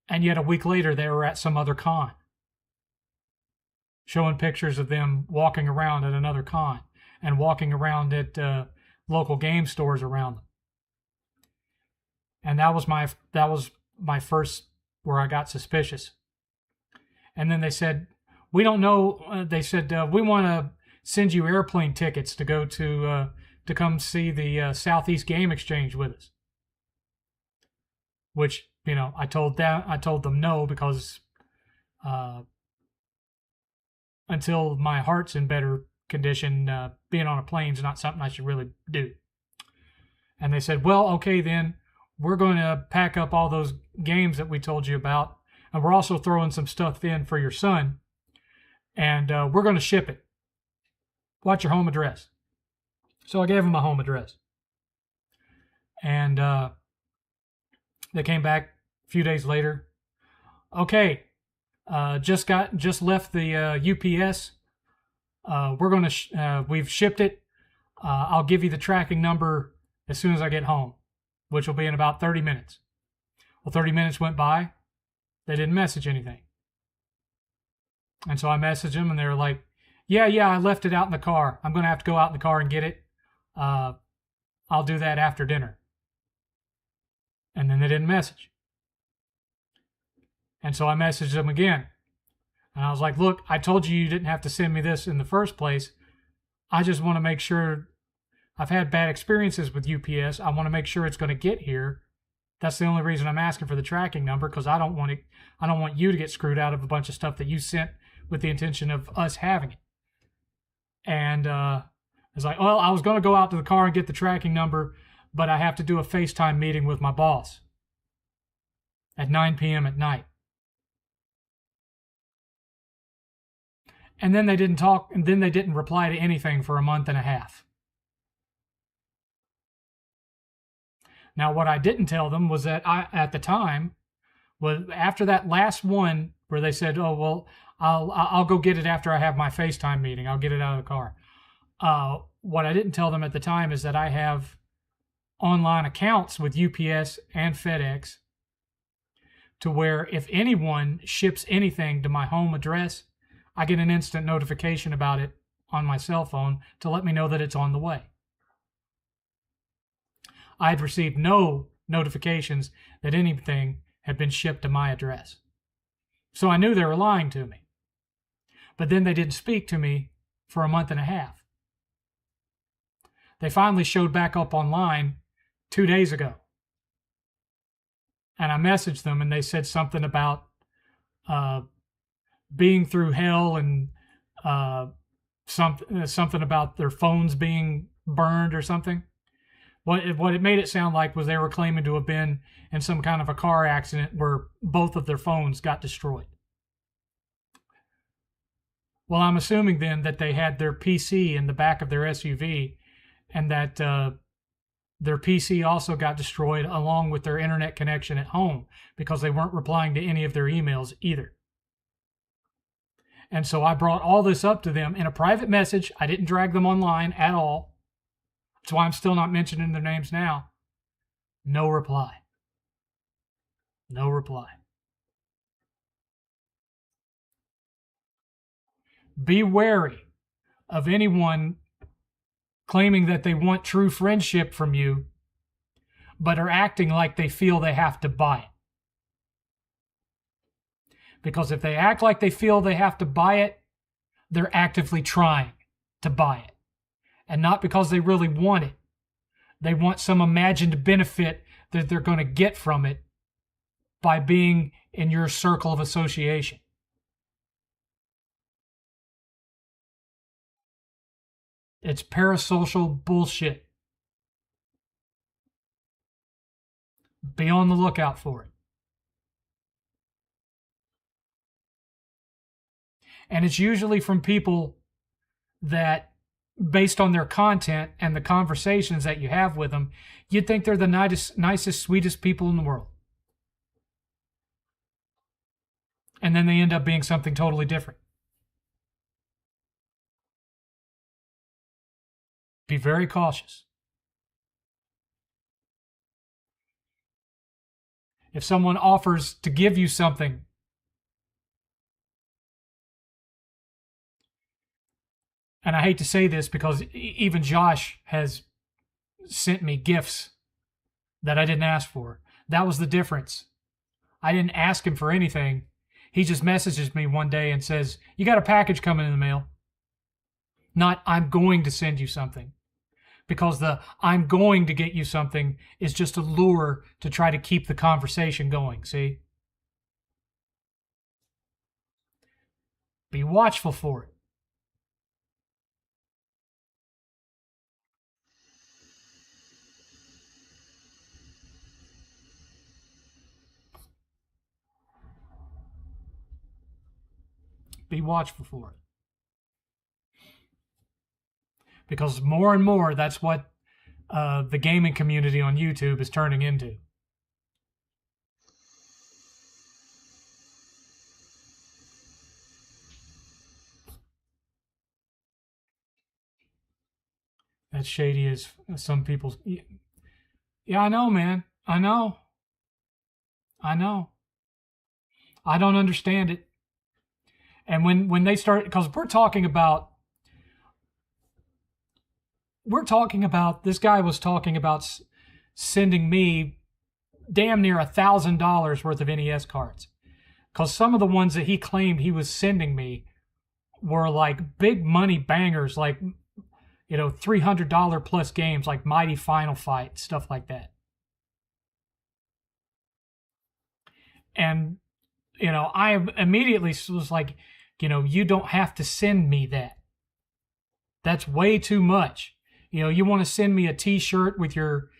And yet a week later, they were at some other con, showing pictures of them walking around at another con and walking around at local game stores around them. And that was my first where I got suspicious. And then they said, we don't know. They said, we want to send you airplane tickets to go to come see the Southeast Game Exchange with us. Which, I told them no, because until my heart's in better condition, being on a plane is not something I should really do. And they said, well, okay, then we're going to pack up all those games that we told you about, and we're also throwing some stuff in for your son, and we're going to ship it. What's your home address? So I gave them my home address. And they came back a few days later. Okay, just left the UPS. We've shipped it. I'll give you the tracking number as soon as I get home, which will be in about 30 minutes. Well, 30 minutes went by. They didn't message anything. And so I messaged them, and they were like, yeah, I left it out in the car. I'm going to have to go out in the car and get it. I'll do that after dinner. And then they didn't message. And so I messaged them again. And I was like, look, I told you didn't have to send me this in the first place. I just want to make sure. I've had bad experiences with UPS. I want to make sure it's going to get here. That's the only reason I'm asking for the tracking number, because I don't want you to get screwed out of a bunch of stuff that you sent with the intention of us having it. And I was like, well, I was going to go out to the car and get the tracking number, but I have to do a FaceTime meeting with my boss at 9 p.m. at night. And then they didn't talk, and then they didn't reply to anything for a month and a half. Now, what I didn't tell them was that at the time, was after that last one where they said, oh, well, I'll go get it after I have my FaceTime meeting. I'll get it out of the car. What I didn't tell them at the time is that I have online accounts with UPS and FedEx, to where if anyone ships anything to my home address, I get an instant notification about it on my cell phone to let me know that it's on the way. I had received no notifications that anything had been shipped to my address. So I knew they were lying to me. But then they didn't speak to me for a month and a half. They finally showed back up online 2 days ago. And I messaged them and they said something about being through hell and something about their phones being burned or something. What it made it sound like was they were claiming to have been in some kind of a car accident where both of their phones got destroyed. Well, I'm assuming then that they had their PC in the back of their SUV and that their PC also got destroyed along with their internet connection at home because they weren't replying to any of their emails either. And so I brought all this up to them in a private message. I didn't drag them online at all. That's why I'm still not mentioning their names now. No reply. No reply. Be wary of anyone claiming that they want true friendship from you, but are acting like they feel they have to buy it. Because if they act like they feel they have to buy it, they're actively trying to buy it. And not because they really want it. They want some imagined benefit that they're going to get from it by being in your circle of association. It's parasocial bullshit. Be on the lookout for it. And it's usually from people that, based on their content and the conversations that you have with them, you'd think they're the nicest, sweetest people in the world. And then they end up being something totally different. Be very cautious. If someone offers to give you something, and I hate to say this because even Josh has sent me gifts that I didn't ask for. That was the difference. I didn't ask him for anything. He just messages me one day and says, "You got a package coming in the mail." Not, "I'm going to send you something." Because the "I'm going to get you something" is just a lure to try to keep the conversation going, see? Be watchful for it. Be watchful for it. Because more and more, that's what the gaming community on YouTube is turning into. That's shady as some people's... Yeah, I know, man. I know. I don't understand it. And when they start... Because we're talking about... This guy was talking about sending me damn near $1,000 worth of NES cards. Because some of the ones that he claimed he was sending me were like big money bangers, like, you know, $300 plus games like Mighty Final Fight, stuff like that. And, you know, I immediately was like, you know, you don't have to send me that. That's way too much. You know, you want to send me a t-shirt with your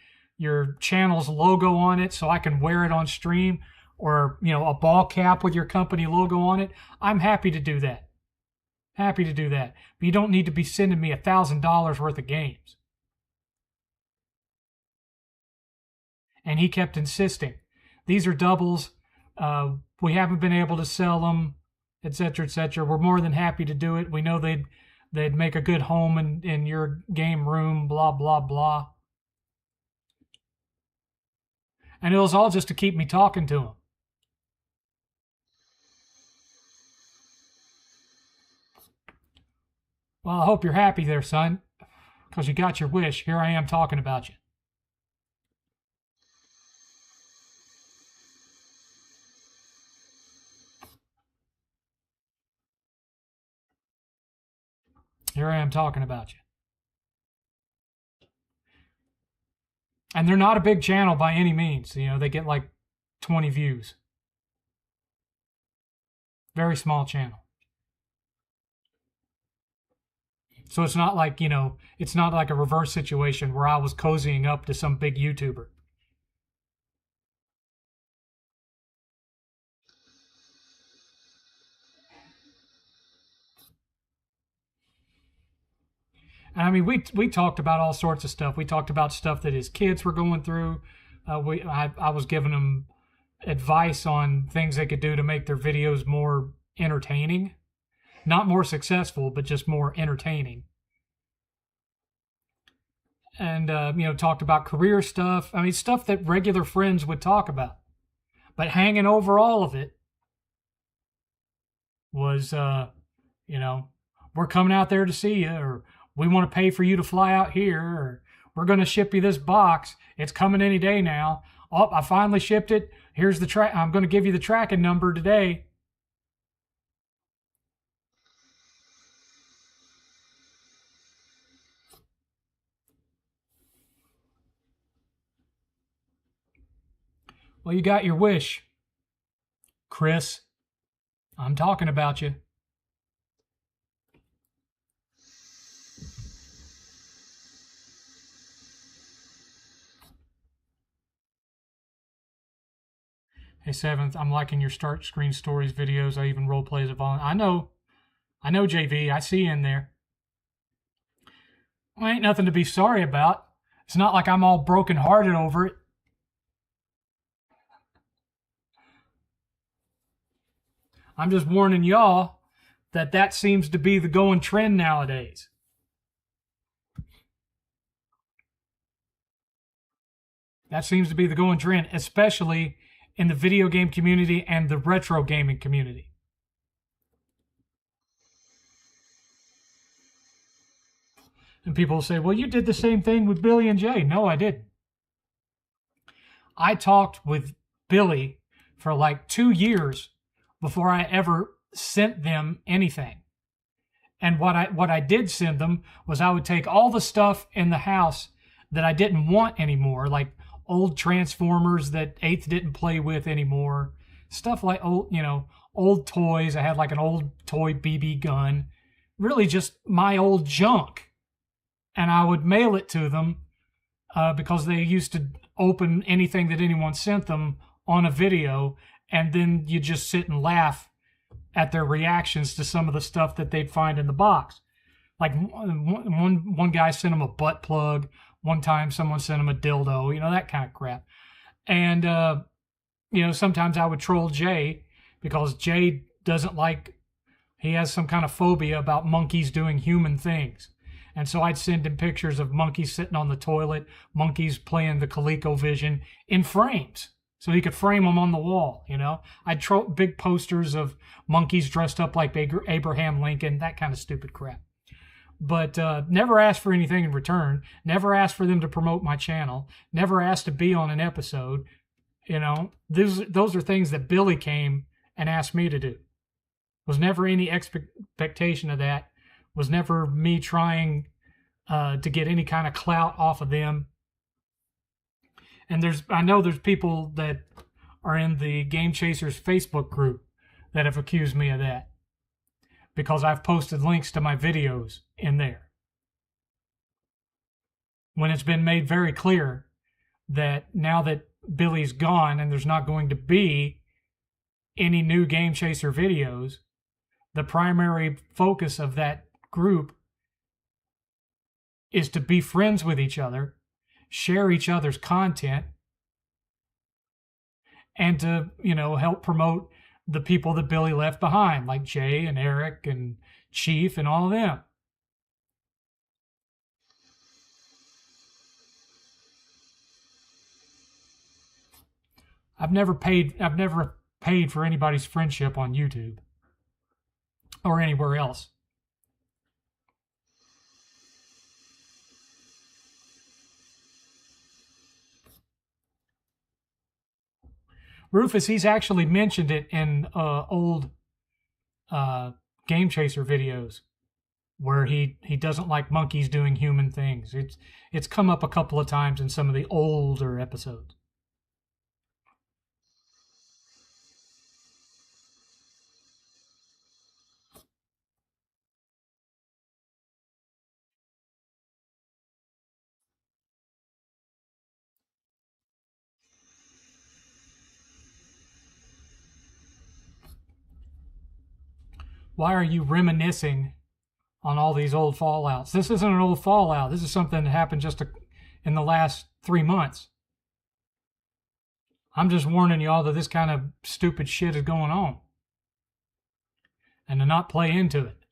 channel's logo on it so I can wear it on stream, or, you know, a ball cap with your company logo on it. I'm happy to do that. Happy to do that. But you don't need to be sending me $1,000 worth of games. And he kept insisting, these are doubles. We haven't been able to sell them, etc., etc. We're more than happy to do it. We know they'd make a good home in your game room, blah, blah, blah. And it was all just to keep me talking to him. Well, I hope you're happy there, son, because you got your wish. Here I am talking about you. Here I am talking about you. And they're not a big channel by any means. You know, they get like 20 views. Very small channel. So it's not like, you know, it's not like a reverse situation where I was cozying up to some big YouTuber. And I mean, we talked about all sorts of stuff. We talked about stuff that his kids were going through. I was giving them advice on things they could do to make their videos more entertaining. Not more successful, but just more entertaining. And, you know, talked about career stuff. I mean, stuff that regular friends would talk about. But hanging over all of it was, you know, we're coming out there to see you, or we want to pay for you to fly out here, or we're going to ship you this box. It's coming any day now. Oh, I finally shipped it. Here's the track. I'm going to give you the tracking number today. Well, you got your wish, Chris. I'm talking about you. Hey, 7th, I'm liking your Start Screen Stories videos. I even role play as a volunteer. I know, JV. I see you in there. Well, ain't nothing to be sorry about. It's not like I'm all broken-hearted over it. I'm just warning y'all that seems to be the going trend nowadays. That seems to be the going trend, especially in the video game community and the retro gaming community. And people will say, well, you did the same thing with Billy and Jay. No, I didn't. I talked with Billy for like 2 years before I ever sent them anything. And what I did send them was I would take all the stuff in the house that I didn't want anymore, like old Transformers that 8th didn't play with anymore, stuff like old toys. I had like an old toy BB gun, really just my old junk. And I would mail it to them because they used to open anything that anyone sent them on a video, and then you just sit and laugh at their reactions to some of the stuff that they'd find in the box. Like one guy sent them a butt plug. One time someone sent him a dildo, you know, that kind of crap. And, you know, sometimes I would troll Jay because Jay he has some kind of phobia about monkeys doing human things. And so I'd send him pictures of monkeys sitting on the toilet, monkeys playing the ColecoVision in frames, so he could frame them on the wall, you know. I'd troll big posters of monkeys dressed up like Abraham Lincoln, that kind of stupid crap. But never asked for anything in return, never asked for them to promote my channel, never asked to be on an episode. You know, those are things that Billy came and asked me to do. Was never any expectation of that. Was never me trying to get any kind of clout off of them. And I know there's people that are in the Game Chasers Facebook group that have accused me of that, because I've posted links to my videos in there, when it's been made very clear that now that Billy's gone and there's not going to be any new Game Chaser videos, the primary focus of that group is to be friends with each other, share each other's content, and to, you know, help promote the people that Billy left behind, like Jay and Eric and Chief and all of them. I've never paid for anybody's friendship on YouTube or anywhere else. Rufus, he's actually mentioned it in old Game Chaser videos where he doesn't like monkeys doing human things. It's come up a couple of times in some of the older episodes. Why are you reminiscing on all these old Fallouts? This isn't an old Fallout. This is something that happened just in the last 3 months. I'm just warning y'all that this kind of stupid shit is going on. And to not play into it.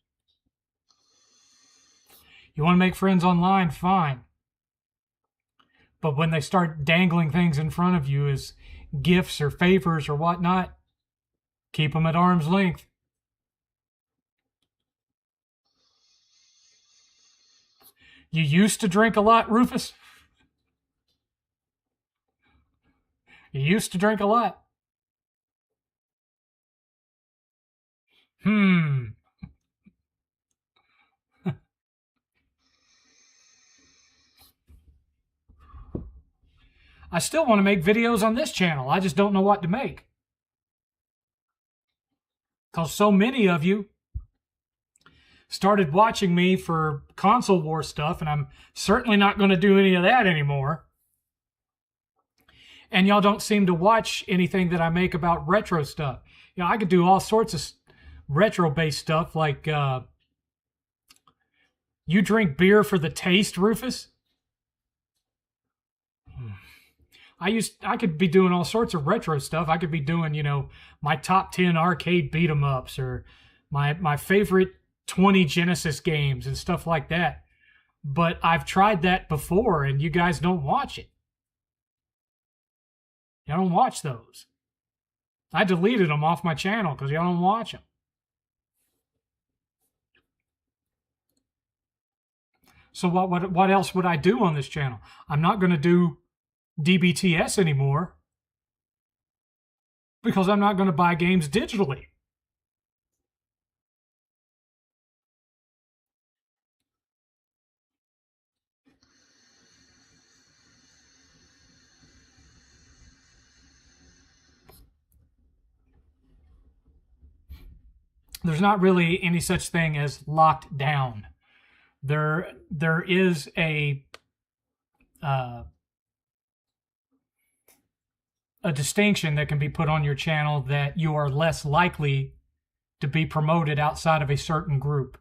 You want to make friends online? Fine. But when they start dangling things in front of you as gifts or favors or whatnot, keep them at arm's length. You used to drink a lot, Rufus? You used to drink a lot? I still want to make videos on this channel. I just don't know what to make. Because so many of you started watching me for console war stuff, and I'm certainly not going to do any of that anymore. And y'all don't seem to watch anything that I make about retro stuff. You know, I could do all sorts of retro-based stuff, like you drink beer for the taste, Rufus? I could be doing all sorts of retro stuff. I could be doing, you know, my top 10 arcade beat 'em ups, or my favorite 20 Genesis games and stuff like that. But I've tried that before, and you guys don't watch it. Y'all don't watch those. I deleted them off my channel because y'all don't watch them. So what else would I do on this channel? I'm not going to do DBTS anymore because I'm not going to buy games digitally. There's not really any such thing as locked down. There is a distinction that can be put on your channel that you are less likely to be promoted outside of a certain group.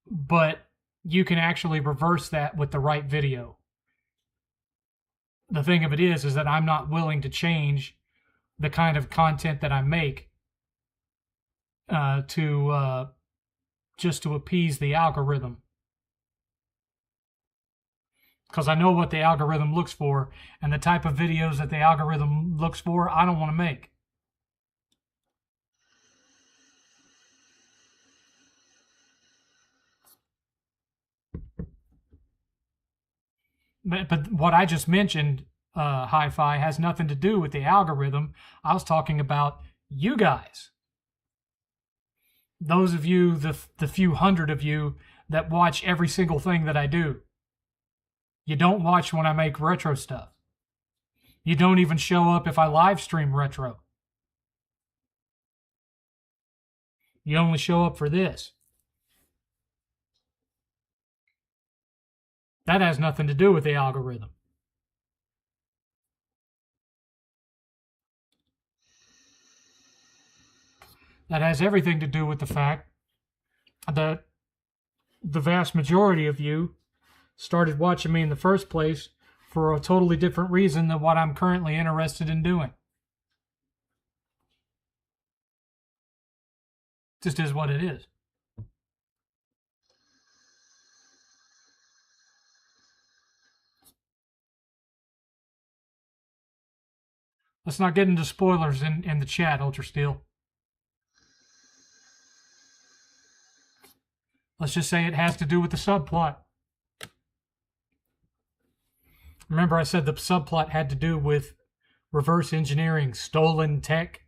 But you can actually reverse that with the right video. The thing of it is that I'm not willing to change the kind of content that I make just to appease the algorithm. Because I know what the algorithm looks for, and the type of videos that the algorithm looks for, I don't want to make. But what I just mentioned, Hi-Fi, has nothing to do with the algorithm. I was talking about you guys. Those of you, the few hundred of you that watch every single thing that I do. You don't watch when I make retro stuff. You don't even show up if I live stream retro. You only show up for this. That has nothing to do with the algorithm. That has everything to do with the fact that the vast majority of you started watching me in the first place for a totally different reason than what I'm currently interested in doing. Just is what it is. Let's not get into spoilers in the chat, Ultra Steel. Let's just say it has to do with the subplot. Remember I said the subplot had to do with reverse engineering stolen tech.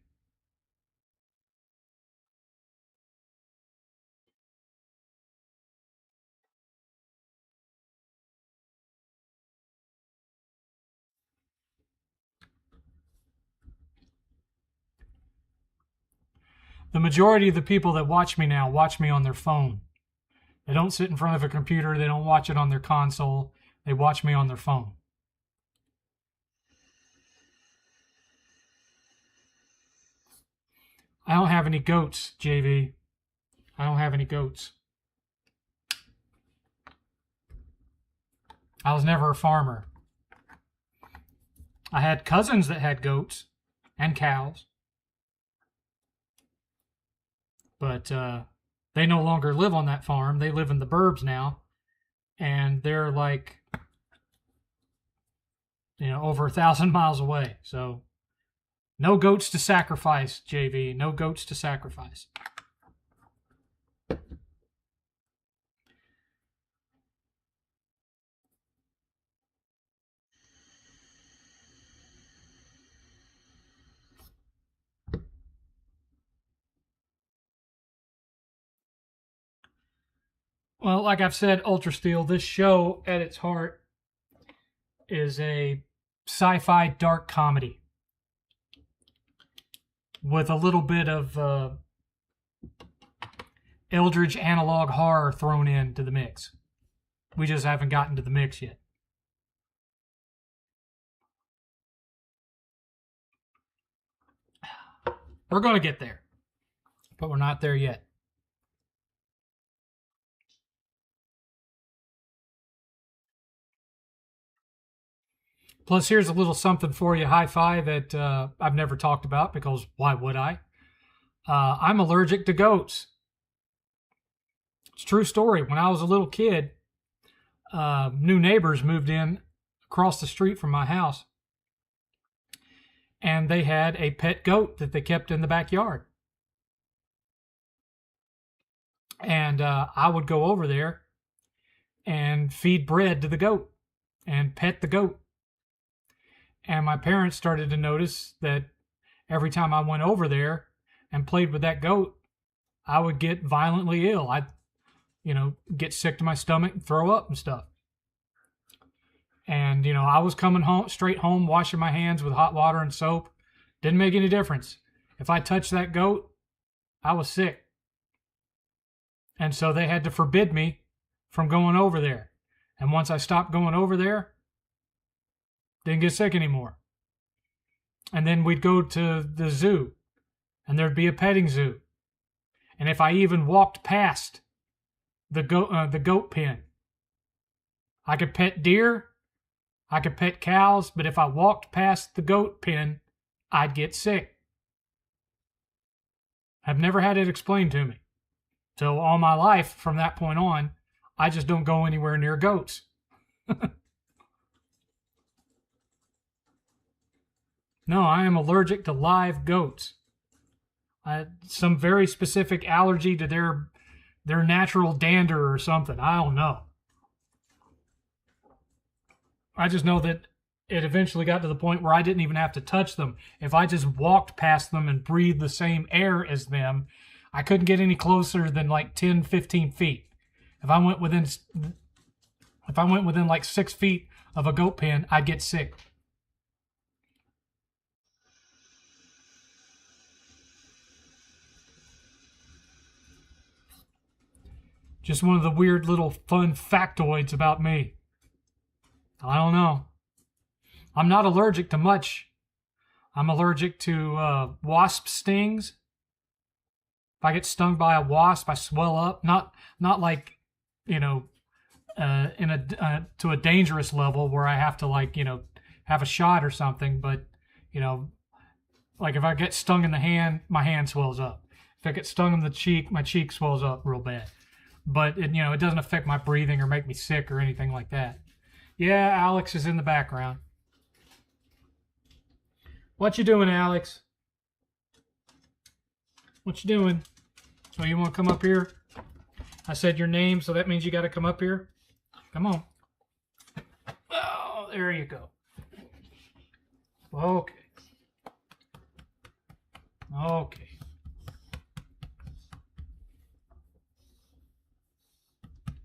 The majority of the people that watch me now watch me on their phone. They don't sit in front of a computer. They don't watch it on their console. They watch me on their phone. I don't have any goats, JV. I don't have any goats. I was never a farmer. I had cousins that had goats and cows. But they no longer live on that farm. They live in the burbs now. And they're like, over 1,000 miles away. So no goats to sacrifice, JV. No goats to sacrifice. Well, like I've said, Ultra Steel, this show at its heart is a sci-fi dark comedy with a little bit of Eldritch analog horror thrown into the mix. We just haven't gotten to the mix yet. We're going to get there, but we're not there yet. Plus, here's a little something for you, hi-fi, that I've never talked about because why would I? I'm allergic to goats. It's a true story. When I was a little kid, new neighbors moved in across the street from my house. And they had a pet goat that they kept in the backyard. And I would go over there and feed bread to the goat and pet the goat. And my parents started to notice that every time I went over there and played with that goat, I would get violently ill. I'd, get sick to my stomach and throw up and stuff. And, I was coming home, straight home, washing my hands with hot water and soap. Didn't make any difference. If I touched that goat, I was sick. And so they had to forbid me from going over there. And once I stopped going over there, didn't get sick anymore. And then we'd go to the zoo, and there'd be a petting zoo. And if I even walked past the goat pen, I could pet deer, I could pet cows, but if I walked past the goat pen, I'd get sick. I've never had it explained to me. So all my life, from that point on, I just don't go anywhere near goats. No, I am allergic to live goats. Some very specific allergy to their natural dander or something. I don't know. I just know that it eventually got to the point where I didn't even have to touch them. If I just walked past them and breathed the same air as them, I couldn't get any closer than like 10, 15 feet. If I went within like 6 feet of a goat pen, I'd get sick. Just one of the weird little fun factoids about me. I don't know. I'm not allergic to much. I'm allergic to wasp stings. If I get stung by a wasp, I swell up. Not like, to a dangerous level where I have to have a shot or something. But, like if I get stung in the hand, my hand swells up. If I get stung in the cheek, my cheek swells up real bad. But, it doesn't affect my breathing or make me sick or anything like that. Yeah, Alex is in the background. What you doing, Alex? What you doing? So you want to come up here? I said your name, so that means you got to come up here. Come on. Oh, there you go. Okay. Okay.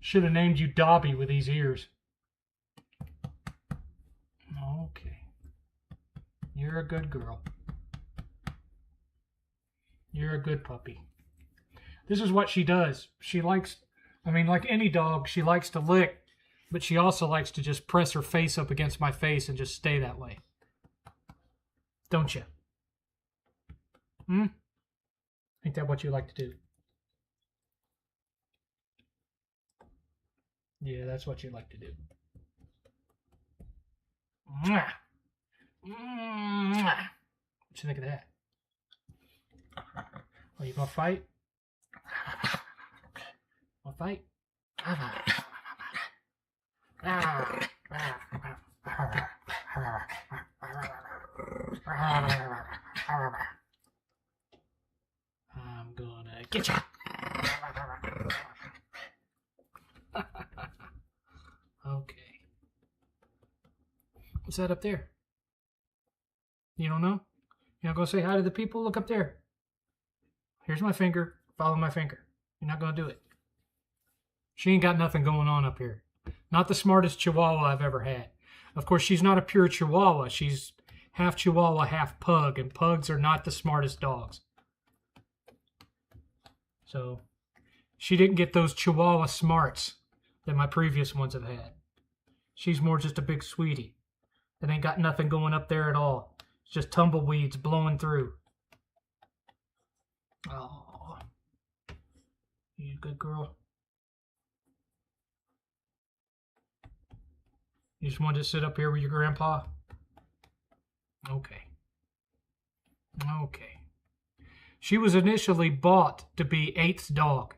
Should have named you Dobby with these ears. Okay. You're a good girl. You're a good puppy. This is what she does. She likes, I mean, like any dog, she likes to lick, but she also likes to just press her face up against my face and just stay that way. Don't you? Ain't that what you like to do? Yeah, that's what you like to do. Mwah. Mwah. What you think of that? Are you gonna fight? Wanna fight? I'm gonna get you. Okay. What's that up there? You don't know? You're not gonna say hi to the people? Look up there. Here's my finger. Follow my finger. You're not gonna do it. She ain't got nothing going on up here. Not the smartest Chihuahua I've ever had. Of course, she's not a pure Chihuahua. She's half Chihuahua, half Pug, and Pugs are not the smartest dogs. So, she didn't get those Chihuahua smarts that my previous ones have had. She's more just a big sweetie that ain't got nothing going up there at all. It's just tumbleweeds blowing through. Oh, you a good girl? You just wanted to sit up here with your grandpa? Okay. Okay. She was initially bought to be 8th's dog.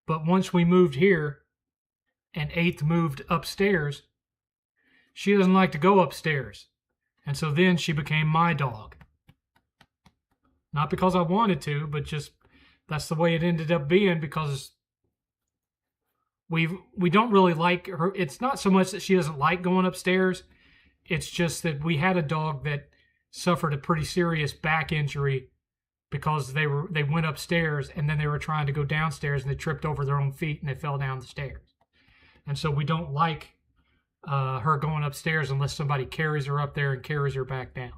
But once we moved here, and 8th moved upstairs, she doesn't like to go upstairs. And so then she became my dog. Not because I wanted to, but just that's the way it ended up being, because we don't really like her. It's not so much that she doesn't like going upstairs. It's just that we had a dog that suffered a pretty serious back injury because they went upstairs and then they were trying to go downstairs and they tripped over their own feet and they fell down the stairs. And so we don't like her going upstairs unless somebody carries her up there and carries her back down.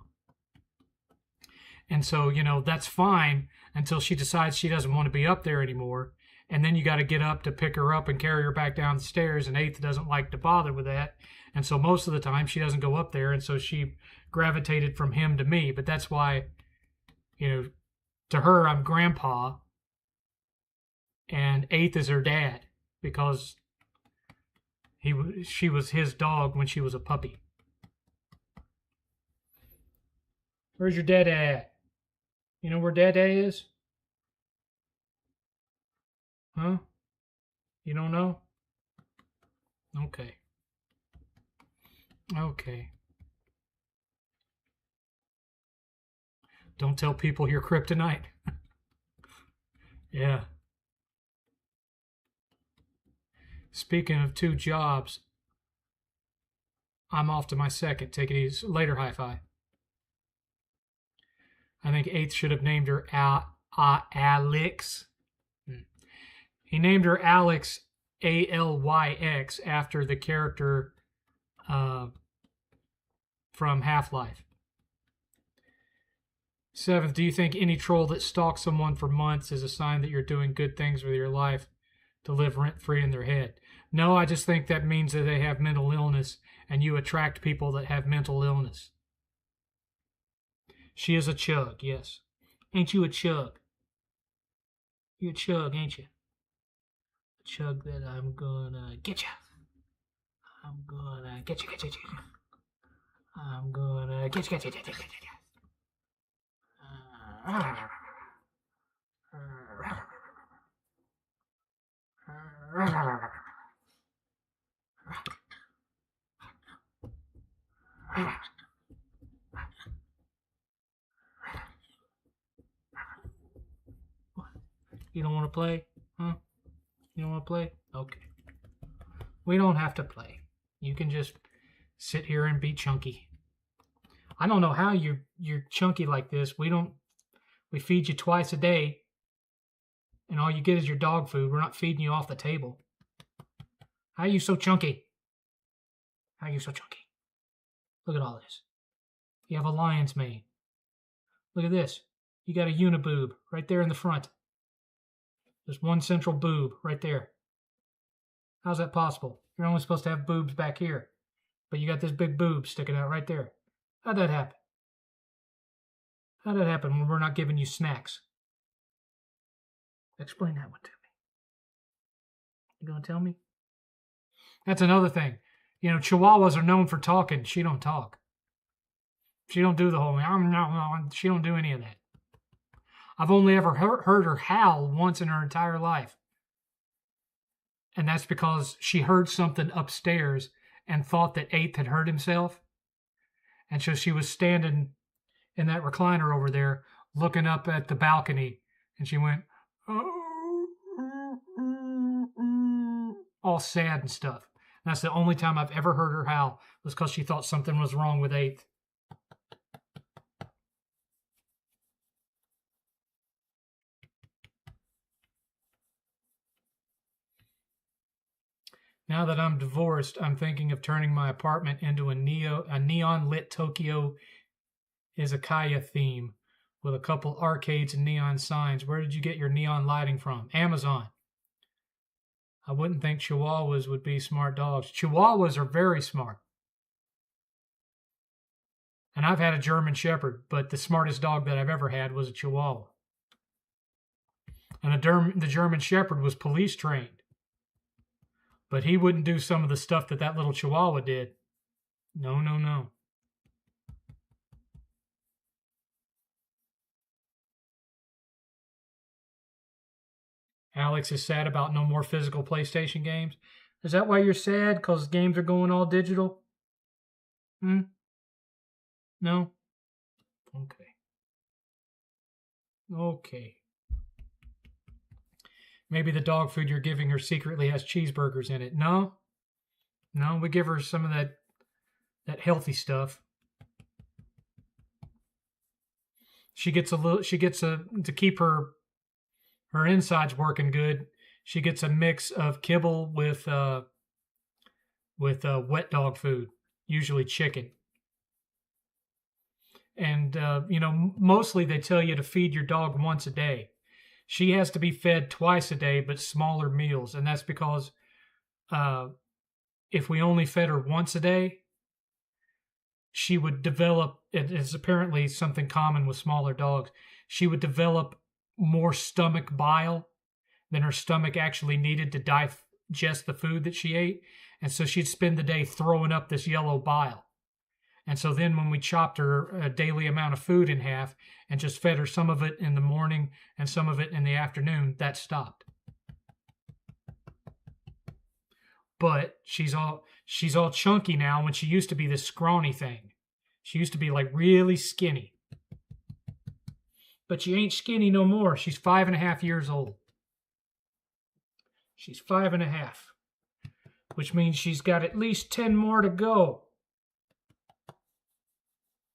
And so, you know, that's fine until she decides she doesn't want to be up there anymore. And then you got to get up to pick her up and carry her back down the stairs. And 8th doesn't like to bother with that. And so most of the time she doesn't go up there. And so she gravitated from him to me. But that's why, you know, to her, I'm grandpa. And 8th is her dad. Because she was his dog when she was a puppy. Where's your dad at? You know where Dada is? Huh? You don't know? Okay. Okay. Don't tell people you're kryptonite. Yeah. Speaking of 2 jobs, I'm off to my second. Take it easy. Later, high five. I think 8th should have named her Alex. He named her Alex, Alyx, after the character from Half-Life. 7th, do you think any troll that stalks someone for months is a sign that you're doing good things with your life to live rent-free in their head? No, I just think that means that they have mental illness, and you attract people that have mental illness. She is a chug, yes. Ain't you a chug? You're a chug, ain't you? A chug that I'm gonna get you. I'm gonna get you. I'm gonna get you. You don't want to play? Huh? You don't want to play? Okay. We don't have to play. You can just sit here and be chunky. I don't know how you're chunky like this. We feed you twice a day, and all you get is your dog food. We're not feeding you off the table. How are you so chunky? How are you so chunky? Look at all this. You have a lion's mane. Look at this. You got a uniboob right there in the front. There's one central boob right there. How's that possible? You're only supposed to have boobs back here, but you got this big boob sticking out right there. How'd that happen? How'd that happen when we're not giving you snacks? Explain that one to me. You gonna tell me? That's another thing. You know, Chihuahuas are known for talking. She don't talk. She don't do the whole, she don't do any of that. I've only ever heard her howl once in her entire life. And that's because she heard something upstairs and thought that 8th had hurt himself. And so she was standing in that recliner over there looking up at the balcony. And she went, all sad and stuff. And that's the only time I've ever heard her howl, was because she thought something was wrong with 8th. Now that I'm divorced, I'm thinking of turning my apartment into a neon-lit Tokyo izakaya theme with a couple arcades and neon signs. Where did you get your neon lighting from? Amazon. I wouldn't think Chihuahuas would be smart dogs. Chihuahuas are very smart. And I've had a German Shepherd, but the smartest dog that I've ever had was a Chihuahua. And the German Shepherd was police trained. But he wouldn't do some of the stuff that little Chihuahua did. No, no, no. Alex is sad about no more physical PlayStation games. Is that why you're sad? Because games are going all digital? No? Okay. Okay. Maybe the dog food you're giving her secretly has cheeseburgers in it. No, we give her some of that healthy stuff. She gets to keep her insides working good. She gets a mix of kibble with wet dog food, usually chicken. And mostly they tell you to feed your dog once a day. She has to be fed twice a day, but smaller meals. And that's because if we only fed her once a day, she would develop, it is apparently something common with smaller dogs, she would develop more stomach bile than her stomach actually needed to digest the food that she ate. And so she'd spend the day throwing up this yellow bile. And so then when we chopped her daily amount of food in half and just fed her some of it in the morning and some of it in the afternoon, that stopped. But she's all chunky now when she used to be this scrawny thing. She used to be like really skinny. But she ain't skinny no more. She's 5.5 years old. She's 5.5, which means she's got at least 10 more to go.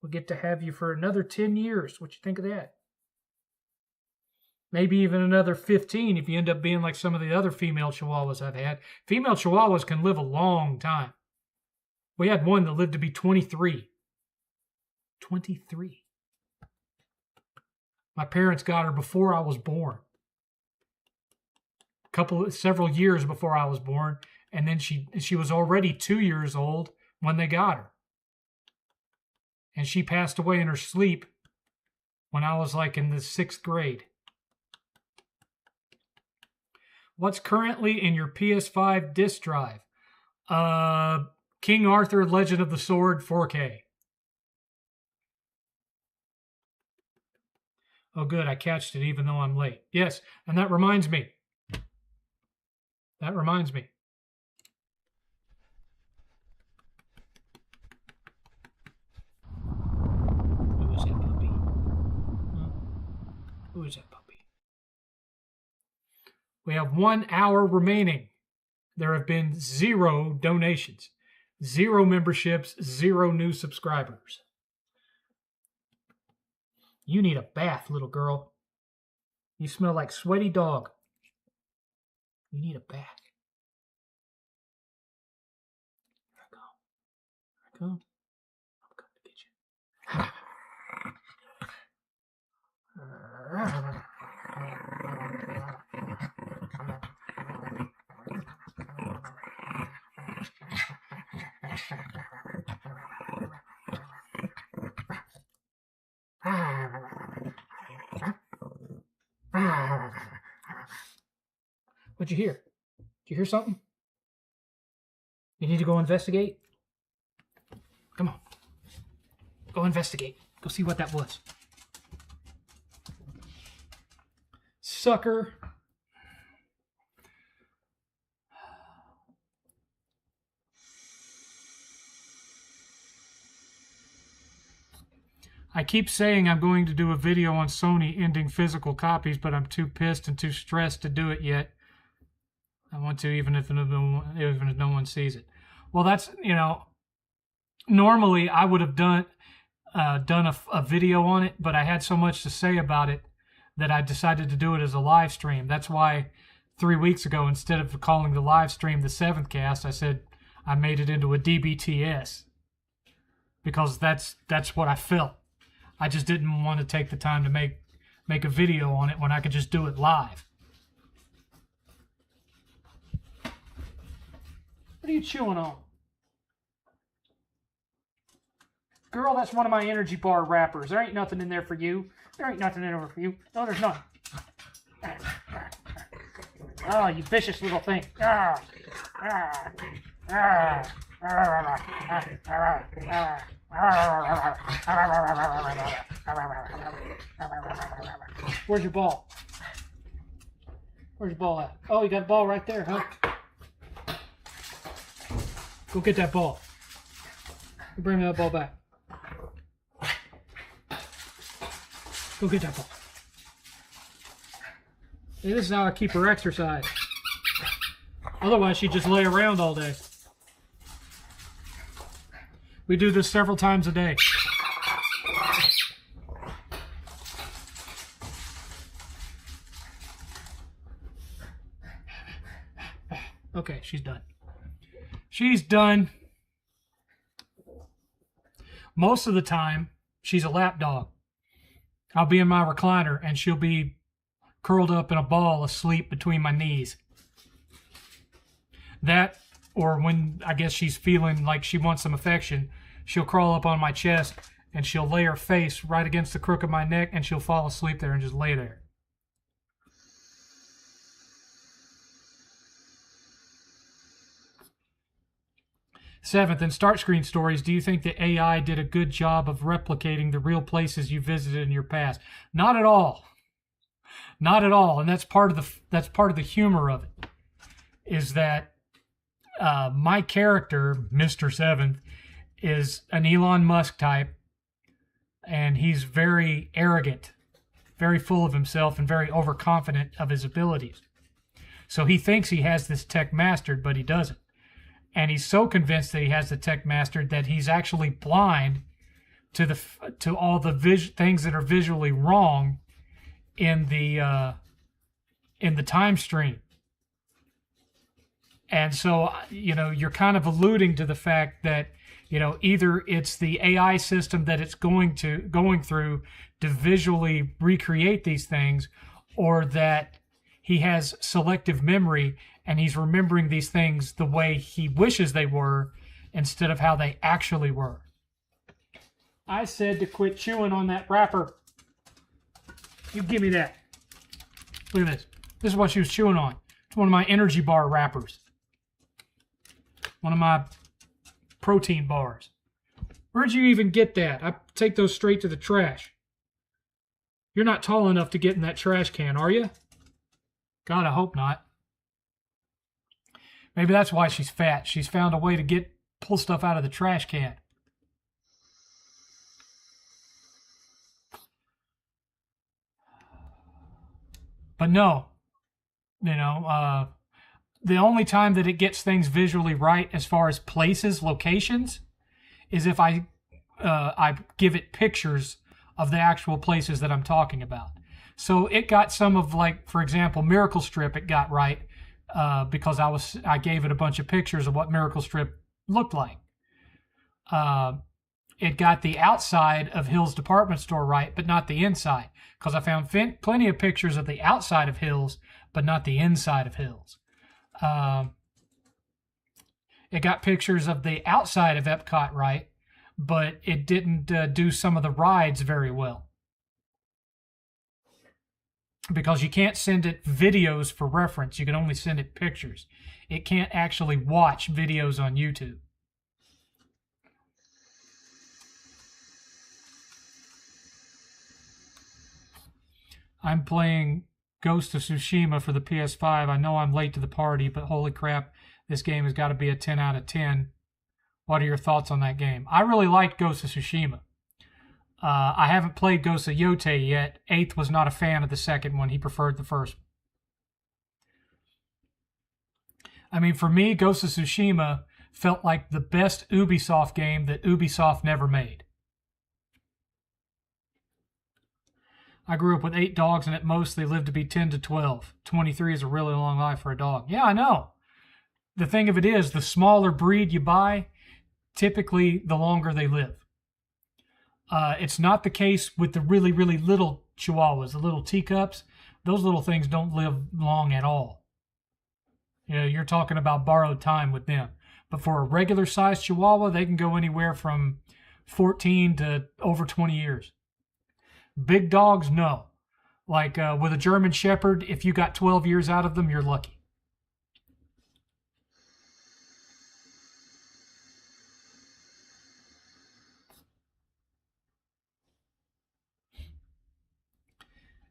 We'll get to have you for another 10 years. What you think of that? Maybe even another 15 if you end up being like some of the other female Chihuahuas I've had. Female Chihuahuas can live a long time. We had one that lived to be 23. 23. My parents got her before I was born. Several years before I was born. And then she was already 2 years old when they got her. And she passed away in her sleep when I was like in the 6th grade. What's currently in your PS5 disc drive? King Arthur, Legend of the Sword, 4K. Oh, good. I catched it even though I'm late. Yes, and that reminds me. Who is that puppy? Who is that puppy? We have 1 hour remaining. There have been 0 donations, 0 memberships, 0 new subscribers. You need a bath, little girl. You smell like sweaty dog. You need a bath. Here I go. Here I go. I'm coming to get you. What'd you hear? Did you hear something? You need to go investigate? Come on. Go investigate. Go see what that was. Sucker. I keep saying I'm going to do a video on Sony ending physical copies, but I'm too pissed and too stressed to do it yet. I want to, even if no one sees it. Well, that's, normally I would have done a video on it, but I had so much to say about it that I decided to do it as a live stream. That's why 3 weeks ago, instead of calling the live stream the 7thCast, I said I made it into a DBTS, because that's what I felt. I just didn't want to take the time to make a video on it when I could just do it live. What are you chewing on? Girl, that's one of my energy bar wrappers. There ain't nothing in there for you. There ain't nothing in there for you. No, there's none. Oh, you vicious little thing. Where's your ball? Where's your ball at? Oh, you got a ball right there, huh? Go get that ball. Bring me that ball back. Go get that ball. Hey, this is how I keep her exercise. Otherwise, she'd just lay around all day. We do this several times a day. Okay, she's done. She's done. Most of the time, she's a lap dog. I'll be in my recliner and she'll be curled up in a ball asleep between my knees. That, or when I guess she's feeling like she wants some affection, she'll crawl up on my chest and she'll lay her face right against the crook of my neck and she'll fall asleep there and just lay there. Seventh, in Start Screen Stories, do you think the AI did a good job of replicating the real places you visited in your past? Not at all. Not at all. And that's part of the humor of it. Is that my character, Mr. Seventh, is an Elon Musk type, and he's very arrogant, very full of himself, and very overconfident of his abilities. So he thinks he has this tech mastered, but he doesn't. And he's so convinced that he has the tech mastered that he's actually blind to all the things that are visually wrong in the time stream. And so, you're kind of alluding to the fact that, either it's the AI system that it's going through to visually recreate these things, or that he has selective memory and he's remembering these things the way he wishes they were instead of how they actually were. I said to quit chewing on that wrapper. You give me that. Look at this. This is what she was chewing on. It's one of my energy bar wrappers. One of my protein bars. Where'd you even get that? I take those straight to the trash. You're not tall enough to get in that trash can, are you? God, I hope not. Maybe that's why she's fat. She's found a way to pull stuff out of the trash can. But no, the only time that it gets things visually right as far as places, locations, is if I give it pictures of the actual places that I'm talking about. So it got some of, like, for example, Miracle Strip, it got right because I gave it a bunch of pictures of what Miracle Strip looked like. It got the outside of Hills Department Store right, but not the inside, because I found plenty of pictures of the outside of Hills, but not the inside of Hills. It got pictures of the outside of Epcot right, but it didn't do some of the rides very well. Because you can't send it videos for reference. You can only send it pictures. It can't actually watch videos on YouTube. I'm playing Ghost of Tsushima for the PS5. I know I'm late to the party, but holy crap, this game has got to be a 10 out of 10. What are your thoughts on that game? I really liked Ghost of Tsushima. I haven't played Ghost of Yotei yet. Eighth was not a fan of the second one. He preferred the first. I mean, for me, Ghost of Tsushima felt like the best Ubisoft game that Ubisoft never made. I grew up with 8 dogs, and at most they lived to be 10 to 12. 23 is a really long life for a dog. Yeah, I know. The thing of it is, the smaller breed you buy, typically the longer they live. It's not the case with the really, really little Chihuahuas, the little teacups. Those little things don't live long at all. You know, you're talking about borrowed time with them. But for a regular-sized Chihuahua, they can go anywhere from 14 to over 20 years. Big dogs, no. Like with a German Shepherd, if you got 12 years out of them, you're lucky.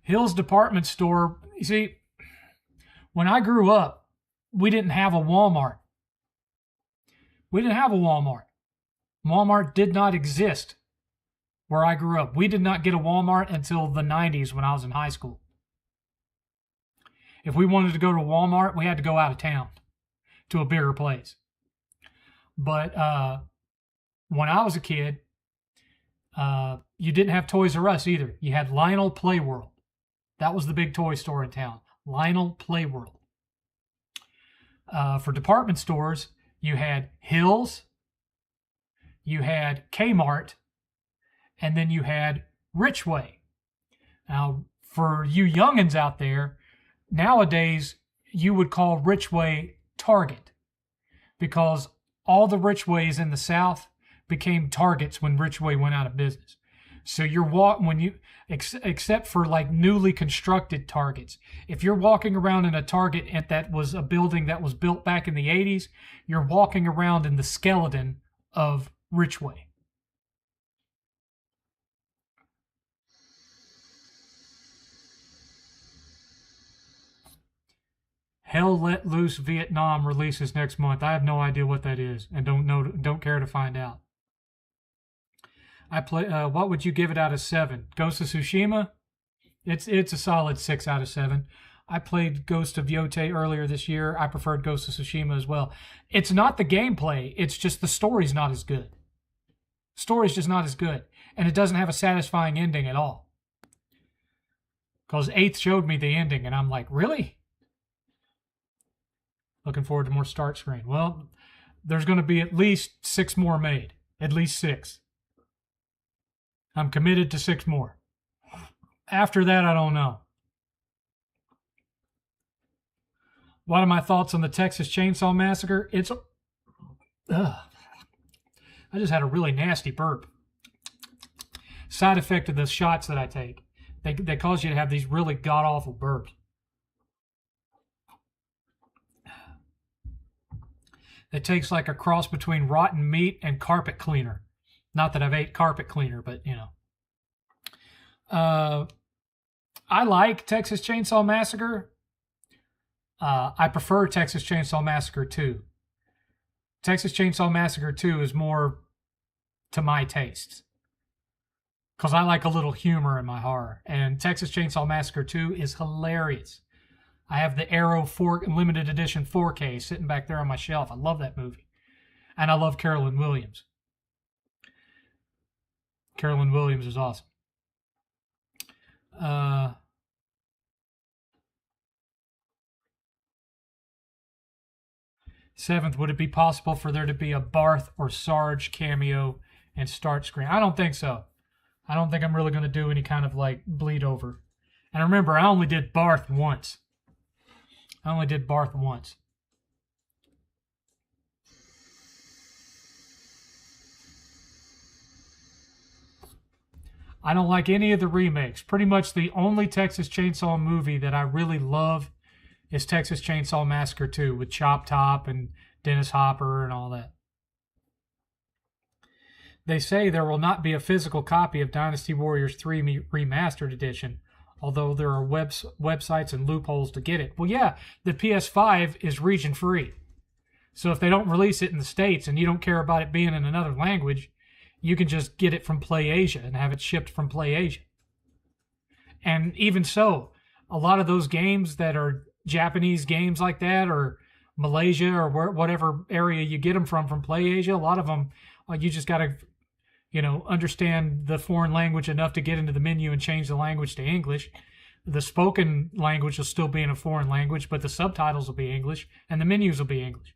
Hills Department Store, you see, when I grew up, we didn't have a Walmart. We didn't have a Walmart. Walmart did not exist where I grew up. We did not get a Walmart until the 90s when I was in high school. If we wanted to go to Walmart, we had to go out of town to a bigger place. But when I was a kid, you didn't have Toys R Us either. You had Lionel Playworld. That was the big toy store in town. Lionel Playworld. For department stores, you had Hills, you had Kmart, and then you had Richway. Now, for you youngins out there, nowadays you would call Richway Target because all the Richways in the South became Targets when Richway went out of business. So except for like newly constructed Targets, if you're walking around in a Target that was a building that was built back in the 80s, you're walking around in the skeleton of Richway. Hell Let Loose Vietnam releases next month. I have no idea what that is and don't care to find out. What would you give it out of 7? Ghost of Tsushima? It's a solid 6 out of 7. I played Ghost of Yotei earlier this year. I preferred Ghost of Tsushima as well. It's not the gameplay. It's just the story's not as good. Story's just not as good. And it doesn't have a satisfying ending at all. Because 8th showed me the ending, and I'm like, really? Looking forward to more start screen. Well, there's going to be at least 6 more made. At least 6. I'm committed to 6 more. After that, I don't know. What are my thoughts on the Texas Chainsaw Massacre? I just had a really nasty burp. Side effect of the shots that I take. They cause you to have these really god-awful burps. It takes like a cross between rotten meat and carpet cleaner. Not that I've ate carpet cleaner, but, you know. I like Texas Chainsaw Massacre. I prefer Texas Chainsaw Massacre 2. Texas Chainsaw Massacre 2 is more to my tastes. Because I like a little humor in my horror. And Texas Chainsaw Massacre 2 is hilarious. I have the Arrow 4 limited edition 4K sitting back there on my shelf. I love that movie. And I love Carolyn Williams. Carolyn Williams is awesome. Seventh, would it be possible for there to be a Barth or Sarge cameo and start screen? I don't think so. I don't think I'm really going to do any kind of like bleed over. And remember, I only did Barth once. I don't like any of the remakes. Pretty much the only Texas Chainsaw movie that I really love is Texas Chainsaw Massacre 2 with Chop Top and Dennis Hopper and all that. They say there will not be a physical copy of Dynasty Warriors 3 Remastered Edition, although there are websites and loopholes to get it. Well, yeah, the PS5 is region free. So if they don't release it in the States and you don't care about it being in another language, you can just get it from PlayAsia and have it shipped from PlayAsia. And even so, a lot of those games that are Japanese games like that, or Malaysia, or whatever area you get them from PlayAsia, a lot of them, you just got to, understand the foreign language enough to get into the menu and change the language to English. The spoken language will still be in a foreign language, but the subtitles will be English and the menus will be English.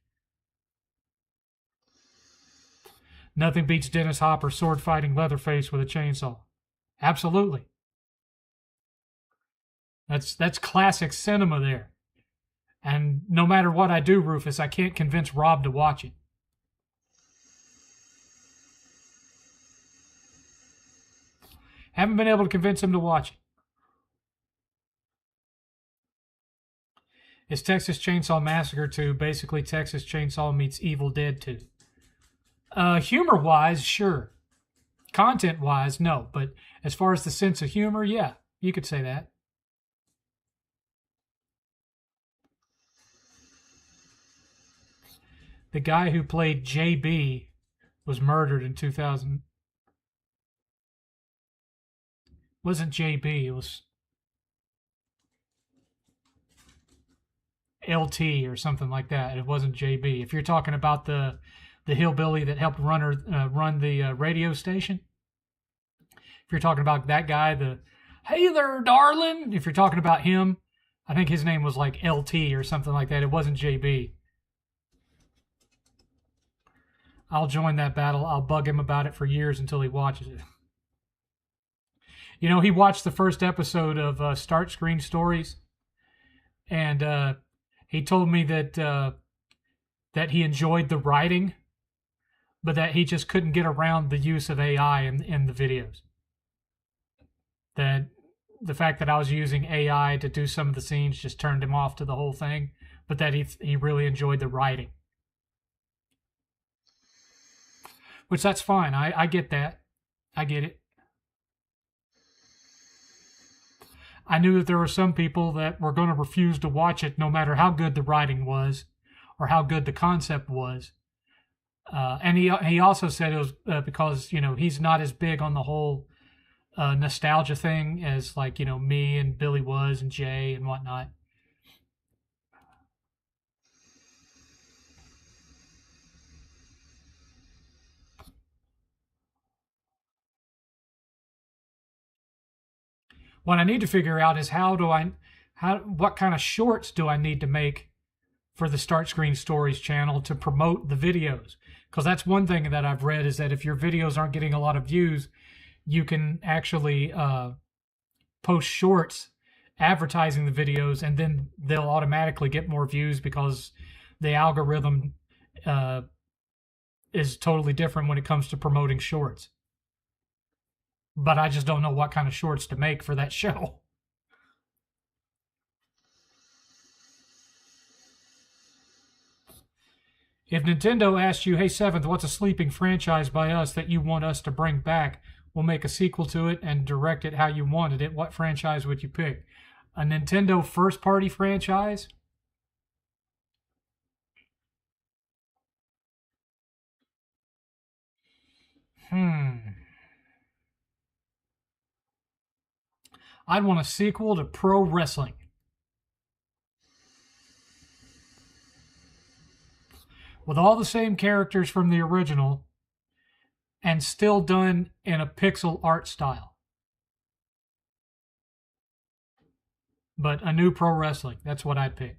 Nothing beats Dennis Hopper sword fighting Leatherface with a chainsaw. Absolutely. That's classic cinema there. And no matter what I do, Rufus, I can't convince Rob to watch it. Haven't been able to convince him to watch it. It's Texas Chainsaw Massacre 2, basically Texas Chainsaw meets Evil Dead 2. Humor-wise, sure. Content-wise, no. But as far as the sense of humor, yeah, you could say that. The guy who played JB was murdered in 2000. Wasn't JB, it was LT or something like that. It wasn't JB. If you're talking about the hillbilly that helped run the radio station, if you're talking about that guy, the "Hey there, darling," if you're talking about him, I think his name was like LT or something like that. It wasn't JB. I'll join that battle. I'll bug him about it for years until he watches it. He watched the first episode of Start Screen Stories, and he told me that he enjoyed the writing, but that he just couldn't get around the use of AI in the videos. That the fact that I was using AI to do some of the scenes just turned him off to the whole thing, but that he really enjoyed the writing. Which, that's fine. I get that. I get it. I knew that there were some people that were going to refuse to watch it no matter how good the writing was or how good the concept was. And he also said it was because, he's not as big on the whole nostalgia thing as like, me and Billy was and Jay and whatnot. What I need to figure out is what kind of shorts do I need to make for the Start Screen Stories channel to promote the videos? Because that's one thing that I've read, is that if your videos aren't getting a lot of views, you can actually post shorts advertising the videos, and then they'll automatically get more views because the algorithm is totally different when it comes to promoting shorts. But I just don't know what kind of shorts to make for that show. If Nintendo asked you, "Hey, 7th, what's a sleeping franchise by us that you want us to bring back? We'll make a sequel to it and direct it how you wanted it," what franchise would you pick? A Nintendo first-party franchise? I'd want a sequel to Pro Wrestling. With all the same characters from the original and still done in a pixel art style. But a new pro wrestling, that's what I'd pick.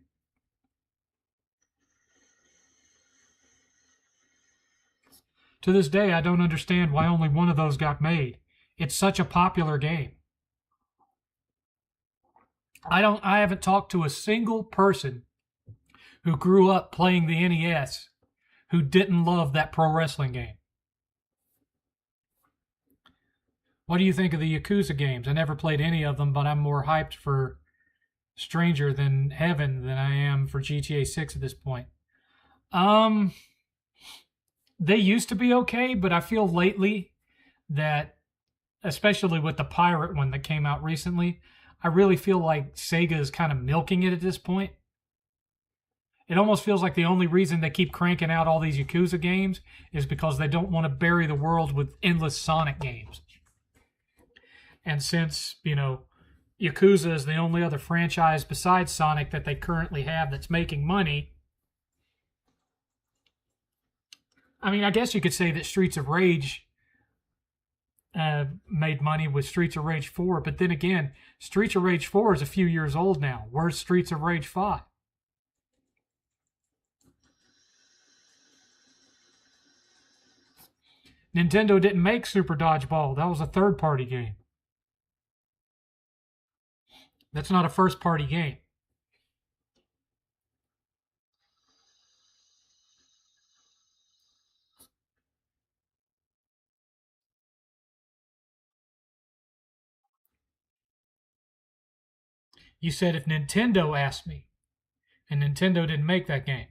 To this day, I don't understand why only one of those got made. It's such a popular game. I haven't talked to a single person who grew up playing the NES who didn't love that pro wrestling game. What do you think of the Yakuza games? I never played any of them, but I'm more hyped for Stranger Than Heaven than I am for GTA 6 at this point. They used to be okay, but I feel lately that, especially with the pirate one that came out recently, I really feel like Sega is kind of milking it at this point. It almost feels like the only reason they keep cranking out all these Yakuza games is because they don't want to bury the world with endless Sonic games. And since, Yakuza is the only other franchise besides Sonic that they currently have that's making money, I mean, I guess you could say that Streets of Rage made money with Streets of Rage 4, but then again, Streets of Rage 4 is a few years old now. Where's Streets of Rage 5? Nintendo didn't make Super Dodgeball. That was a third-party game. That's not a first-party game. You said if Nintendo asked me, and Nintendo didn't make that game.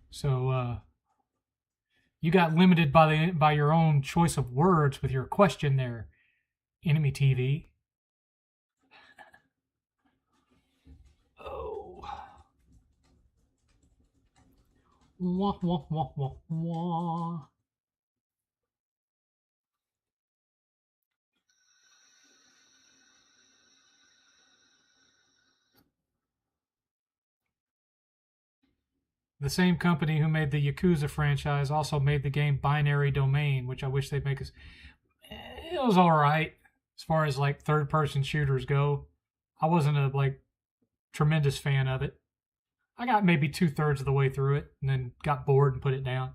So, you got limited by your own choice of words with your question there, Enemy TV. Oh. Wah, wah, wah, wah, wah. The same company who made the Yakuza franchise also made the game Binary Domain, which I wish they'd make us. It was all right as far as like third-person shooters go. I wasn't a tremendous fan of it. I got maybe 2/3 of the way through it and then got bored and put it down.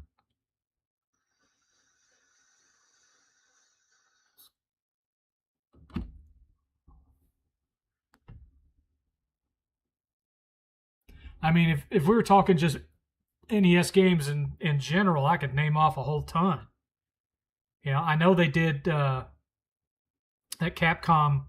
I mean, if we were talking just NES games in general, I could name off a whole ton. I know they did that Capcom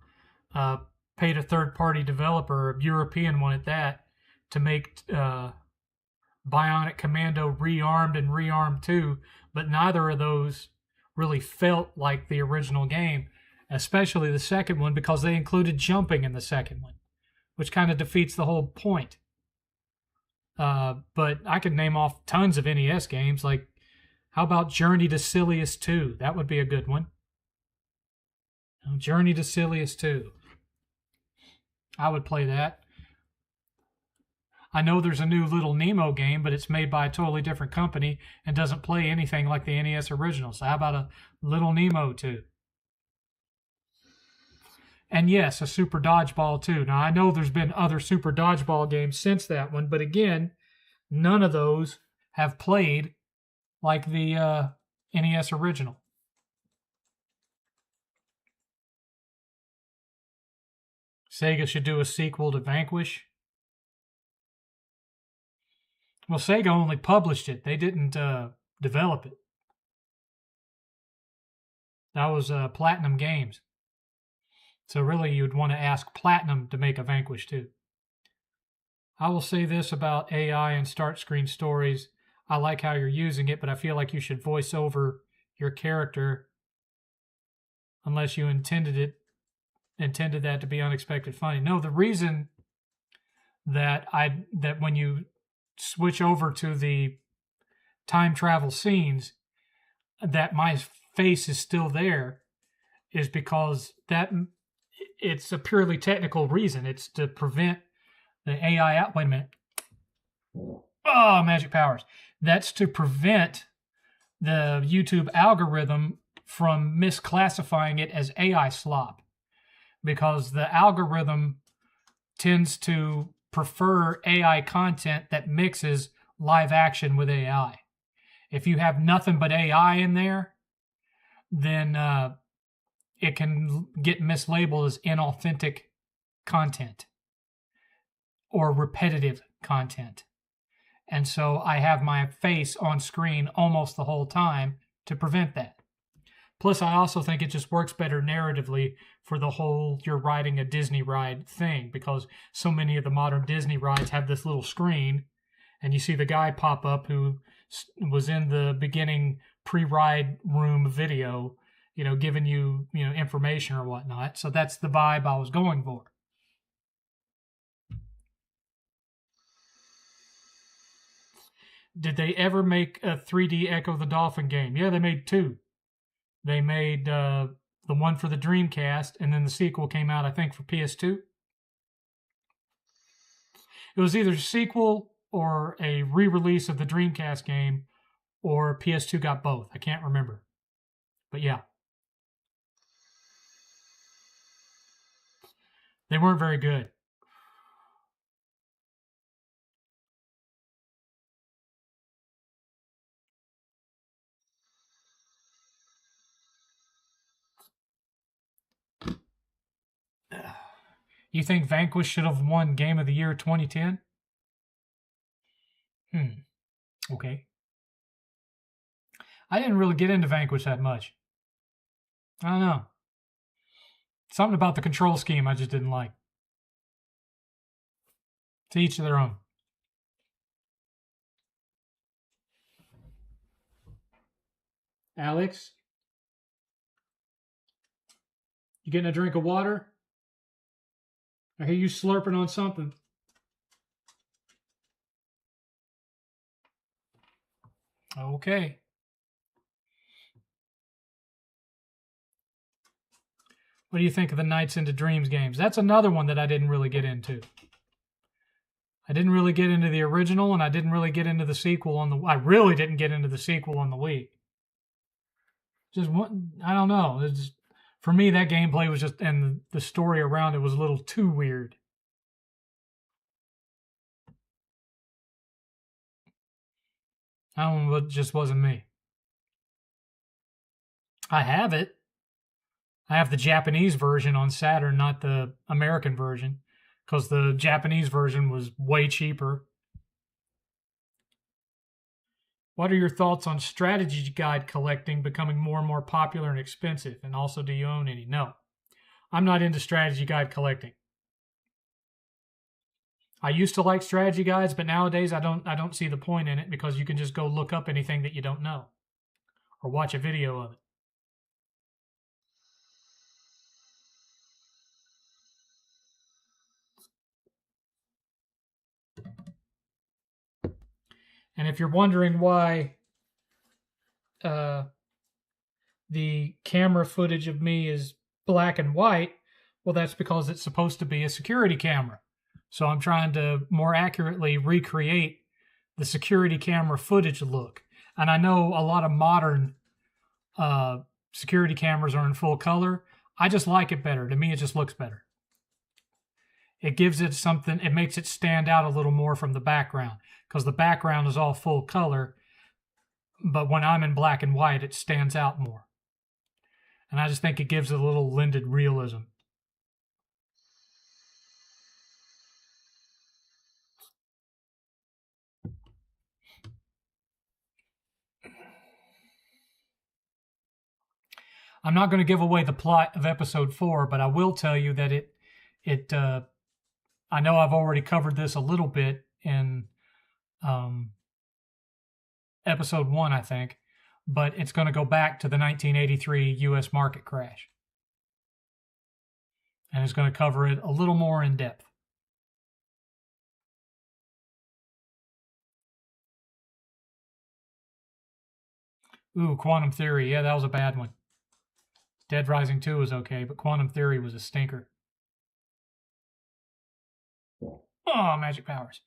paid a third-party developer, a European one at that, to make Bionic Commando Rearmed and Rearmed 2, but neither of those really felt like the original game, especially the second one because they included jumping in the second one, which kind of defeats the whole point. But I could name off tons of NES games, like how about Journey to Silius 2? That would be a good one. Journey to Silius 2. I would play that. I know there's a new Little Nemo game, but it's made by a totally different company and doesn't play anything like the NES original. So how about a Little Nemo 2? And yes, a Super Dodgeball 2. Now, I know there's been other Super Dodgeball games since that one, but again, none of those have played like the NES original. Sega should do a sequel to Vanquish. Well, Sega only published it. They didn't develop it. That was Platinum Games. So really, you'd want to ask Platinum to make a Vanquish too. I will say this about AI and start screen stories. I like how you're using it, but I feel like you should voice over your character unless you intended that to be unexpected funny. No, the reason that when you switch over to the time travel scenes, that my face is still there is because it's a purely technical reason. It's to prevent the AI out. Wait a minute. Oh, magic powers. That's to prevent the YouTube algorithm from misclassifying it as AI slop, because the algorithm tends to prefer AI content that mixes live action with AI. If you have nothing but AI in there, then it can get mislabeled as inauthentic content or repetitive content. And so I have my face on screen almost the whole time to prevent that. Plus, I also think it just works better narratively for the whole you're riding a Disney ride thing, because so many of the modern Disney rides have this little screen, and you see the guy pop up who was in the beginning pre-ride room video, giving you, information or whatnot. So that's the vibe I was going for. Did they ever make a 3D Echo the Dolphin game? Yeah, they made 2. They made the one for the Dreamcast, and then the sequel came out, I think, for PS2. It was either a sequel or a re-release of the Dreamcast game, or PS2 got both. I can't remember. But yeah. They weren't very good. You think Vanquish should have won Game of the Year 2010? Okay. I didn't really get into Vanquish that much. I don't know. Something about the control scheme I just didn't like. To each their own. Alex? You getting a drink of water? I hear you slurping on something. Okay. What do you think of the Nights into Dreams games? That's another one that I didn't really get into. I didn't really get into the original, and I didn't really get into the sequel I really didn't get into the sequel on the Wii. Just one, I don't know. For me, that gameplay was just, and the story around it was a little too weird. I don't know, it just wasn't me. I have it. I have the Japanese version on Saturn, not the American version, because the Japanese version was way cheaper. What are your thoughts on strategy guide collecting becoming more and more popular and expensive? And also, do you own any? No. I'm not into strategy guide collecting. I used to like strategy guides, but nowadays I don't see the point in it, because you can just go look up anything that you don't know or watch a video of it. And if you're wondering why the camera footage of me is black and white, well, that's because it's supposed to be a security camera. So I'm trying to more accurately recreate the security camera footage look. And I know a lot of modern security cameras are in full color. I just like it better. To me, it just looks better. It gives it something, it makes it stand out a little more from the background, because the background is all full color, but when I'm in black and white, it stands out more. And I just think it gives it a little blended realism. I'm not going to give away the plot of episode 4, but I will tell you that I know I've already covered this a little bit in episode 1, I think, but it's going to go back to the 1983 U.S. market crash. And it's going to cover it a little more in depth. Ooh, Quantum Theory. Yeah, that was a bad one. Dead Rising 2 was okay, but Quantum Theory was a stinker. Oh, magic powers.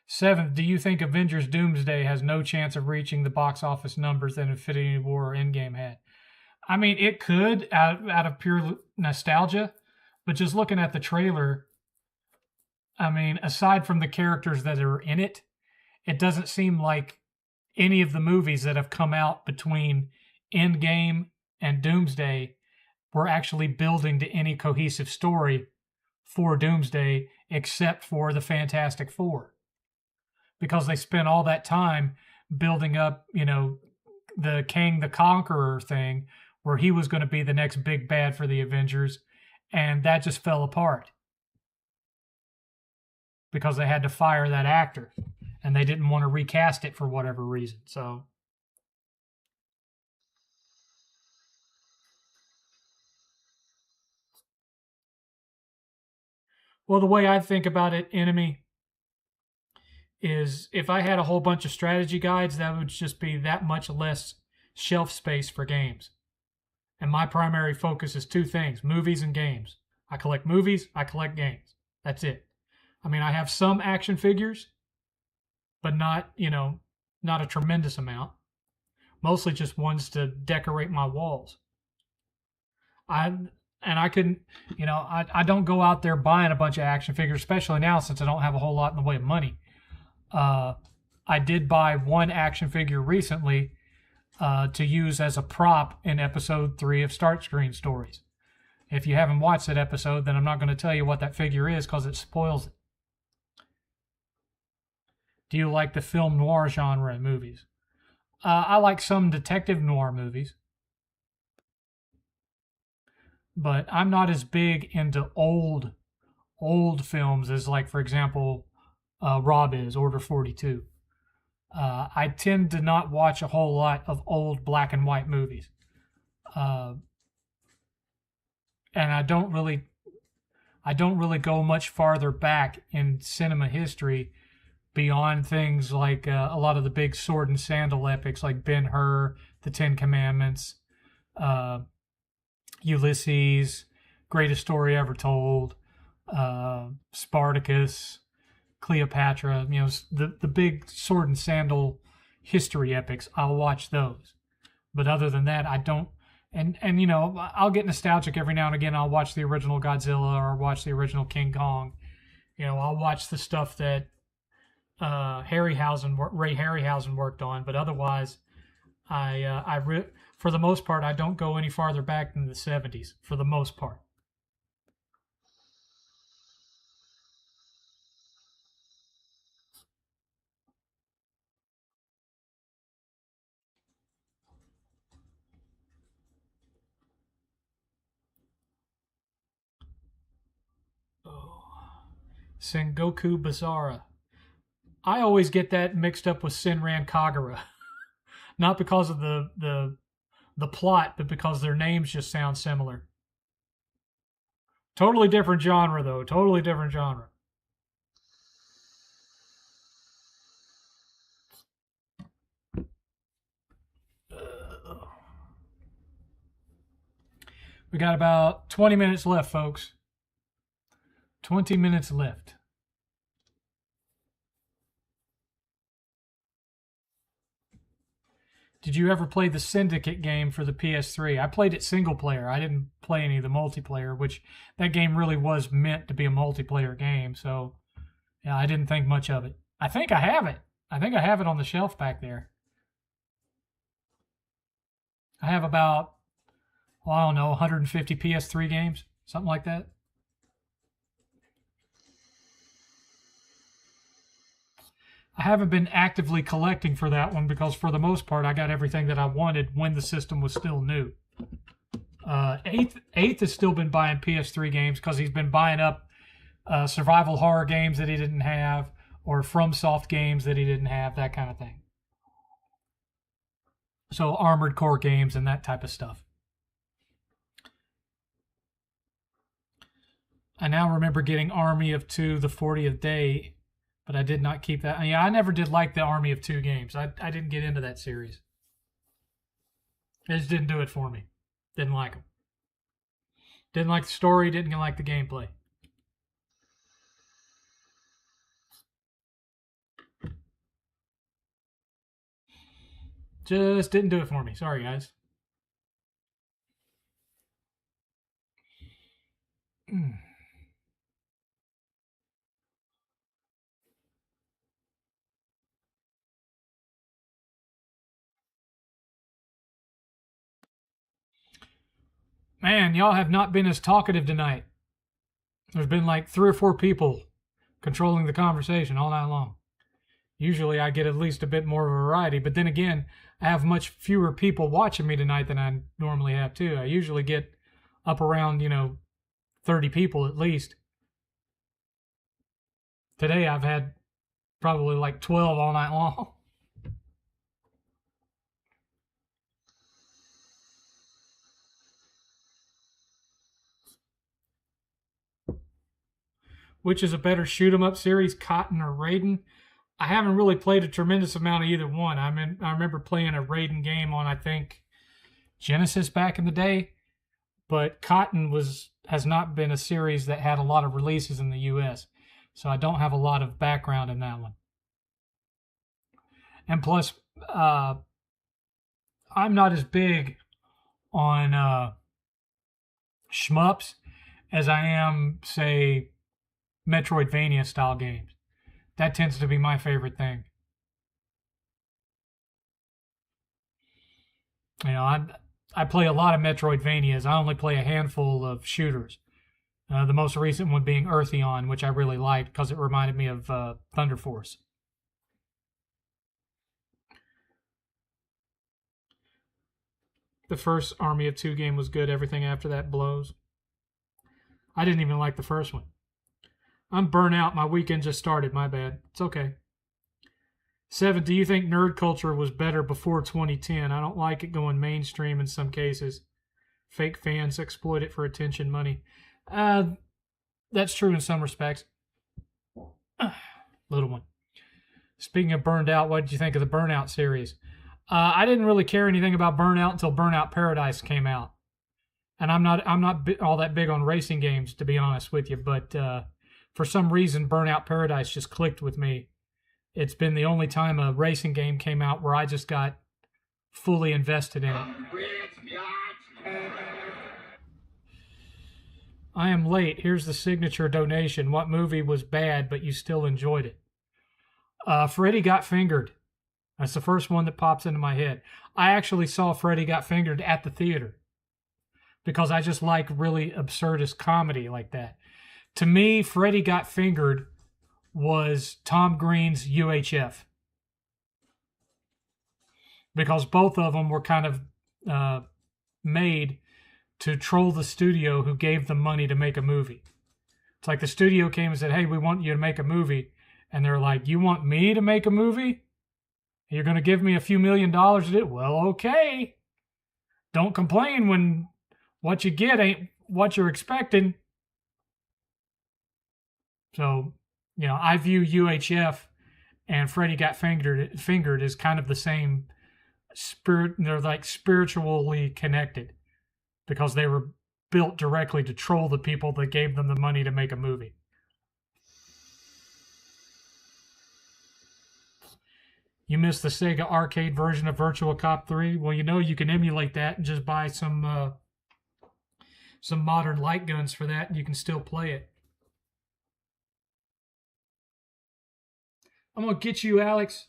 Seventh, do you think Avengers Doomsday has no chance of reaching the box office numbers that Infinity War or Endgame had? I mean, it could out of pure nostalgia, but just looking at the trailer, I mean, aside from the characters that are in it, it doesn't seem like any of the movies that have come out between Endgame and Doomsday were actually building to any cohesive story for Doomsday except for the Fantastic Four. Because they spent all that time building up, the Kang the Conqueror thing, where he was going to be the next big bad for the Avengers, and that just fell apart. Because they had to fire that actor, and they didn't want to recast it for whatever reason. So, well, the way I think about it, Enemy, is if I had a whole bunch of strategy guides, that would just be that much less shelf space for games. And my primary focus is two things, movies and games. I collect movies, I collect games. That's it. I mean, I have some action figures, but not a tremendous amount. Mostly just ones to decorate my walls. I don't go out there buying a bunch of action figures, especially now since I don't have a whole lot in the way of money. I did buy one action figure recently to use as a prop in episode 3 of Start Screen Stories. If you haven't watched that episode, then I'm not going to tell you what that figure is because it spoils it. Do you like the film noir genre in movies? I like some detective noir movies. But I'm not as big into old films as, like, for example, Rob is, Order 42. I tend to not watch a whole lot of old black and white movies. And I don't really go much farther back in cinema history beyond things like a lot of the big sword and sandal epics like Ben-Hur, The Ten Commandments, Ulysses, Greatest Story Ever Told, Spartacus, Cleopatra, the big sword and sandal history epics. I'll watch those. But other than that, I don't. And I'll get nostalgic every now and again. I'll watch the original Godzilla or watch the original King Kong. I'll watch the stuff that Ray Harryhausen worked on. But otherwise, for the most part, I don't go any farther back than the 70s, for the most part. Sengoku Basara. I always get that mixed up with Senran Kagura. Not because of the plot, but because their names just sound similar. Totally different genre, though. Totally different genre. We got about 20 minutes left, folks. 20 minutes left. Did you ever play the Syndicate game for the PS3? I played it single player. I didn't play any of the multiplayer, which that game really was meant to be a multiplayer game. So, yeah, I didn't think much of it. I think I have it. I think I have it on the shelf back there. I have about, well, I don't know, 150 PS3 games, something like that. I haven't been actively collecting for that one because for the most part I got everything that I wanted when the system was still new. Eighth has still been buying PS3 games because he's been buying up survival horror games that he didn't have or FromSoft games that he didn't have, that kind of thing. So Armored Core games and that type of stuff. I now remember getting Army of Two, the 40th Day, but I did not keep that. Yeah, I never did like the Army of Two games. I didn't get into that series. It just didn't do it for me. Didn't like them. Didn't like the story, didn't like the gameplay. Just didn't do it for me. Sorry, guys. Man, y'all have not been as talkative tonight. There's been like 3 or 4 people controlling the conversation all night long. Usually I get at least a bit more of a variety, but then again, I have much fewer people watching me tonight than I normally have too. I usually get up around, 30 people at least. Today I've had probably like 12 all night long. Which is a better shoot 'em up series, Cotton or Raiden? I haven't really played a tremendous amount of either one. I remember playing a Raiden game on, I think, Genesis back in the day, but Cotton has not been a series that had a lot of releases in the US, so I don't have a lot of background in that one. And plus, I'm not as big on shmups as I am, say, Metroidvania style games. That tends to be my favorite thing. I play a lot of Metroidvanias. I only play a handful of shooters. The most recent one being Eartheon, which I really liked because it reminded me of Thunder Force. The first Army of Two game was good. Everything after that blows. I didn't even like the first one. I'm burnt out. My weekend just started. My bad. It's okay. 7, do you think nerd culture was better before 2010? I don't like it going mainstream in some cases. Fake fans exploit it for attention money. That's true in some respects. Little one. Speaking of burned out, what did you think of the Burnout series? I didn't really care anything about Burnout until Burnout Paradise came out. And I'm not all that big on racing games, to be honest with you, but for some reason Burnout Paradise just clicked with me. It's been the only time a racing game came out where I just got fully invested in it. I am late. Here's the signature donation. What movie was bad but you still enjoyed it? Freddy Got Fingered. That's the first one that pops into my head. I actually saw Freddy Got Fingered at the theater because I just like really absurdist comedy like that. To me, Freddy Got Fingered was Tom Green's UHF because both of them were kind of made to troll the studio who gave them money to make a movie. It's like the studio came and said, hey, we want you to make a movie. And they're like, you want me to make a movie? You're going to give me a few $1 million to do it? Well, okay. Don't complain when what you get ain't what you're expecting. So, I view UHF and Freddy Got Fingered as kind of the same spirit. They're like spiritually connected because they were built directly to troll the people that gave them the money to make a movie. You missed the Sega arcade version of Virtua Cop 3? Well, you can emulate that and just buy some modern light guns for that, and you can still play it. I'm going to get you, Alex.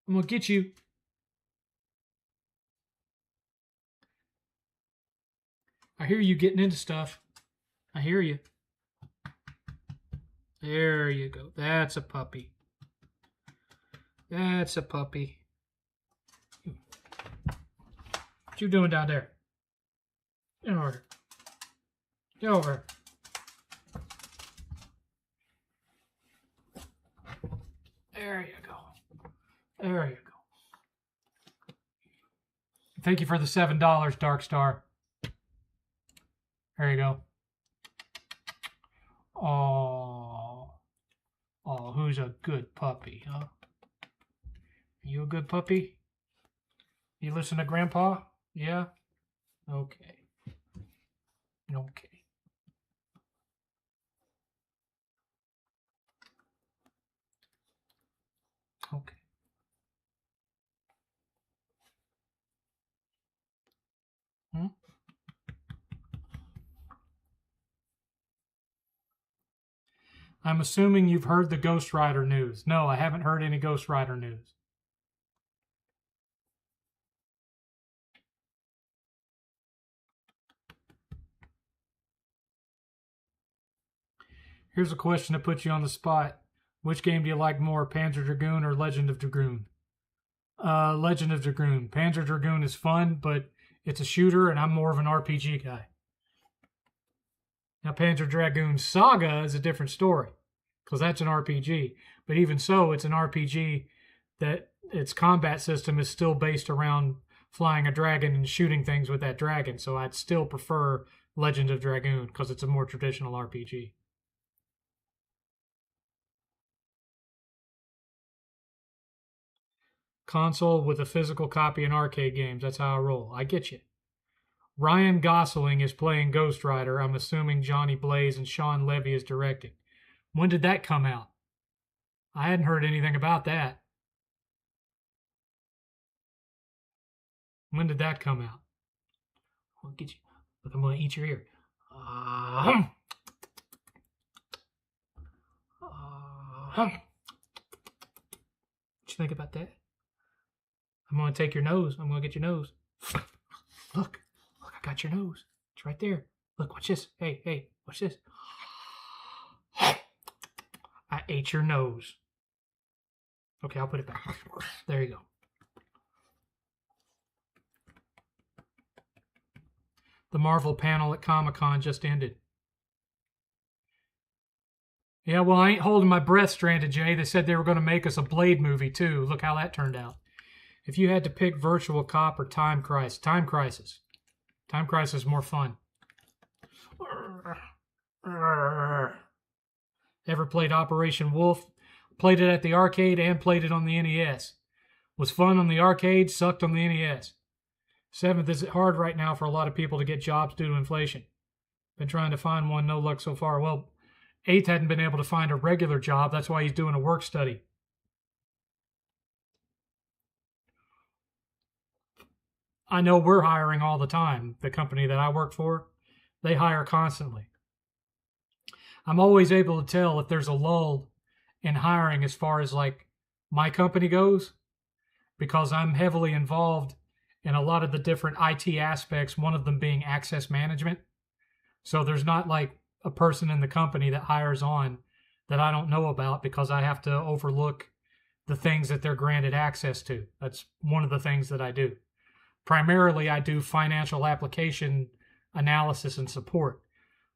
I'm going to get you. I hear you getting into stuff. I hear you. There you go. That's a puppy. That's a puppy. What you doing down there? Get over. Get over. There you go. There you go. Thank you for the $7, Dark Star. There you go. Oh, who's a good puppy, huh? You a good puppy? You listen to Grandpa? Yeah? Okay. Okay. Okay. I'm assuming you've heard the Ghost Rider news. No, I haven't heard any Ghost Rider news. Here's a question to put you on the spot. Which game do you like more, Panzer Dragoon or Legend of Dragoon? Legend of Dragoon. Panzer Dragoon is fun, but it's a shooter, and I'm more of an RPG guy. Now, Panzer Dragoon Saga is a different story, because that's an RPG. But even so, it's an RPG that its combat system is still based around flying a dragon and shooting things with that dragon. So I'd still prefer Legend of Dragoon, because it's a more traditional RPG. Console with a physical copy in arcade games. That's how I roll. I get you. Ryan Gosling is playing Ghost Rider. I'm assuming Johnny Blaze and Sean Levy is directing. When did that come out? I hadn't heard anything about that. When did that come out? I'll get you. Look, I'm going to eat your ear. What you think about that? I'm going to take your nose. I'm going to get your nose. Look, I got your nose. It's right there. Look, watch this. Hey, watch this. I ate your nose. Okay, I'll put it back. There you go. The Marvel panel at Comic-Con just ended. Yeah, well, I ain't holding my breath, Stranded J. They said they were going to make us a Blade movie, too. Look how that turned out. If you had to pick Virtual Cop or Time Crisis. Time Crisis is more fun. Ever played Operation Wolf? Played it at the arcade and played it on the NES. Was fun on the arcade, sucked on the NES. 7th, is it hard right now for a lot of people to get jobs due to inflation? Been trying to find one, no luck so far. Well, 8th hadn't been able to find a regular job. That's why he's doing a work study. I know we're hiring all the time. The company that I work for, they hire constantly. I'm always able to tell if there's a lull in hiring as far as like my company goes, because I'm heavily involved in a lot of the different IT aspects, one of them being access management. So there's not like a person in the company that hires on that I don't know about, because I have to overlook the things that they're granted access to. That's one of the things that I do. Primarily, I do financial application analysis and support,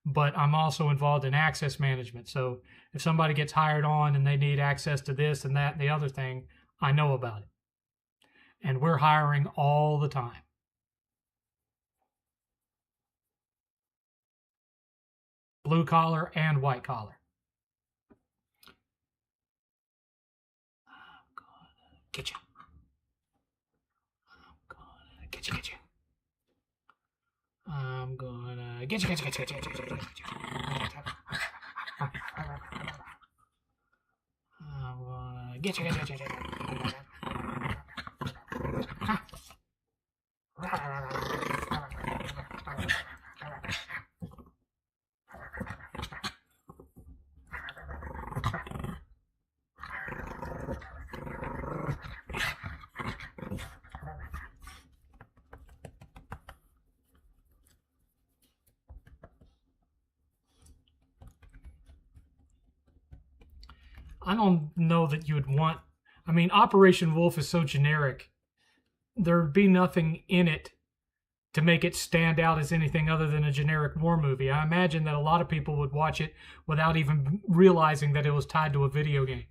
but I'm also involved in access management. So if somebody gets hired on and they need access to this and that and the other thing, I know about it. And we're hiring all the time. Blue collar and white collar. I'm gonna get you. Get you. I'm gonna get you. I'm gonna get you. I don't know that you would want... I mean, Operation Wolf is so generic. There would be nothing in it to make it stand out as anything other than a generic war movie. I imagine that a lot of people would watch it without even realizing that it was tied to a video game.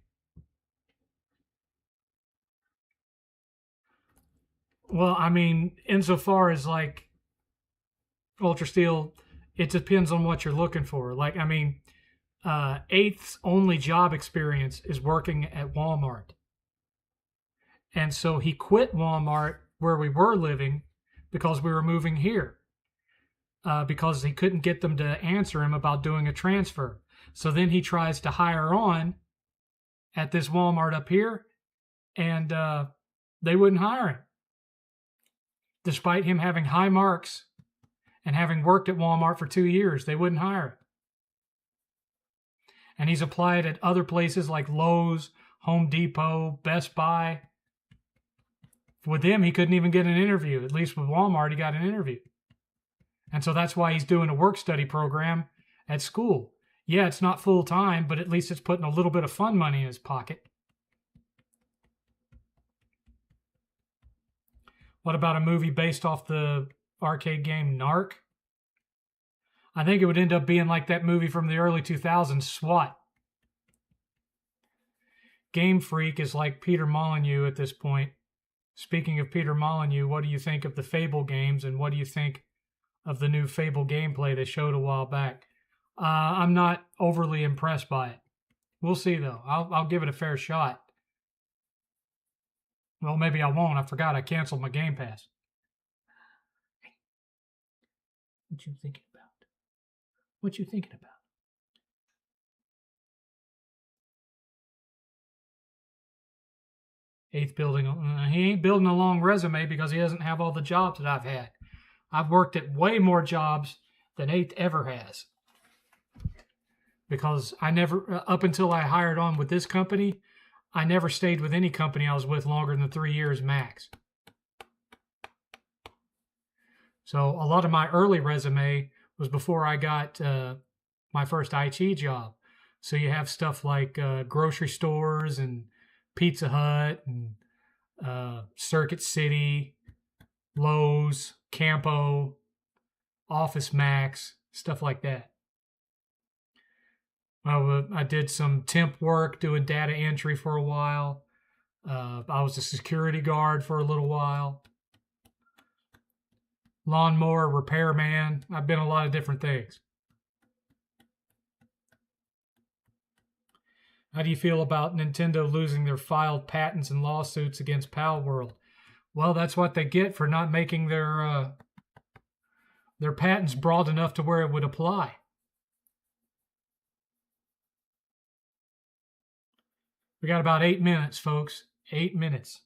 Well, I mean, insofar as like Ultra Steel, it depends on what you're looking for. Like, I mean, 8th's only job experience is working at Walmart. And so he quit Walmart where we were living because we were moving here. Because he couldn't get them to answer him about doing a transfer. So then he tries to hire on at this Walmart up here, and they wouldn't hire him. Despite him having high marks and having worked at Walmart for 2 years, they wouldn't hire him. And he's applied at other places like Lowe's, Home Depot, Best Buy. With them, he couldn't even get an interview. At least with Walmart, he got an interview. And so that's why he's doing a work-study program at school. Yeah, it's not full-time, but at least it's putting a little bit of fun money in his pocket. What about a movie based off the arcade game Narc? I think it would end up being like that movie from the early 2000s, SWAT. Game Freak is like Peter Molyneux at this point. Speaking of Peter Molyneux, what do you think of the Fable games, and what do you think of the new Fable gameplay they showed a while back? I'm not overly impressed by it. We'll see, though. I'll give it a fair shot. Well, maybe I won't. I forgot I canceled my Game Pass. What you thinking about? What you thinking about? Eighth building. He ain't building a long resume because he doesn't have all the jobs that I've had. I've worked at way more jobs than Eighth ever has. Because I never, up until I hired on with this company, I never stayed with any company I was with longer than 3 years max. So a lot of my early resume was before I got my first IT job. So you have stuff like grocery stores and Pizza Hut and Circuit City, Lowe's, Campo, Office Max, stuff like that. I did some temp work doing data entry for a while. I was a security guard for a little while. Lawnmower repairman. I've been a lot of different things. How do you feel about Nintendo losing their filed patents and lawsuits against Palworld? Well, that's what they get for not making their patents broad enough to where it would apply. We got about 8 minutes, folks. 8 minutes.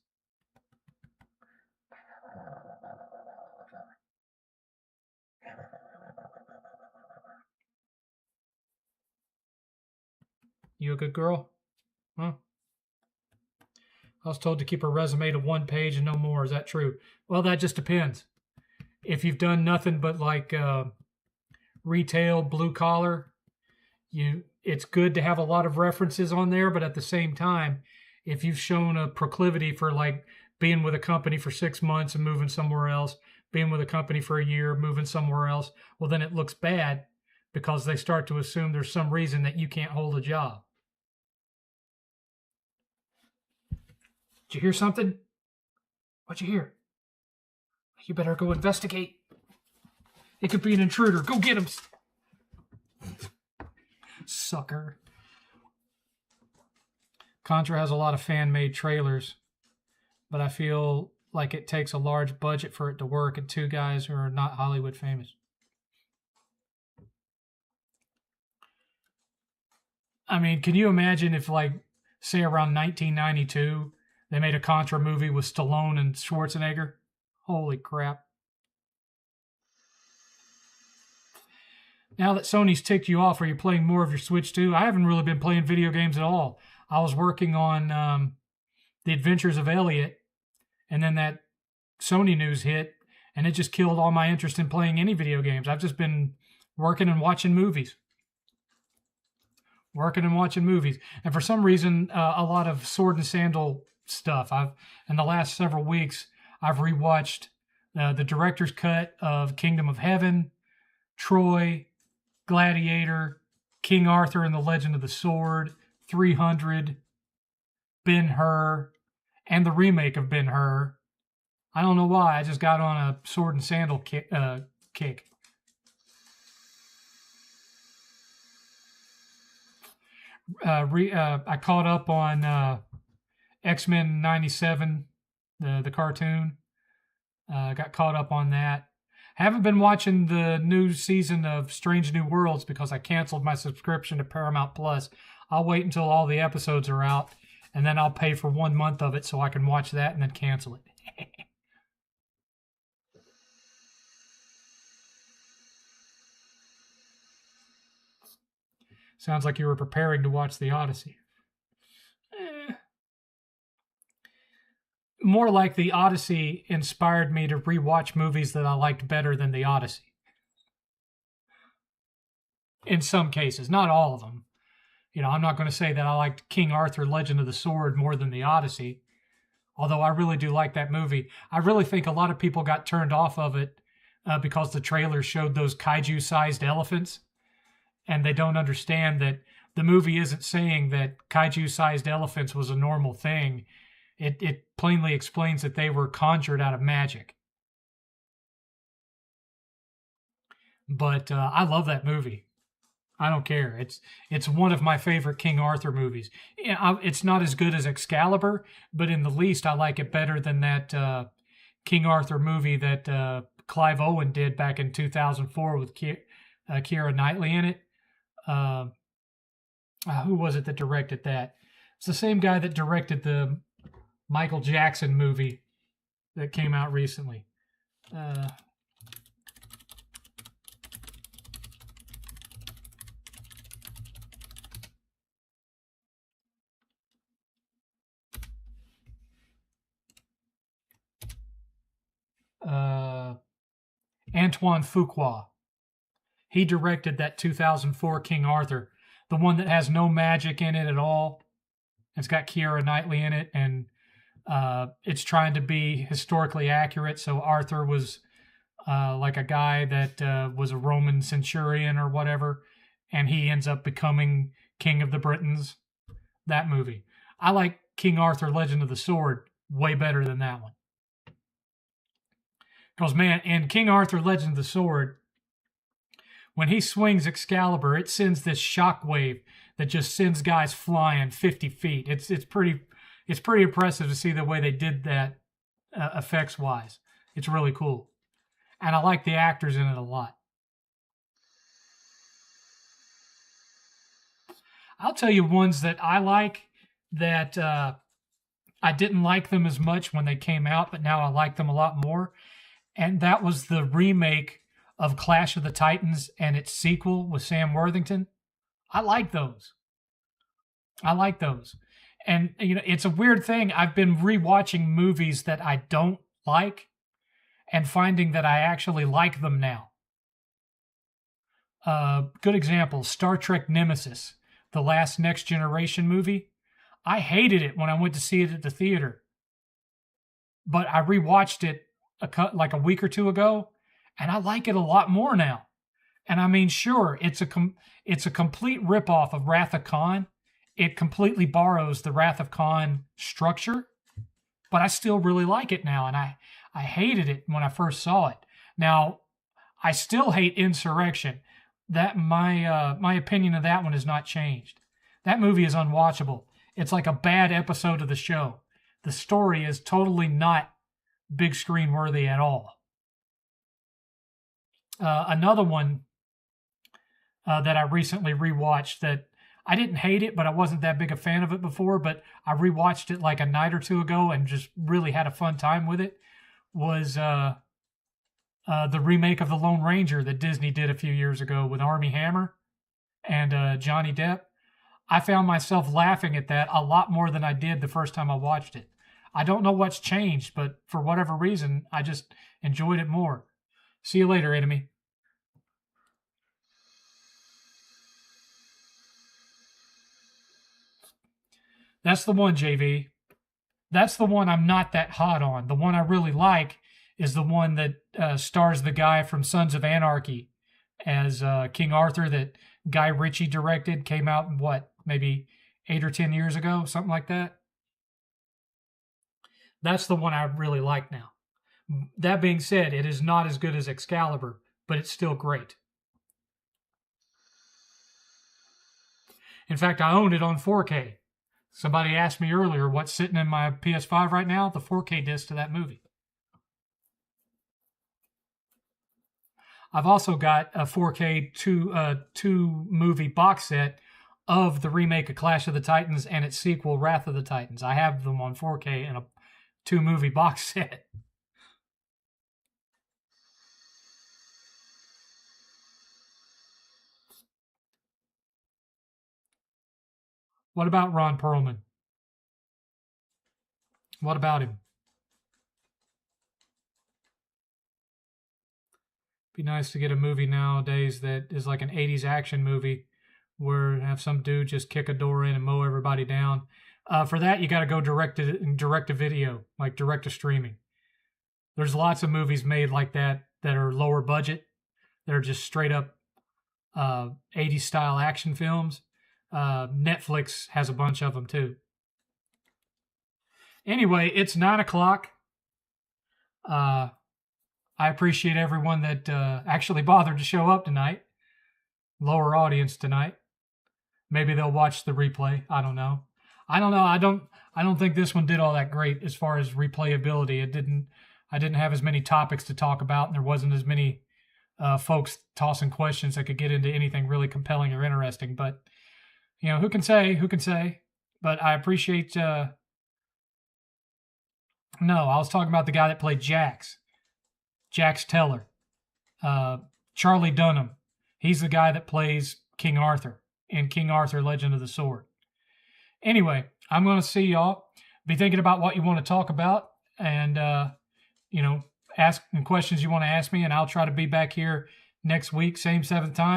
You a good girl? Huh? I was told to keep her resume to 1 page and no more. Is that true? Well, that just depends. If you've done nothing but like retail, blue collar, it's good to have a lot of references on there, but at the same time, if you've shown a proclivity for like being with a company for 6 months and moving somewhere else, being with a company for a year, moving somewhere else, well, then it looks bad because they start to assume there's some reason that you can't hold a job. Did you hear something? What'd you hear? You better go investigate. It could be an intruder. Go get him. Sucker. Contra has a lot of fan-made trailers, but I feel like it takes a large budget for it to work, and 2 guys who are not Hollywood famous. I mean, can you imagine if, like, say around 1992, they made a Contra movie with Stallone and Schwarzenegger? Holy crap. Now that Sony's ticked you off, are you playing more of your Switch 2? I haven't really been playing video games at all. I was working on The Adventures of Elliot, and then that Sony news hit, and it just killed all my interest in playing any video games. I've just been working and watching movies. And for some reason, a lot of Sword and Sandal stuff. In the last several weeks, I've rewatched the director's cut of Kingdom of Heaven, Troy, Gladiator, King Arthur and the Legend of the Sword, 300, Ben-Hur, and the remake of Ben-Hur. I don't know why. I just got on a Sword and Sandal kick. I caught up on X-Men 97, the cartoon. Got caught up on that. Haven't been watching the new season of Strange New Worlds because I canceled my subscription to Paramount Plus. I'll wait until all the episodes are out, and then I'll pay for 1 month of it so I can watch that and then cancel it. Sounds like you were preparing to watch the Odyssey. More like the Odyssey inspired me to rewatch movies that I liked better than the Odyssey. In some cases, not all of them. You know, I'm not going to say that I liked King Arthur, Legend of the Sword more than the Odyssey, although I really do like that movie. I really think a lot of people got turned off of it because the trailer showed those kaiju-sized elephants, and they don't understand that the movie isn't saying that kaiju-sized elephants was a normal thing. It plainly explains that they were conjured out of magic. But I love that movie. I don't care. It's one of my favorite King Arthur movies. It's not as good as Excalibur, but in the least, I like it better than that King Arthur movie that Clive Owen did back in 2004 with Keira Knightley in it. Who was it that directed that? It's the same guy that directed the Michael Jackson movie that came out recently. Antoine Fuqua. He directed that 2004 King Arthur, the one that has no magic in it at all. It's got Keira Knightley in it, and it's trying to be historically accurate. So Arthur was like a guy that was a Roman centurion or whatever, and he ends up becoming King of the Britons. That movie. I like King Arthur, Legend of the Sword way better than that one. Because, man, in King Arthur, Legend of the Sword, when he swings Excalibur, it sends this shockwave that just sends guys flying 50 feet. It's pretty impressive to see the way they did that effects-wise. It's really cool. And I like the actors in it a lot. I'll tell you ones that I like that I didn't like them as much when they came out, but now I like them a lot more. And that was the remake of Clash of the Titans and its sequel with Sam Worthington. I like those. And, you know, it's a weird thing. I've been rewatching movies that I don't like and finding that I actually like them now. Good example, Star Trek Nemesis, the last Next Generation movie. I hated it when I went to see it at the theater. But I rewatched it like a week or two ago, and I like it a lot more now. And I mean, sure, it's a complete ripoff of Wrath of Khan. It completely borrows the Wrath of Khan structure, but I still really like it now, and I hated it when I first saw it. Now, I still hate Insurrection. That my opinion of that one has not changed. That movie is unwatchable. It's like a bad episode of the show. The story is totally not big screen worthy at all. Another one that I recently rewatched that I didn't hate it, but I wasn't that big a fan of it before, but I rewatched it like a night or two ago and just really had a fun time with it, was the remake of The Lone Ranger that Disney did a few years ago with Armie Hammer and Johnny Depp. I found myself laughing at that a lot more than I did the first time I watched it. I don't know what's changed, but for whatever reason, I just enjoyed it more. See you later, enemy. That's the one, JV. That's the one I'm not that hot on. The one I really like is the one that stars the guy from Sons of Anarchy as King Arthur that Guy Ritchie directed. Came out, maybe 8 or 10 years ago, something like that. That's the one I really like now. That being said, it is not as good as Excalibur, but it's still great. In fact, I own it on 4K. Somebody asked me earlier what's sitting in my PS5 right now, the 4K disc to that movie. I've also got a 4K two movie box set of the remake of Clash of the Titans and its sequel, Wrath of the Titans. I have them on 4K in a 2-movie box set. What about Ron Perlman? What about him? Be nice to get a movie nowadays that is like an 80s action movie where have some dude just kick a door in and mow everybody down. For that, you got to go direct to video, like direct to streaming. There's lots of movies made like that are lower budget. They're just straight up 80s style action films. Netflix has a bunch of them too. Anyway, it's 9 o'clock. I appreciate everyone that actually bothered to show up tonight. Lower audience tonight. Maybe they'll watch the replay. I don't know. I don't think this one did all that great as far as replayability. I didn't have as many topics to talk about, and there wasn't as many folks tossing questions that could get into anything really compelling or interesting. But who can say? Who can say? But I appreciate. No, I was talking about the guy that played Jax Teller, Charlie Dunham. He's the guy that plays King Arthur in King Arthur: Legend of the Sword. Anyway, I'm going to see y'all. Be thinking about what you want to talk about, and ask questions you want to ask me, and I'll try to be back here next week, same 7th time.